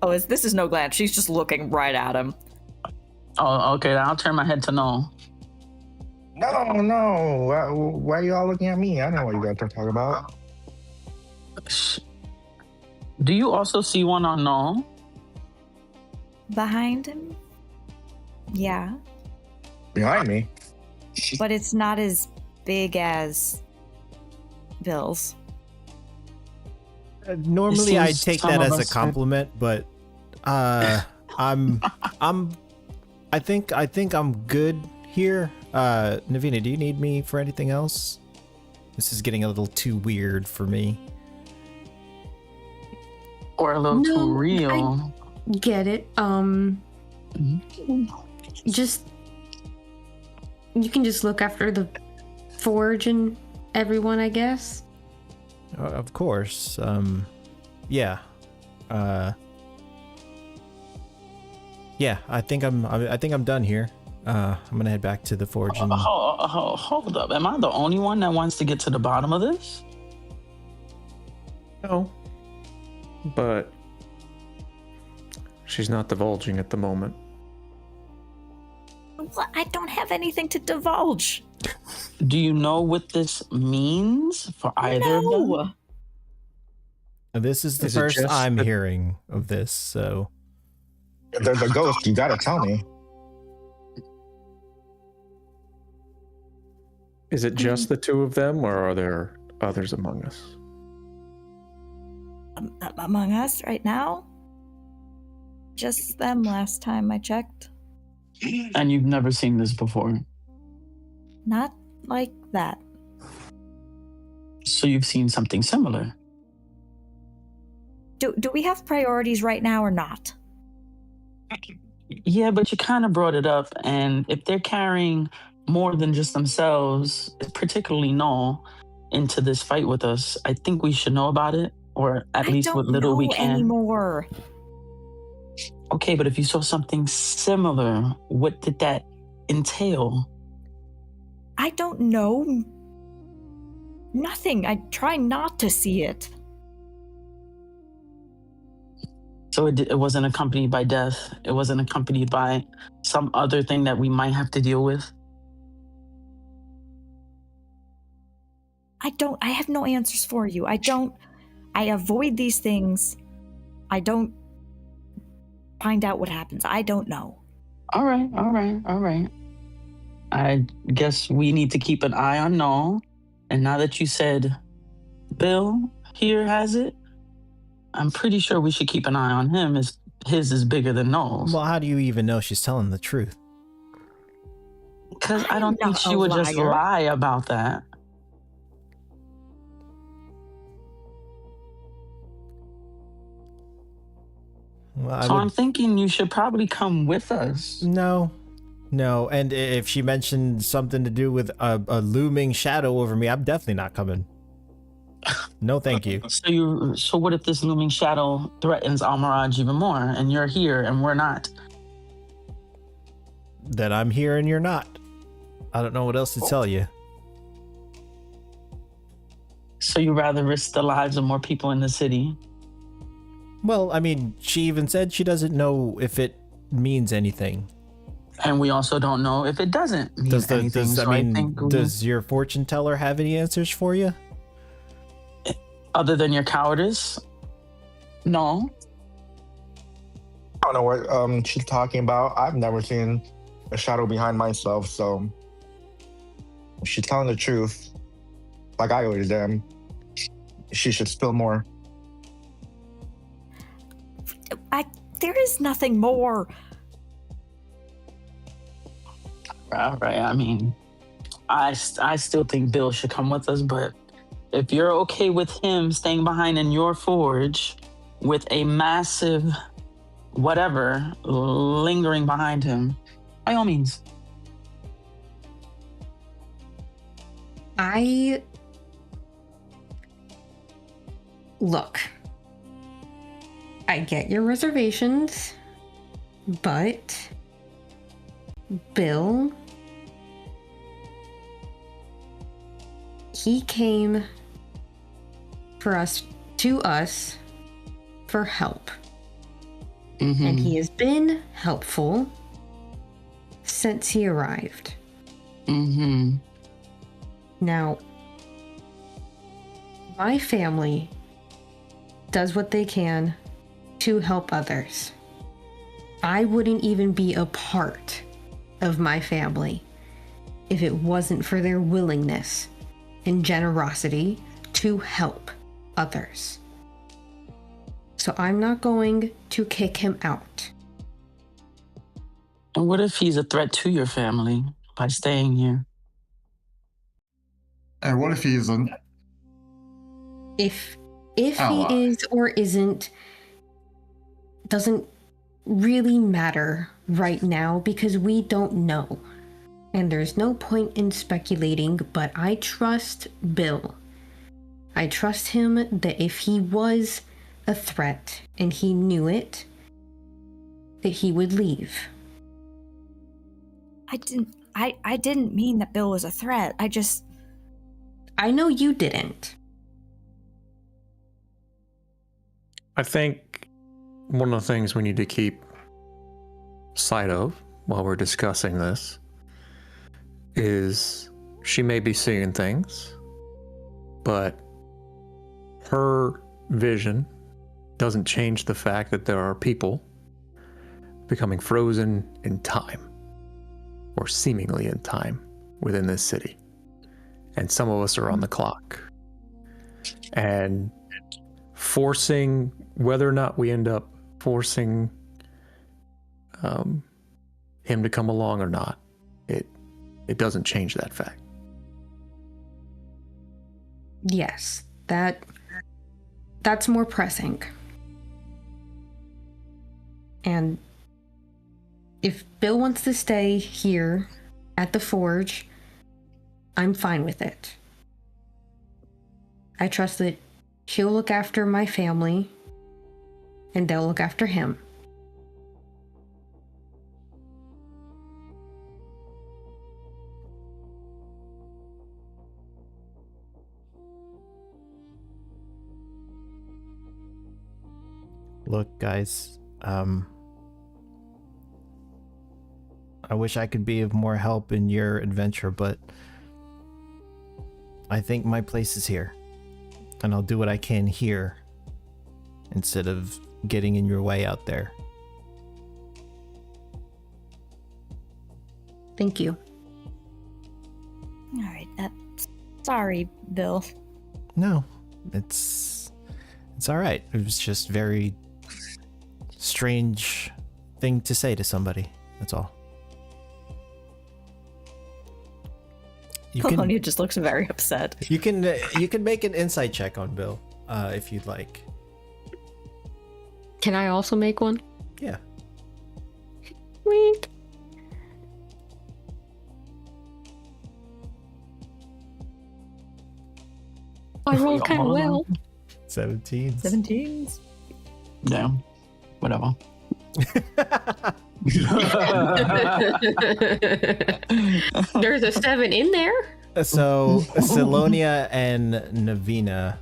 Oh, this is no glance. She's just looking right at him. Oh, okay. I'll turn my head to Noel. No. Why are you all looking at me? I know what you guys are talking about. Do you also see one on Noel? Behind him? Yeah. Behind me? But it's not as big as Bill's. Normally, It I'd seems take some that of as a us- compliment, but I think I'm good here. Navina, do you need me for anything else? This is getting a little too weird for me. Or a little No, too real? Get it. Just you can just look after the forge and everyone, I guess. Of course. Yeah. Yeah, I think I'm done here. I'm gonna head back to the forge and Hold up. Am I the only one that wants to get to the bottom of this? No. But she's not divulging at the moment. What? I don't have anything to divulge. Do you know what this means for either of them? No. this is the Is it first just I'm the- hearing of this, so If there's a ghost, you gotta tell me. Is it just the two of them, or are there others among us? Among us right now? Just them last time I checked. And you've never seen this before. Not like that. So you've seen something similar. Do we have priorities right now or not? Yeah, but you kind of brought it up, and if they're carrying more than just themselves, particularly Null, into this fight with us, I think we should know about it, or at least what little we can. Anymore. Okay, but if you saw something similar, what did that entail? I don't know. Nothing. I try not to see it. So it wasn't accompanied by death. It wasn't accompanied by some other thing that we might have to deal with. I have no answers for you. I avoid these things. I don't find out what happens. I don't know. All right. I guess we need to keep an eye on Null. And now that you said Bill here has it, I'm pretty sure we should keep an eye on him. His is bigger than Null's. well, how do you even know she's telling the truth? Because I don't I'm think not she a would just liar. lie about that. Well, I So would- I'm thinking you should probably come with us. No, and if she mentioned something to do with a looming shadow over me, I'm definitely not coming. No, thank you. So what if this looming shadow threatens Almiraj even more, and you're here and we're not? That I'm here and you're not. I don't know what else to tell you. So you rather risk the lives of more people in the city? Well, I mean, she even said she doesn't know if it means anything. And we also don't know if it doesn't mean Does anything. So I think does your fortune teller have any answers for you? other than your cowardice? No. I don't know what she's talking about. I've never seen a shadow behind myself, so if she's telling the truth, like I always am, she should spill more. There is nothing more. Right. I mean, I still think Bill should come with us, but if you're okay with him staying behind in your forge with a massive whatever lingering behind him, by all means. Look, I get your reservations, but Bill, he came to us for help. Mm-hmm. And he has been helpful since he arrived. Mm-hmm. Now, my family does what they can to help others. I wouldn't even be a part of my family if it wasn't for their willingness and generosity to help others. So I'm not going to kick him out. And what if he's a threat to your family by staying here? And what if he isn't? If Ally. he is or isn't doesn't really matter right now because we don't know. And there's no point in speculating, but I trust Bill. I trust him that if he was a threat and he knew it, that he would leave. I didn't mean that Bill was a threat. I know you didn't. I think one of the things we need to keep sight of while we're discussing this is she may be seeing things, but her vision doesn't change the fact that there are people becoming frozen in time, or seemingly in time, within this city. And some of us are on the clock. And forcing, whether or not we end up forcing him to come along or not, it doesn't change that fact. Yes, that's more pressing. And if Bill wants to stay here at the forge, I'm fine with it. I trust that he'll look after my family and they'll look after him. Look, guys, I wish I could be of more help in your adventure, but I think my place is here, and I'll do what I can here instead of getting in your way out there. Thank you. All right. Sorry, Bill. No, it's all right. It was just very strange thing to say to somebody. That's all. Polonia just looks very upset. You can make an insight check on Bill if you'd like. Can I also make one? Yeah. Wink. I rolled kind of well. 17. 17s. Yeah, whatever. There's a 7 in there. So Silonia and Navina,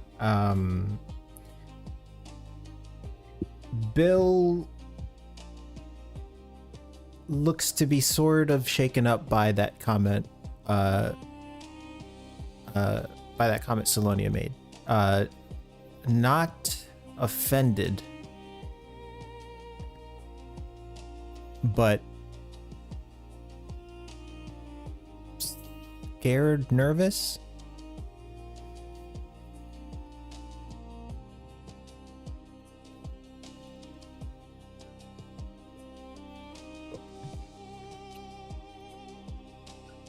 Bill looks to be sort of shaken up by that comment. By that comment Silonia made. Not offended, but scared, nervous.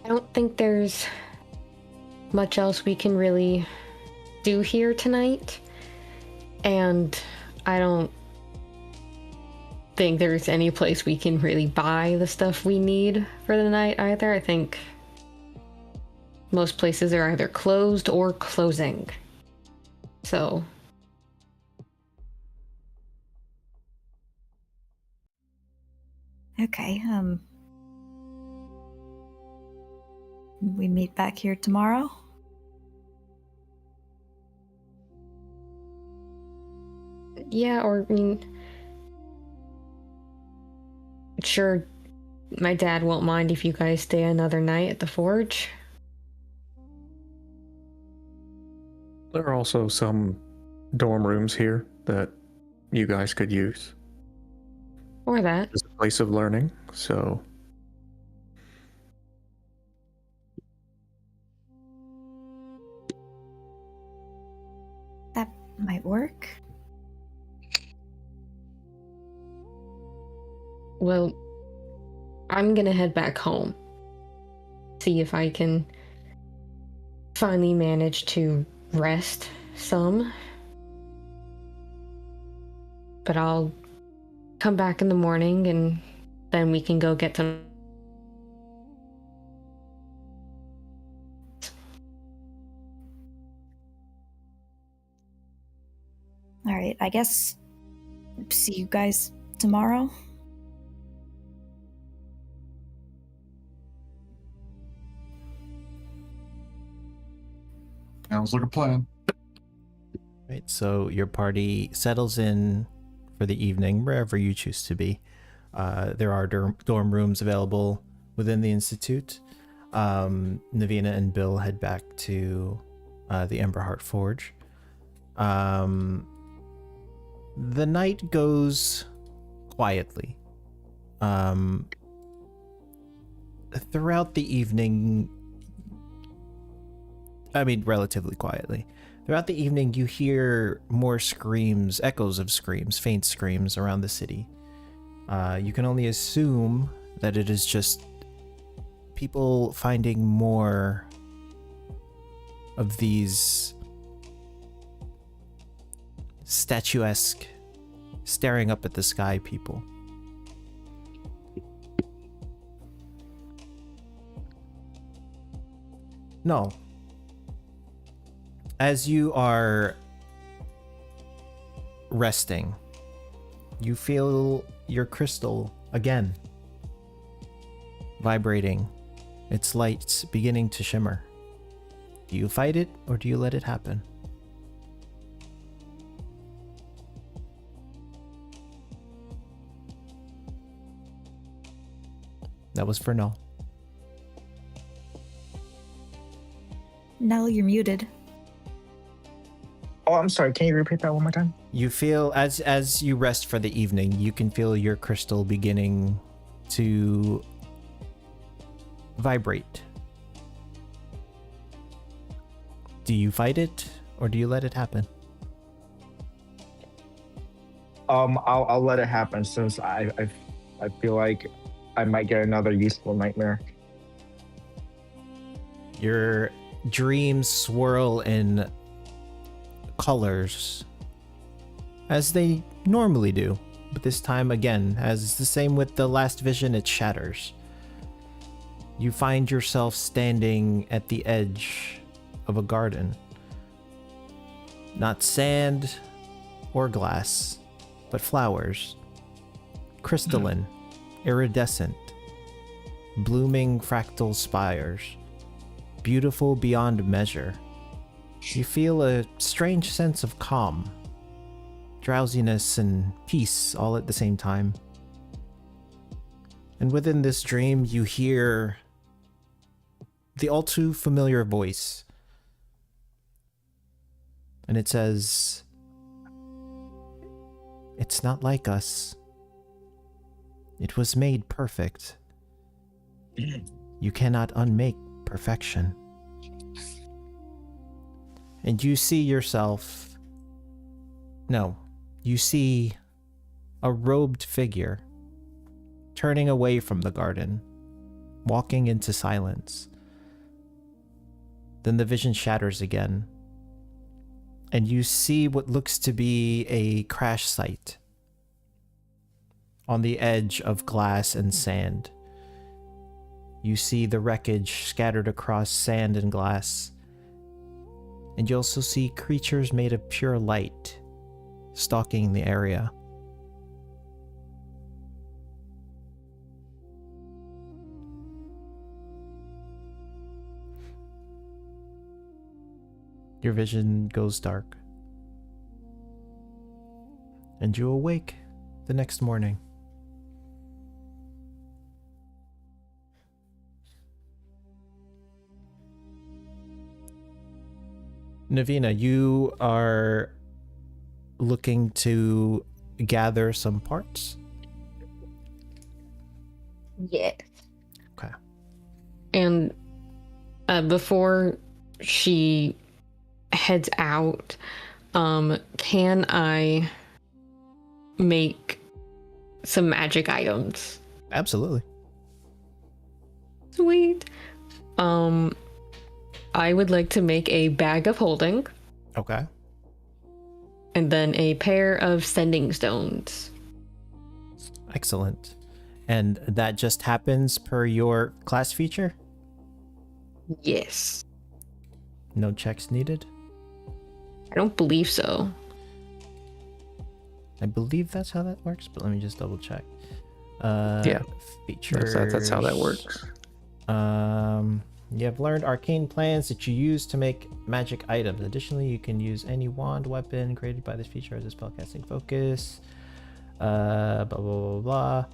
I don't think there's much else we can really do here tonight, and I don't think there's any place we can really buy the stuff we need for the night either. I think most places are either closed or closing. So Okay, we meet back here tomorrow? yeah, or I mean, sure, my dad won't mind if you guys stay another night at the forge. There are also some dorm rooms here that you guys could use Or that. as a place of learning, so That might work. Well, I'm gonna head back home. See if I can finally manage to rest some. But I'll come back in the morning and then we can go get some. All right, I guess see you guys tomorrow. Sounds like a plan. Right, so your party settles in for the evening, wherever you choose to be. There are dorm rooms available within the Institute. Navina and Bill head back to the Emberheart Forge. The night goes quietly. Throughout the evening, relatively quietly. Throughout the evening, you hear more screams, echoes of screams, faint screams around the city. You can only assume that it is just people finding more of these statuesque, staring up at the sky people. No. As you are resting, you feel your crystal again vibrating, its lights beginning to shimmer. Do you fight it or do you let it happen? That was for no. Nell, you're muted. Oh, I'm sorry. Can you repeat that one more time? You feel, as you rest for the evening, you can feel your crystal beginning to vibrate. Do you fight it or do you let it happen? I'll let it happen since I feel like I might get another useful nightmare. Your dreams swirl in colors as they normally do, but this time again, as the same with the last vision, it shatters. You find yourself standing at the edge of a garden. Not sand or glass, but flowers. Crystalline, iridescent, blooming fractal spires. Beautiful beyond measure. You feel a strange sense of calm, drowsiness, and peace all at the same time. And within this dream, you hear the all too familiar voice. And it says, "It's not like us. It was made perfect. You cannot unmake perfection." And you see yourself... No, you see a robed figure turning away from the garden, walking into silence. Then the vision shatters again, and you see what looks to be a crash site on the edge of glass and sand. You see the wreckage scattered across sand and glass, and you also see creatures made of pure light stalking the area. Your vision goes dark, and you awake the next morning. Navina, you are looking to gather some parts? Yes. Okay. And before she heads out, can I make some magic items? Absolutely. Sweet. I would like to make a bag of holding. Okay. And then a pair of sending stones. Excellent. And that just happens per your class feature? Yes. No checks needed? I don't believe so. I believe that's how that works, but let me just double check. Yeah. Features. That's how that works. You have learned arcane plans that you use to make magic items. Additionally, you can use any wand weapon created by this feature as a spellcasting focus. Blah blah blah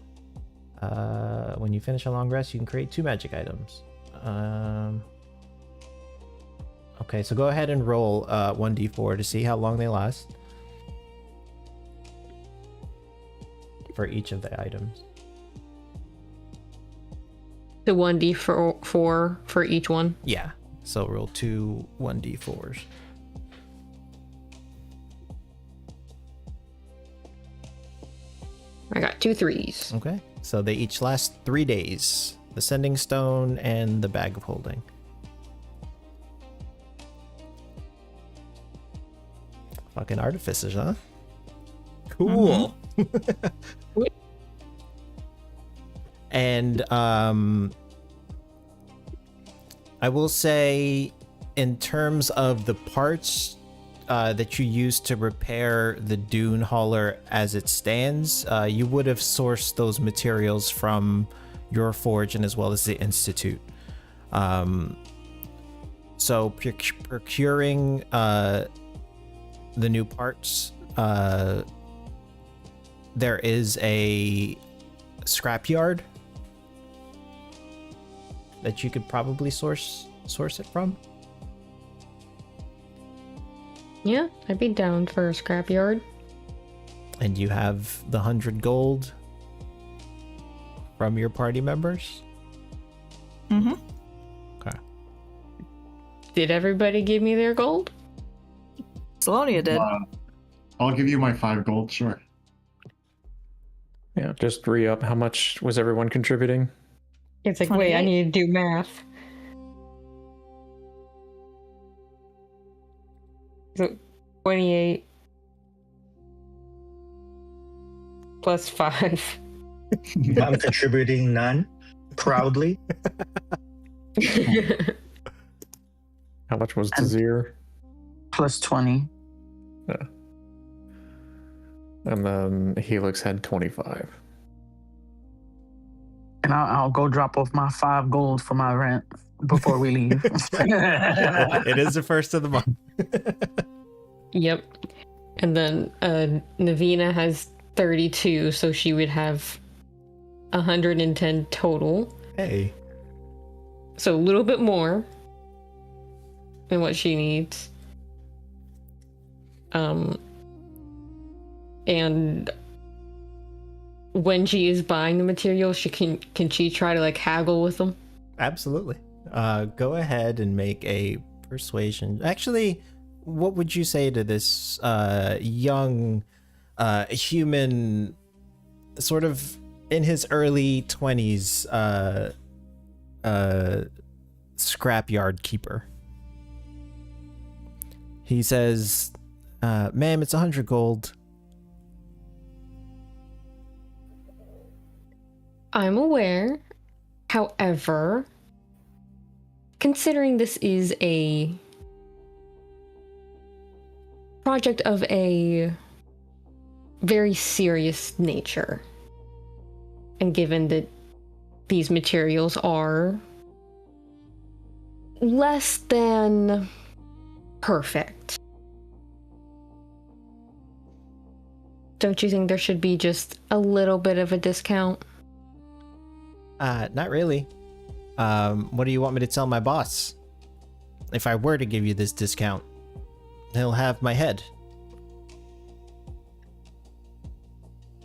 blah. When you finish a long rest, you can create 2 magic items. Okay, so go ahead and roll 1d4 to see how long they last for each of the items. The 1d4 for each one. Yeah, so roll 2 1d4s. I got 2 3s. Okay, so they each last 3 days. The sending stone and the bag of holding. Fucking artificers, huh? Cool. And I will say, in terms of the parts that you use to repair the Dune Hauler as it stands, you would have sourced those materials from your forge and as well as the Institute. So procuring the new parts, there is a scrapyard that you could probably source it from. Yeah, I'd be down for a scrapyard. And you have the 100 gold from your party members? Mm-hmm. Okay. Did everybody give me their gold? Salonia did. I'll give you my 5 gold, sure. Yeah, just re-up. How much was everyone contributing? It's like, wait, I 28. need to do math. So 28 plus 5. I'm contributing none, proudly. How much was Tazir? Plus 20. And then Helix had 25. And I'll go drop off my 5 gold for my rent before we leave. It is the first of the month. Yep. And then Navina has 32, so she would have 110 total. Hey. So a little bit more than what she needs. And when she is buying the material, she can she try to like haggle with them? Absolutely. Go ahead and make a persuasion. Actually, what would you say to this young human, sort of in his early 20s, scrapyard keeper? He says, ma'am, it's 100 gold. I'm aware. However, considering this is a project of a very serious nature, and given that these materials are less than perfect, don't you think there should be just a little bit of a discount? Not really. What do you want me to tell my boss? If I were to give you this discount, he'll have my head.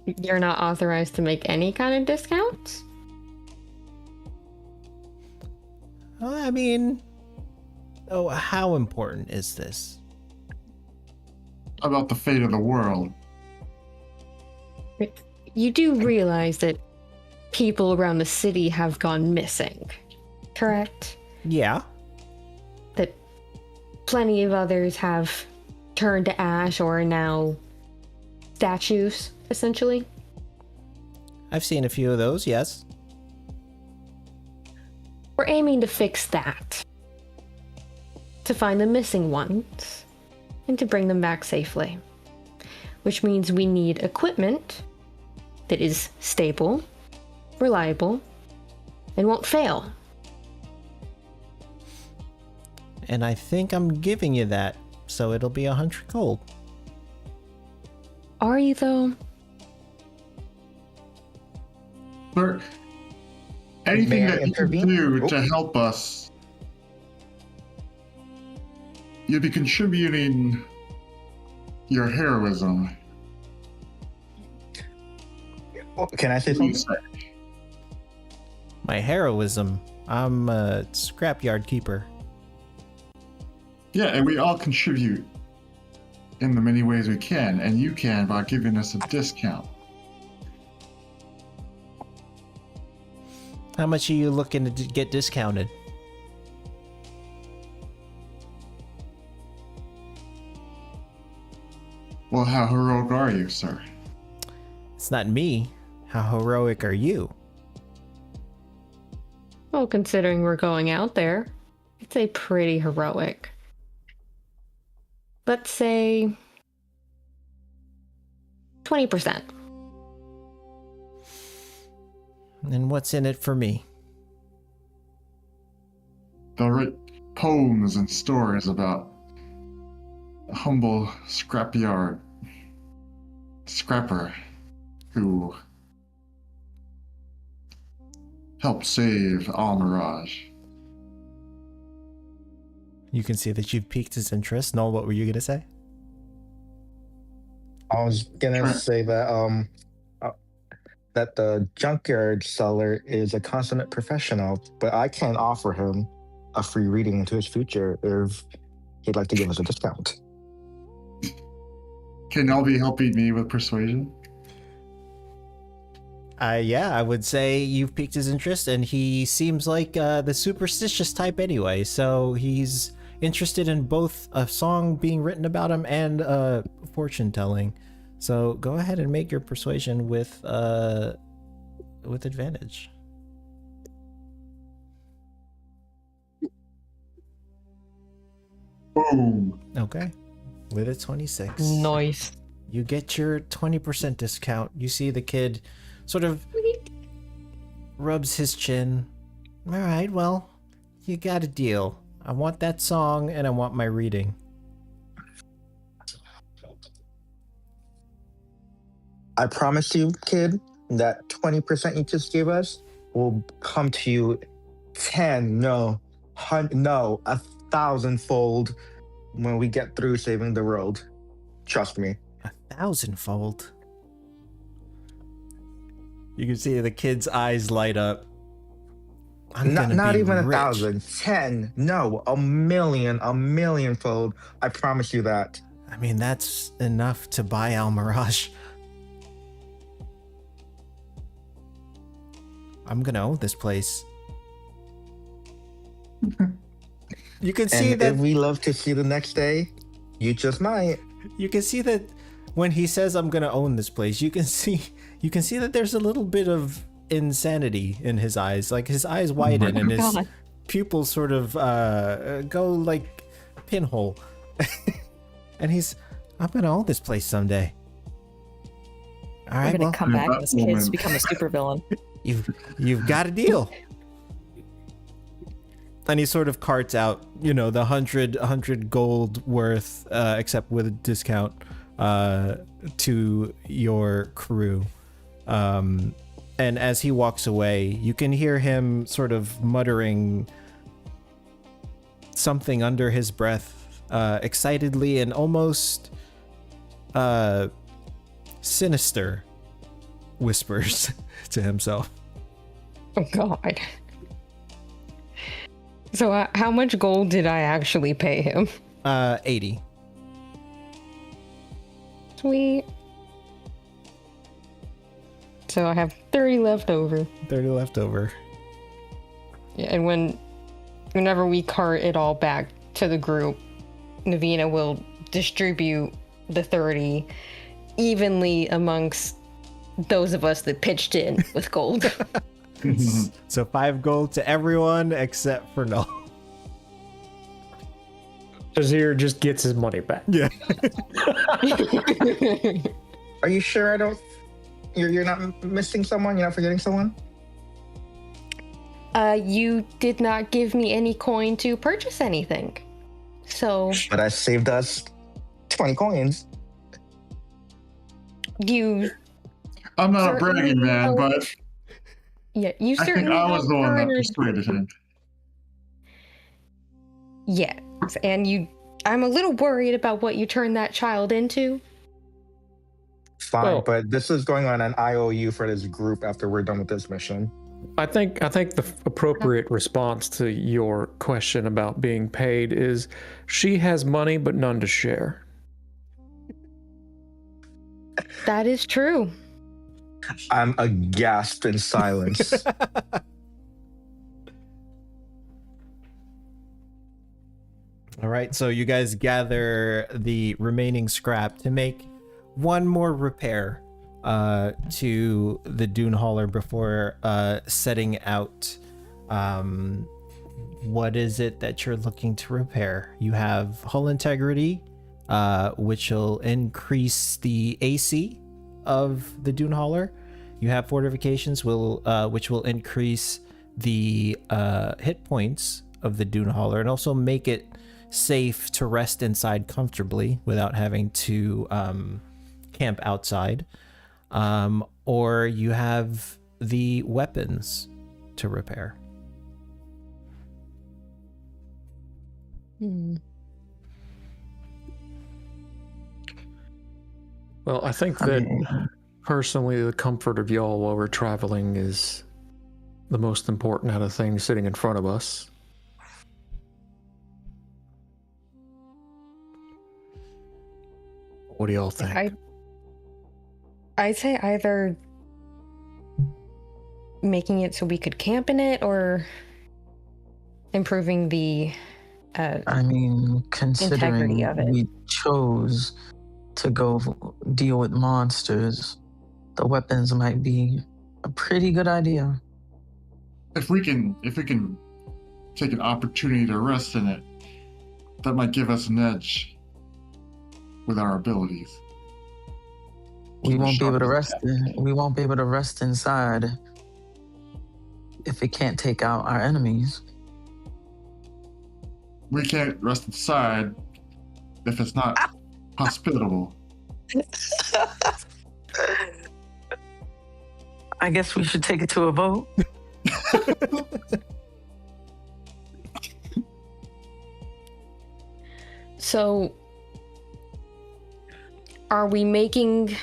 You're not authorized to make any kind of discounts? Well, I mean, oh, how important is this? About the fate of the world. You do realize that people around the city have gone missing, correct? Yeah. That plenty of others have turned to ash or are now statues, essentially? I've seen a few of those, yes. We're aiming to fix that. To find the missing ones and to bring them back safely. which means we need equipment that is stable, reliable, and won't fail. And I think I'm giving you that, so it'll be 100 gold. Are you, though? Sir, anything May I that you can intervene? do to help us, you'll be contributing your heroism. Oh, can I say You something? say. My heroism. I'm a scrapyard keeper. Yeah, and we all contribute in the many ways we can, and you can by giving us a discount. How much are you looking to get discounted? Well, how heroic are you, sir? It's not me. How heroic are you? Well, considering we're going out there, I'd say pretty heroic. Let's say 20%. And what's in it for me? They'll write poems and stories about a humble scrapyard scrapper who helped save Almirage. You can see that you've piqued his interest. Noel, what were you going to say? I was gonna Sure. say that the junkyard seller is a consummate professional, but I can offer him a free reading into his future if he'd like to give us a discount. Can y'all be helping me with persuasion? Yeah, I would say you've piqued his interest, and he seems like the superstitious type anyway, so he's interested in both a song being written about him and fortune telling. So go ahead and make your persuasion with advantage. Boom. Okay. With a 26. Nice. You get your 20% discount. You see the kid sort of rubs his chin. All right, well, you got a deal. I want that song and I want my reading. I promise you, kid, that 20% you just gave us will come to you 1,000-fold when we get through saving the world. Trust me. 1,000-fold. You can see the kid's eyes light up. I'm gonna Not be even rich. 1,000. 10. No, a millionfold. I promise you that. I mean, that's enough to buy Almirage. I'm gonna own this place. You can see And that if we love to see the next day, you just might. you can see that when he says I'm gonna own this place, you can see that there's a little bit of insanity in his eyes. Like his eyes widen and his God. pupils sort of go like pinhole. And I'm gonna own this place someday. All We're right, gonna well, come back that and this kid's woman. become a supervillain. you've got a deal. And he sort of carts out, the 100 gold worth, except with a discount, to your crew. And as he walks away, you can hear him sort of muttering something under his breath, excitedly and almost sinister whispers to himself. Oh, God. So how much gold did I actually pay him? 80. Sweet. So I have 30 left over. 30 left over. Yeah, and whenever we cart it all back to the group, Navina will distribute the 30 evenly amongst those of us that pitched in with gold. So 5 gold to everyone except for Null. Tazir just gets his money back. Yeah. Are you sure I don't? You're not missing someone? You're not forgetting someone? You did not give me any coin to purchase anything. So But I saved us 20 coins. you I'm not a Certainly bragging man, don't. but yeah, you I think certainly I was the one that garnered- persuaded him. Yes, and I'm a little worried about what you turned that child into. Fine, Well- but this is going on an IOU for this group after we're done with this mission. I think the appropriate response to your question about being paid is she has money but none to share. That is true. I'm aghast in silence. All right, so you guys gather the remaining scrap to make one more repair to the dune hauler before setting out. What is it that you're looking to repair? You have hull integrity, which will increase the AC of the dune hauler. You have fortifications, which will increase the hit points of the dune hauler and also make it safe to rest inside comfortably without having to camp outside. Or you have the weapons to repair. Well, I think that personally the comfort of y'all while we're traveling is the most important out of things sitting in front of us. What do y'all think? I'd say either making it so we could camp in it or improving the I mean, considering integrity of it. we chose to go deal with monsters, the weapons might be a pretty good idea. If we can take an opportunity to rest in it, that might give us an edge with our abilities. We won't be able to Sharp rest. We won't be able to rest inside if it can't take out our enemies. We can't rest inside if it's not hospitable. I guess we should take it to a vote. So, are we making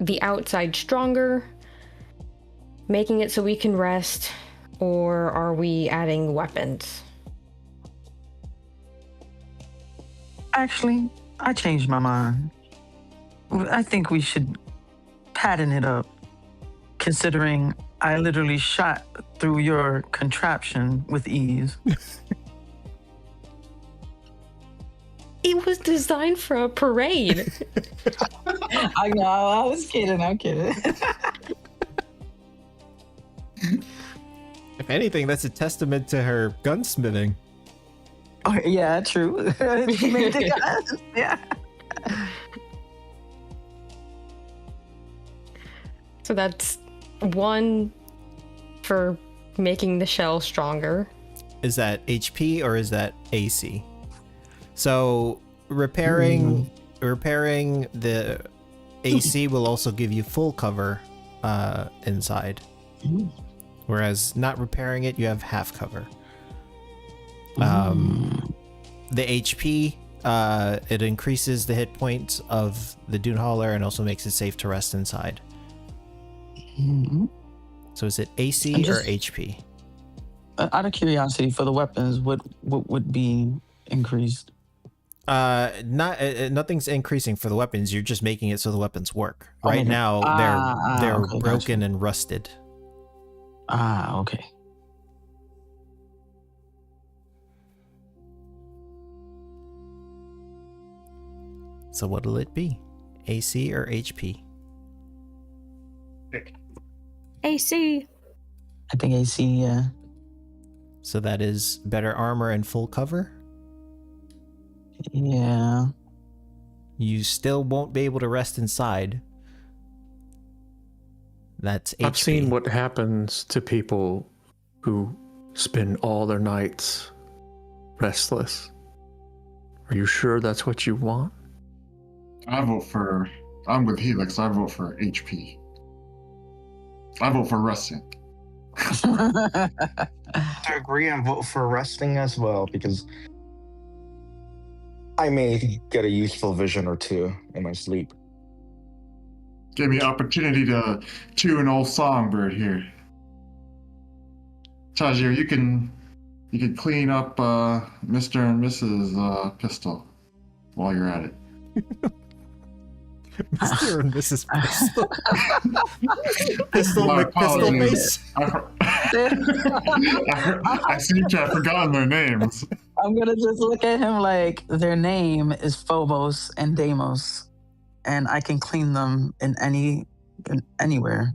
the outside stronger, making it so we can rest, or are we adding weapons? Actually, I changed my mind. I think we should pattern it up, considering I literally shot through your contraption with ease. It was designed for a parade. I know, I was kidding, I'm kidding. If anything, that's a testament to her gunsmithing. Oh, yeah, true. She made the guns. Yeah. So that's one for making the shell stronger. Is that HP or is that AC? So repairing the AC will also give you full cover inside. Whereas not repairing it, you have half cover. The HP, it increases the hit points of the dune hauler and also makes it safe to rest inside. So is it AC or HP? Out of curiosity, for the weapons, what would be increased? Nothing's increasing for the weapons. You're just making it so the weapons work. Right Okay. now, they're Okay, broken gotcha. and rusted. Okay. So what'll it be? AC or HP? AC. I think AC, yeah. So that is better armor and full cover? Yeah. You still won't be able to rest inside. That's HP. I've seen what happens to people who spend all their nights restless. Are you sure that's what you want? I'm with Helix. I vote for HP. I vote for resting. I agree and vote for resting as well because I may get a useful vision or two in my sleep. Give me opportunity to tune an old songbird here. Tajir, you can clean up Mr. and Mrs. Pistol while you're at it. Mr. and Mrs. Pistol. Pistol My McPistol apologies. face. I seem to have forgotten their names. I'm gonna just look at him like their name is Phobos and Deimos, and I can clean them in anywhere.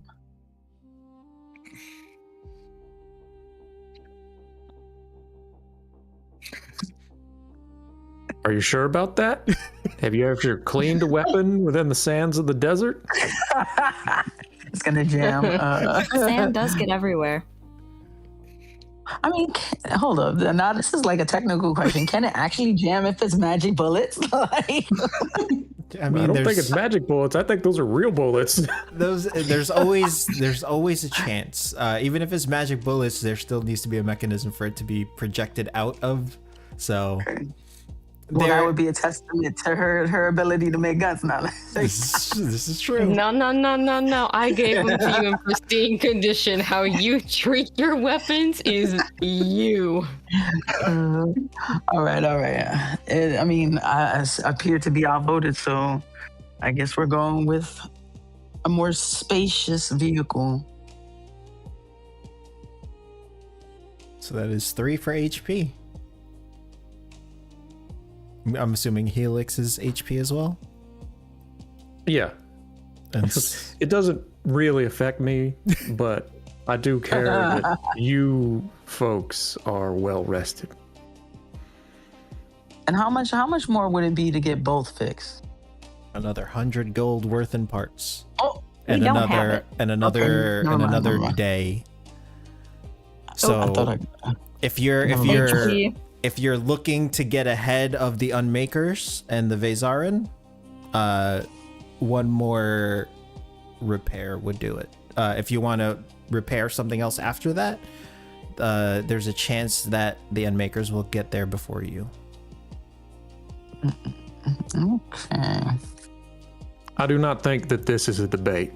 Are you sure about that? Have you ever cleaned a weapon within the sands of the desert? It's gonna jam. Sand does get everywhere. I mean, hold up. Now this is like a technical question. Can it actually jam if it's magic bullets? Like, I mean, I don't think there's- it's magic bullets. I think those are real bullets. there's always a chance. Even if it's magic bullets, there still needs to be a mechanism for it to be projected out of. So well, that would be a testament to her ability to make guns now. this is true. No. I gave them to you in pristine condition. How you treat your weapons is you. All right. I appear to be outvoted, so I guess we're going with a more spacious vehicle. So that is 3 for HP. I'm assuming Helix is HP as well. Yeah. And It doesn't really affect me, but I do care that you folks are well rested. And how much more would it be to get both fixed? another 100 gold worth in parts. Oh, and we don't have another it. and another Okay, never and mind, another never mind. day. I So thought if you're Never mind. HP. if you're looking to get ahead of the Unmakers and the Vezarin, one more repair would do it. If you want to repair something else after that, there's a chance that the Unmakers will get there before you. Okay. I do not think that this is a debate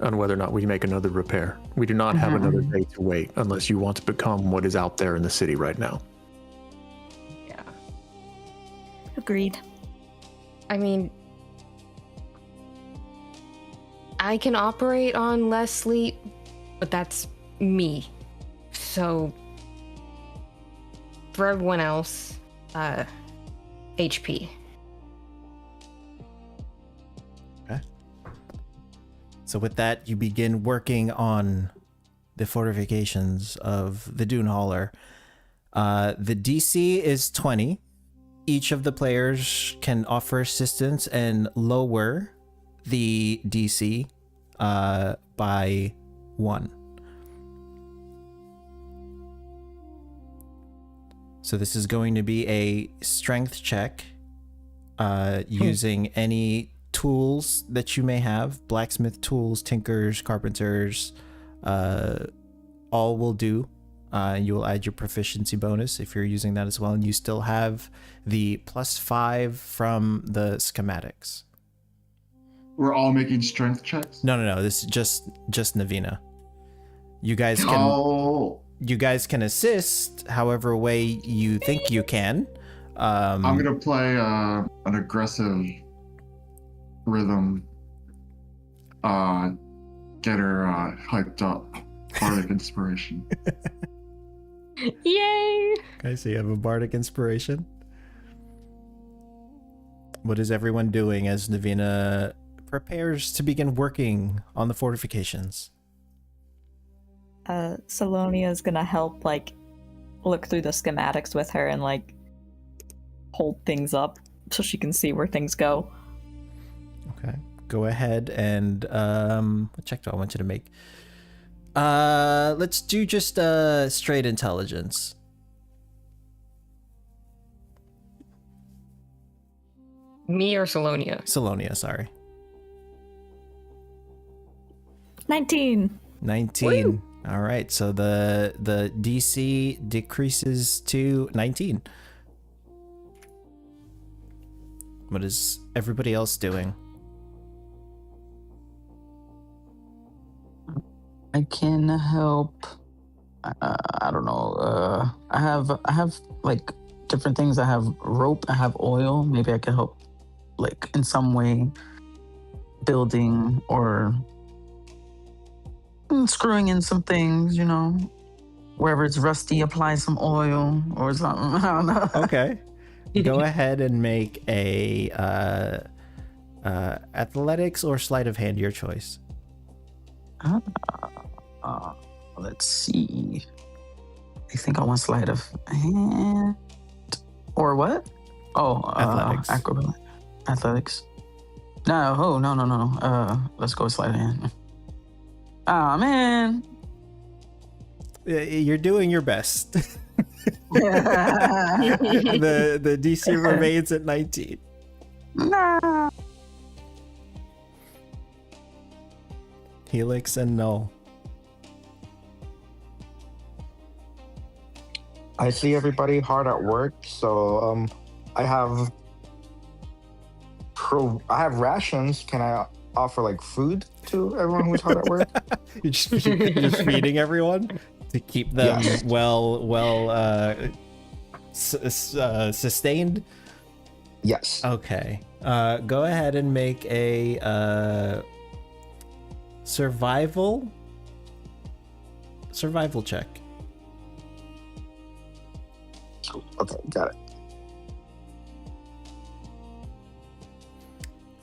on whether or not we make another repair. We do not have another day to wait unless you want to become what is out there in the city right now. Yeah. Agreed. I mean, I can operate on less sleep, but that's me. So, for everyone else, HP. So with that, you begin working on the fortifications of the Dune Hauler. The DC is 20. Each of the players can offer assistance and lower the DC by 1. So this is going to be a strength check using any tools that you may have. Blacksmith tools, tinkers, carpenters, all will do. You will add your proficiency bonus if you're using that as well, and you still have the +5 from the schematics. We're all making strength checks. No. This is just Navina. You guys can Oh, you guys can assist however way you think you can. I'm gonna play an aggressive rhythm. Get her hyped up. Bardic inspiration. Yay! Okay, so you have a bardic inspiration. What is everyone doing as Navina prepares to begin working on the fortifications? Salonia's gonna help, like, look through the schematics with her and, like, hold things up so she can see where things go. Okay. Go ahead and what check do I want you to make? Let's do just straight intelligence. Me or Salonia? Salonia, sorry. 19. 19. Woo! All right, so the DC decreases to 19. What is everybody else doing? I can help. I don't know. I have like different things. I have rope. I have oil. Maybe I can help, like in some way, building or screwing in some things. You know, wherever it's rusty, apply some oil or something. I don't know. Okay. Go ahead and make a athletics or sleight of hand, your choice. Let's see. I think I want sleight of hand. Or what? Oh, Athletics. Athletics. No. Let's go sleight of hand. Ah, man. You're doing your best. The DC remains at 19. Nah. Helix and Null. I see everybody hard at work, so I have rations. Can I offer like food to everyone who's hard at work? You're just feeding everyone to keep them Yes. sustained. Yes. Okay. Go ahead and make a survival check. Okay, got it.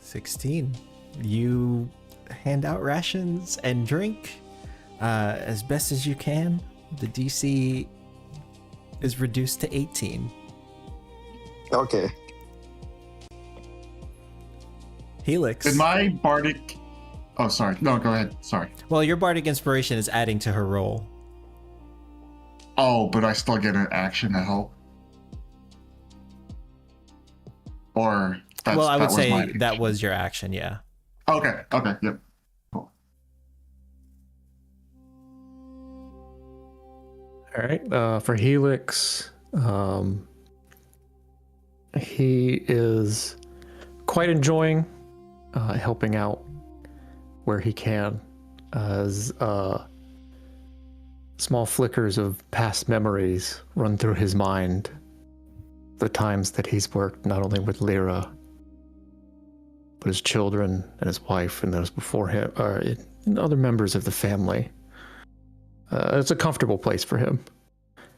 16. You hand out rations and drink as best as you can. The DC is reduced to 18. Okay. Helix. Did my bardic... Oh, sorry. No, go ahead. Sorry. Well, your bardic inspiration is adding to her roll. Oh, but I still get an action to help? Or that's, Well, I would that was say my that was your action, yeah. Okay, yep. Cool. All right. For Helix, he is quite enjoying helping out where he can, as small flickers of past memories run through his mind. The times that he's worked not only with Lyra, but his children and his wife and those before him, and other members of the family. It's a comfortable place for him.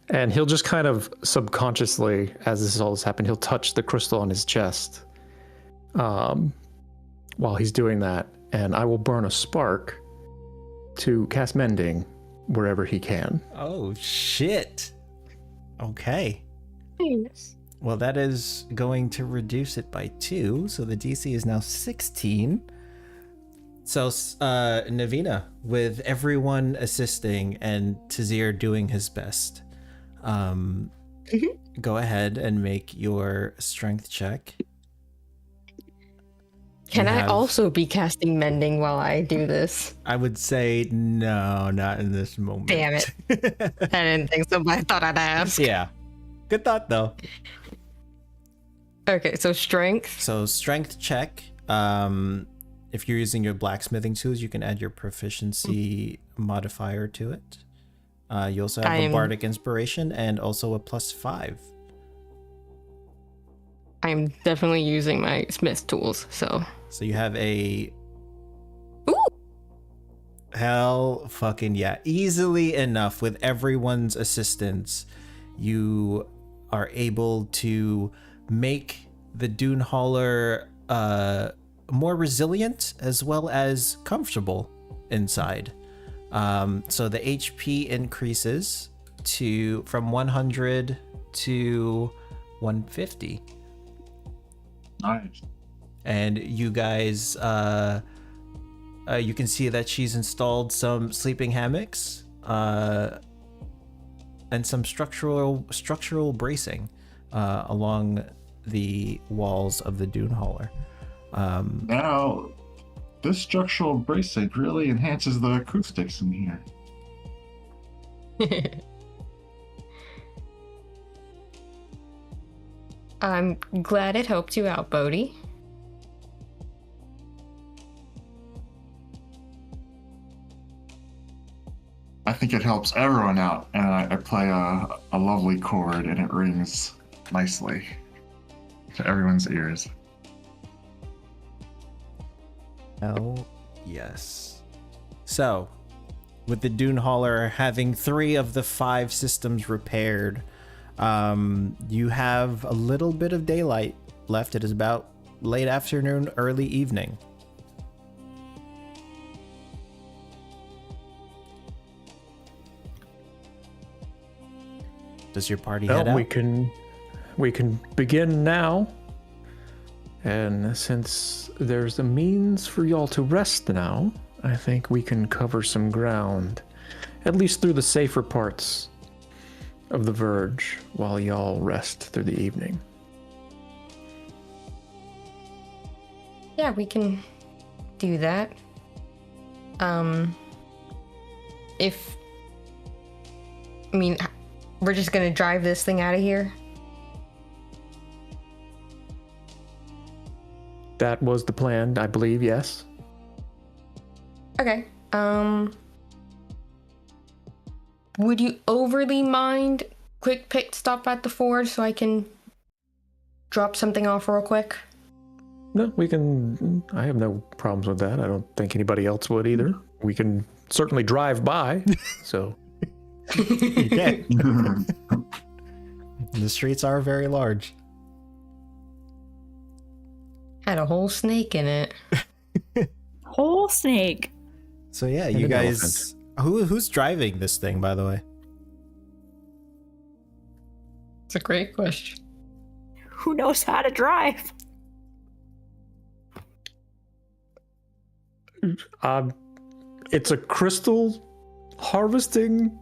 And he'll just kind of subconsciously, as this all has happened, he'll touch the crystal on his chest while he's doing that. And I will burn a spark to cast Mending wherever he can. Oh, shit. Okay. Yes. Well, that is going to reduce it by 2, so the DC is now 16. So, Navina, with everyone assisting and Tazir doing his best, go ahead and make your strength check. Can I also be casting Mending while I do this? I would say no, not in this moment. Damn it. I didn't think so, but I thought I'd ask. Yeah. Good thought, though. Okay, so strength. So strength check. If you're using your blacksmithing tools, you can add your proficiency modifier to it. You also have a bardic inspiration and also a +5. I'm definitely using my smith tools, so. So you have a... Ooh! Hell fucking yeah. Easily enough, with everyone's assistance, you are able to make the Dune Hauler more resilient as well as comfortable inside. So the HP increases from 100 to 150. Nice. And you guys, you can see that she's installed some sleeping hammocks and some structural bracing along the walls of the dune hauler. Now, this structural bracing really enhances the acoustics in here. I'm glad it helped you out, Bodhi. I think it helps everyone out, and I play a lovely chord, and it rings nicely to everyone's ears. Hell yes. So, with the dune hauler having 3 of the 5 systems repaired, you have a little bit of daylight left. It is about late afternoon, early evening. Does your party head out? We can begin now. And since there's a means for y'all to rest now, I think we can cover some ground, at least through the safer parts of the Verge, while y'all rest through the evening. Yeah, we can do that. We're just gonna drive this thing out of here. That was the plan, I believe, yes. Okay. Would you overly mind quick pit stop at the forge so I can drop something off real quick? No, we can. I have no problems with that. I don't think anybody else would either. We can certainly drive by, so. You can. The streets are very large. Had a whole snake in it. Whole snake. So yeah, And you an guys. Who's driving this thing, by the way? It's a great question. Who knows how to drive? It's a crystal harvesting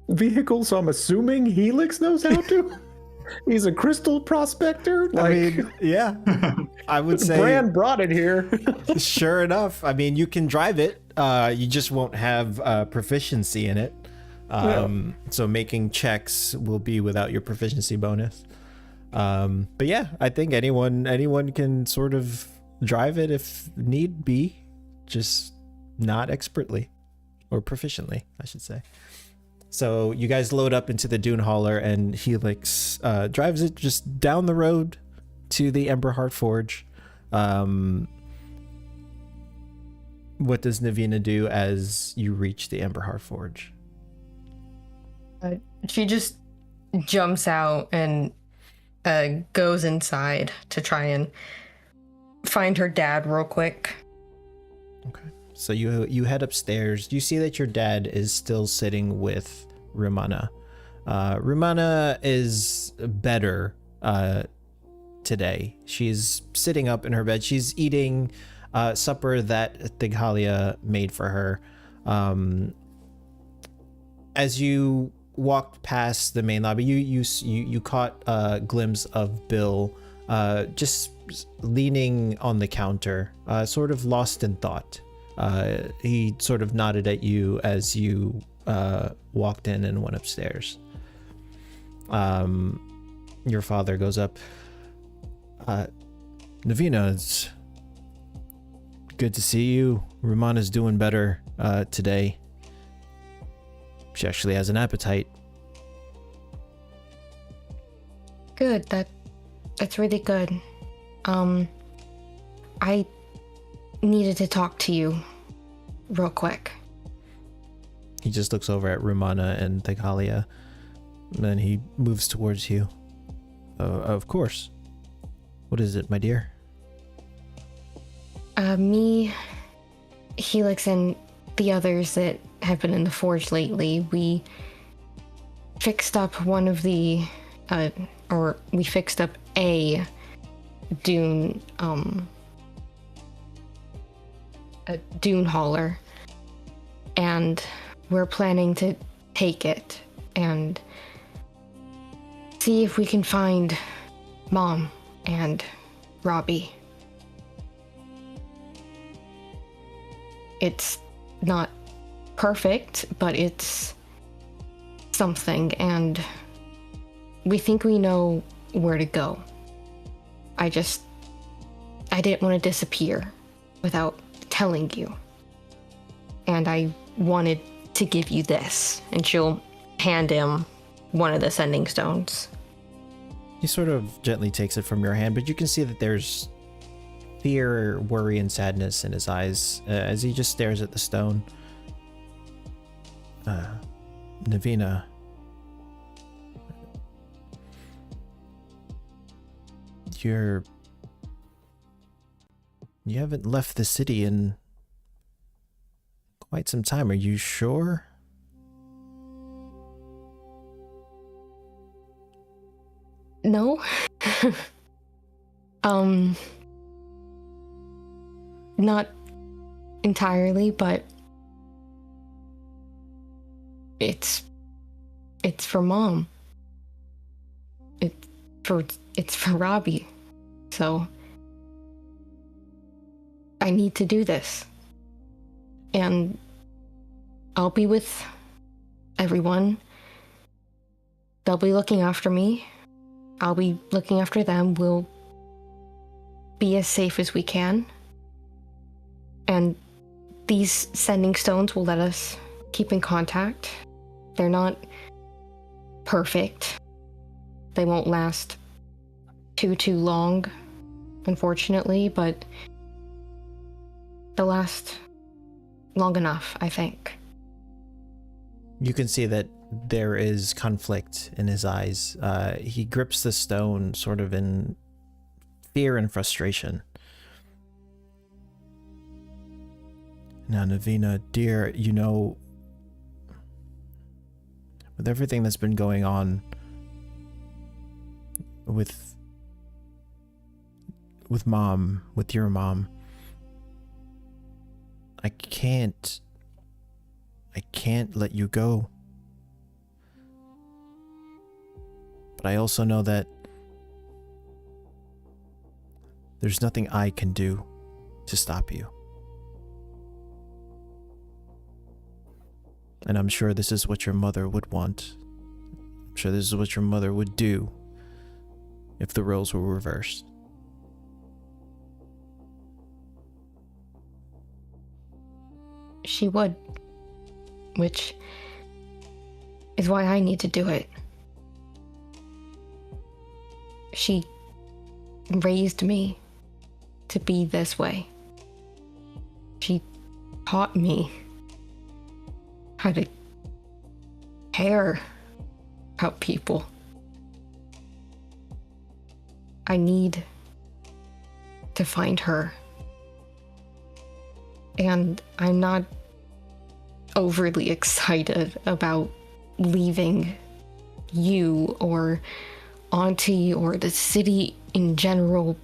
vehicle, so I'm assuming Helix knows how to. He's a crystal prospector. I mean, yeah, I would say. Bran brought it here. Sure enough. I mean, you can drive it. You just won't have proficiency in it. So making checks will be without your proficiency bonus. But yeah, I think anyone can sort of drive it if need be, just not expertly or proficiently, I should say. So you guys load up into the dune hauler, and Helix drives it just down the road to the Emberheart Forge. What does Navina do as you reach the Emberheart Forge? She just jumps out and goes inside to try and find her dad real quick. Okay. So you head upstairs. You see that your dad is still sitting with Rumana. Rumana is better today. She's sitting up in her bed. She's eating supper that Thighalia made for her. As you walked past the main lobby, you caught a glimpse of Bill just leaning on the counter, sort of lost in thought. He sort of nodded at you as you walked in and went upstairs. Your father goes up. Navina, it's good to see you. Rumana's doing better today. She actually has an appetite. Good. That's really good. I needed to talk to you real quick. He just looks over at Rumana and Thighalia, and then he moves towards you. Of course. What is it, my dear? Me, Helix, and the others that have been in the forge lately, we fixed up one of the, we fixed up a dune a dune hauler, and we're planning to take it and see if we can find Mom and Robbie. It's not perfect, but it's something, and we think we know where to go. I didn't want to disappear without telling you. And I wanted to give you this. And she'll hand him one of the sending stones. He sort of gently takes it from your hand, but you can see that there's fear, worry, and sadness in his eyes as he just stares at the stone. Navina. You haven't left the city in quite some time. Are you sure? No. Not entirely, but it's for Mom. It's for Robbie. So I need to do this. And I'll be with everyone. They'll be looking after me. I'll be looking after them. We'll be as safe as we can. And these sending stones will let us keep in contact. They're not perfect. They won't last too long, unfortunately, but they'll last long enough, I think. You can see that there is conflict in his eyes. He grips the stone sort of in fear and frustration. Now, Navina, dear, you know, with everything that's been going on with Mom, with your mom, I can't let you go. But I also know that there's nothing I can do to stop you. And I'm sure this is what your mother would want. I'm sure this is what your mother would do if the roles were reversed. She would. Which is why I need to do it. She raised me to be this way. She taught me how to care about people. I need to find her. And I'm not overly excited about leaving you or Auntie or the city in general,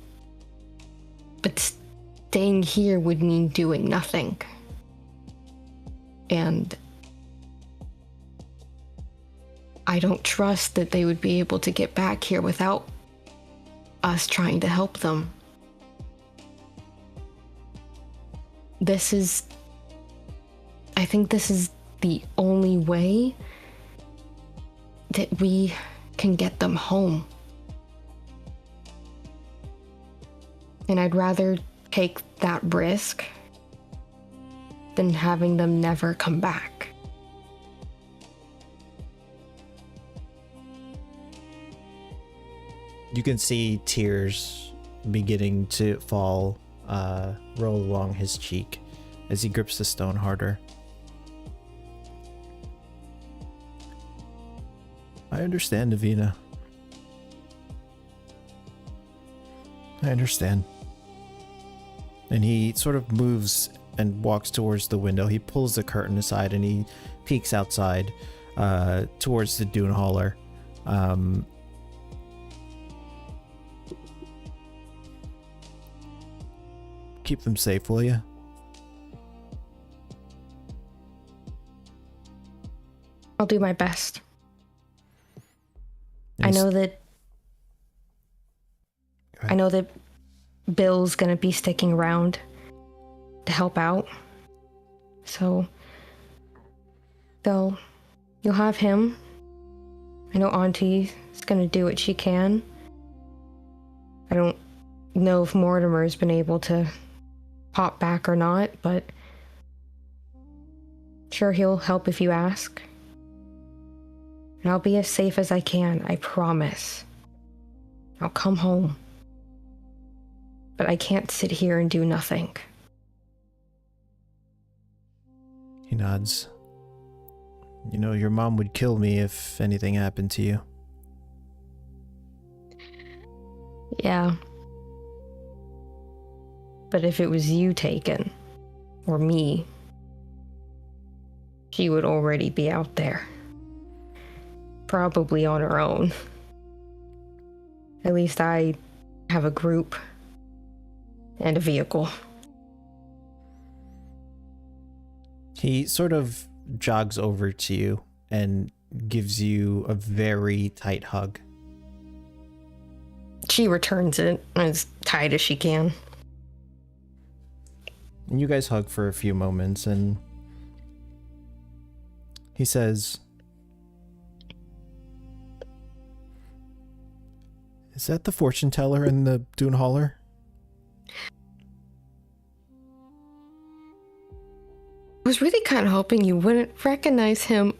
but staying here would mean doing nothing. And I don't trust that they would be able to get back here without us trying to help them. I think this is the only way that we can get them home. And I'd rather take that risk than having them never come back. You can see tears beginning to fall, roll along his cheek as he grips the stone harder. I understand, Navina. I understand. And he sort of moves and walks towards the window. He pulls the curtain aside and he peeks outside towards the dune hauler. Keep them safe, will you? I'll do my best. I Yes. know that Bill's gonna be sticking around to help out. So you'll have him. I know Auntie's gonna do what she can. I don't know if Mortimer's been able to pop back or not, but sure, he'll help if you ask. And I'll be as safe as I can, I promise. I'll come home. But I can't sit here and do nothing. He nods. You know, your mom would kill me if anything happened to you. Yeah. But if it was you taken, or me, she would already be out there. Probably on her own. At least I have a group and a vehicle. He sort of jogs over to you and gives you a very tight hug. She returns it as tight as she can. And you guys hug for a few moments, and he says, "Is that the fortune teller in the Dune Holler?" I was really kind of hoping you wouldn't recognize him.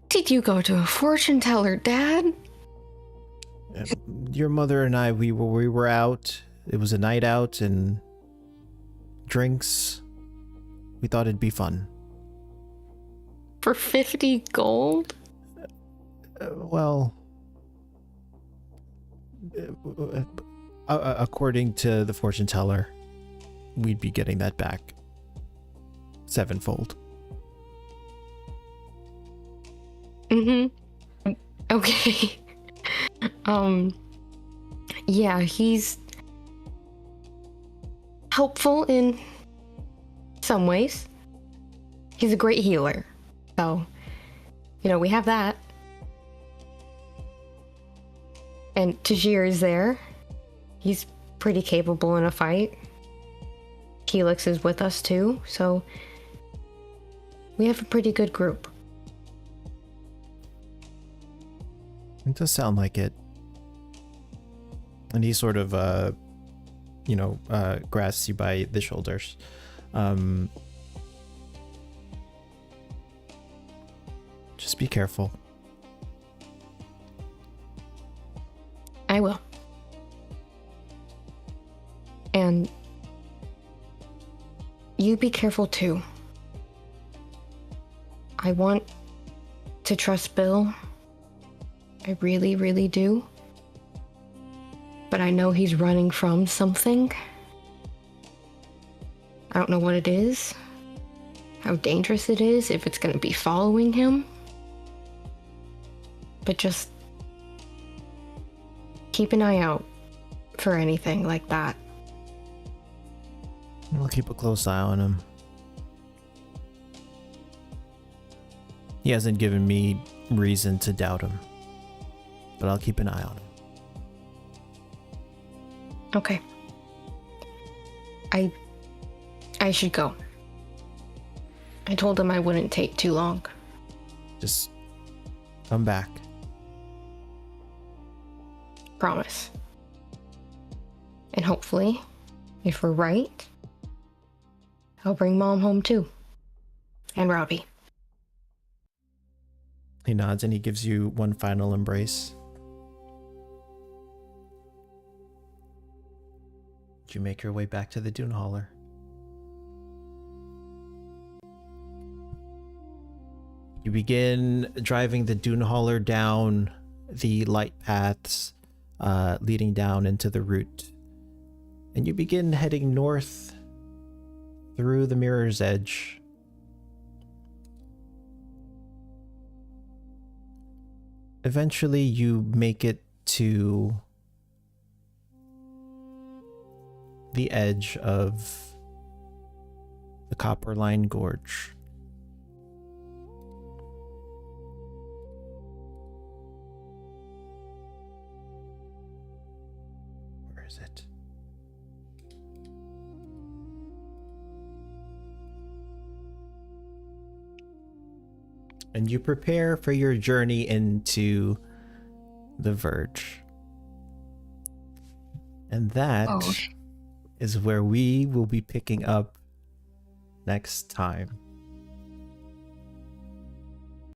Did you go to a fortune teller, Dad? Your mother and I, we were out. It was a night out and drinks. We thought it'd be fun. For 50 gold? According to the fortune teller, we'd be getting that back sevenfold. Okay. Yeah, he's helpful in some ways. He's a great healer. So, we have that. And Tajir is there. He's pretty capable in a fight. Helix is with us too, so we have a pretty good group. It does sound like it. And he sort of, grasps you by the shoulders. Just be careful. I will. And you be careful too. I want to trust Bill. I really, really do. But I know he's running from something. I don't know what it is, how dangerous it is, if it's going to be following him. But just keep an eye out for anything like that. We'll keep a close eye on him. He hasn't given me reason to doubt him, but I'll keep an eye on him. Okay. I should go. I told him I wouldn't take too long. Just come back. Promise. And hopefully, if we're right, I'll bring Mom home too. And Robbie. He nods and he gives you one final embrace. You make your way back to the Dune Holler. You begin driving the Dune Holler down the light paths leading down into the route. And you begin heading north through the Mirror's Edge. Eventually you make it to the edge of the Copperline Gorge. Where is it? And you prepare for your journey into the Verge. And that Oh, is where we will be picking up next time.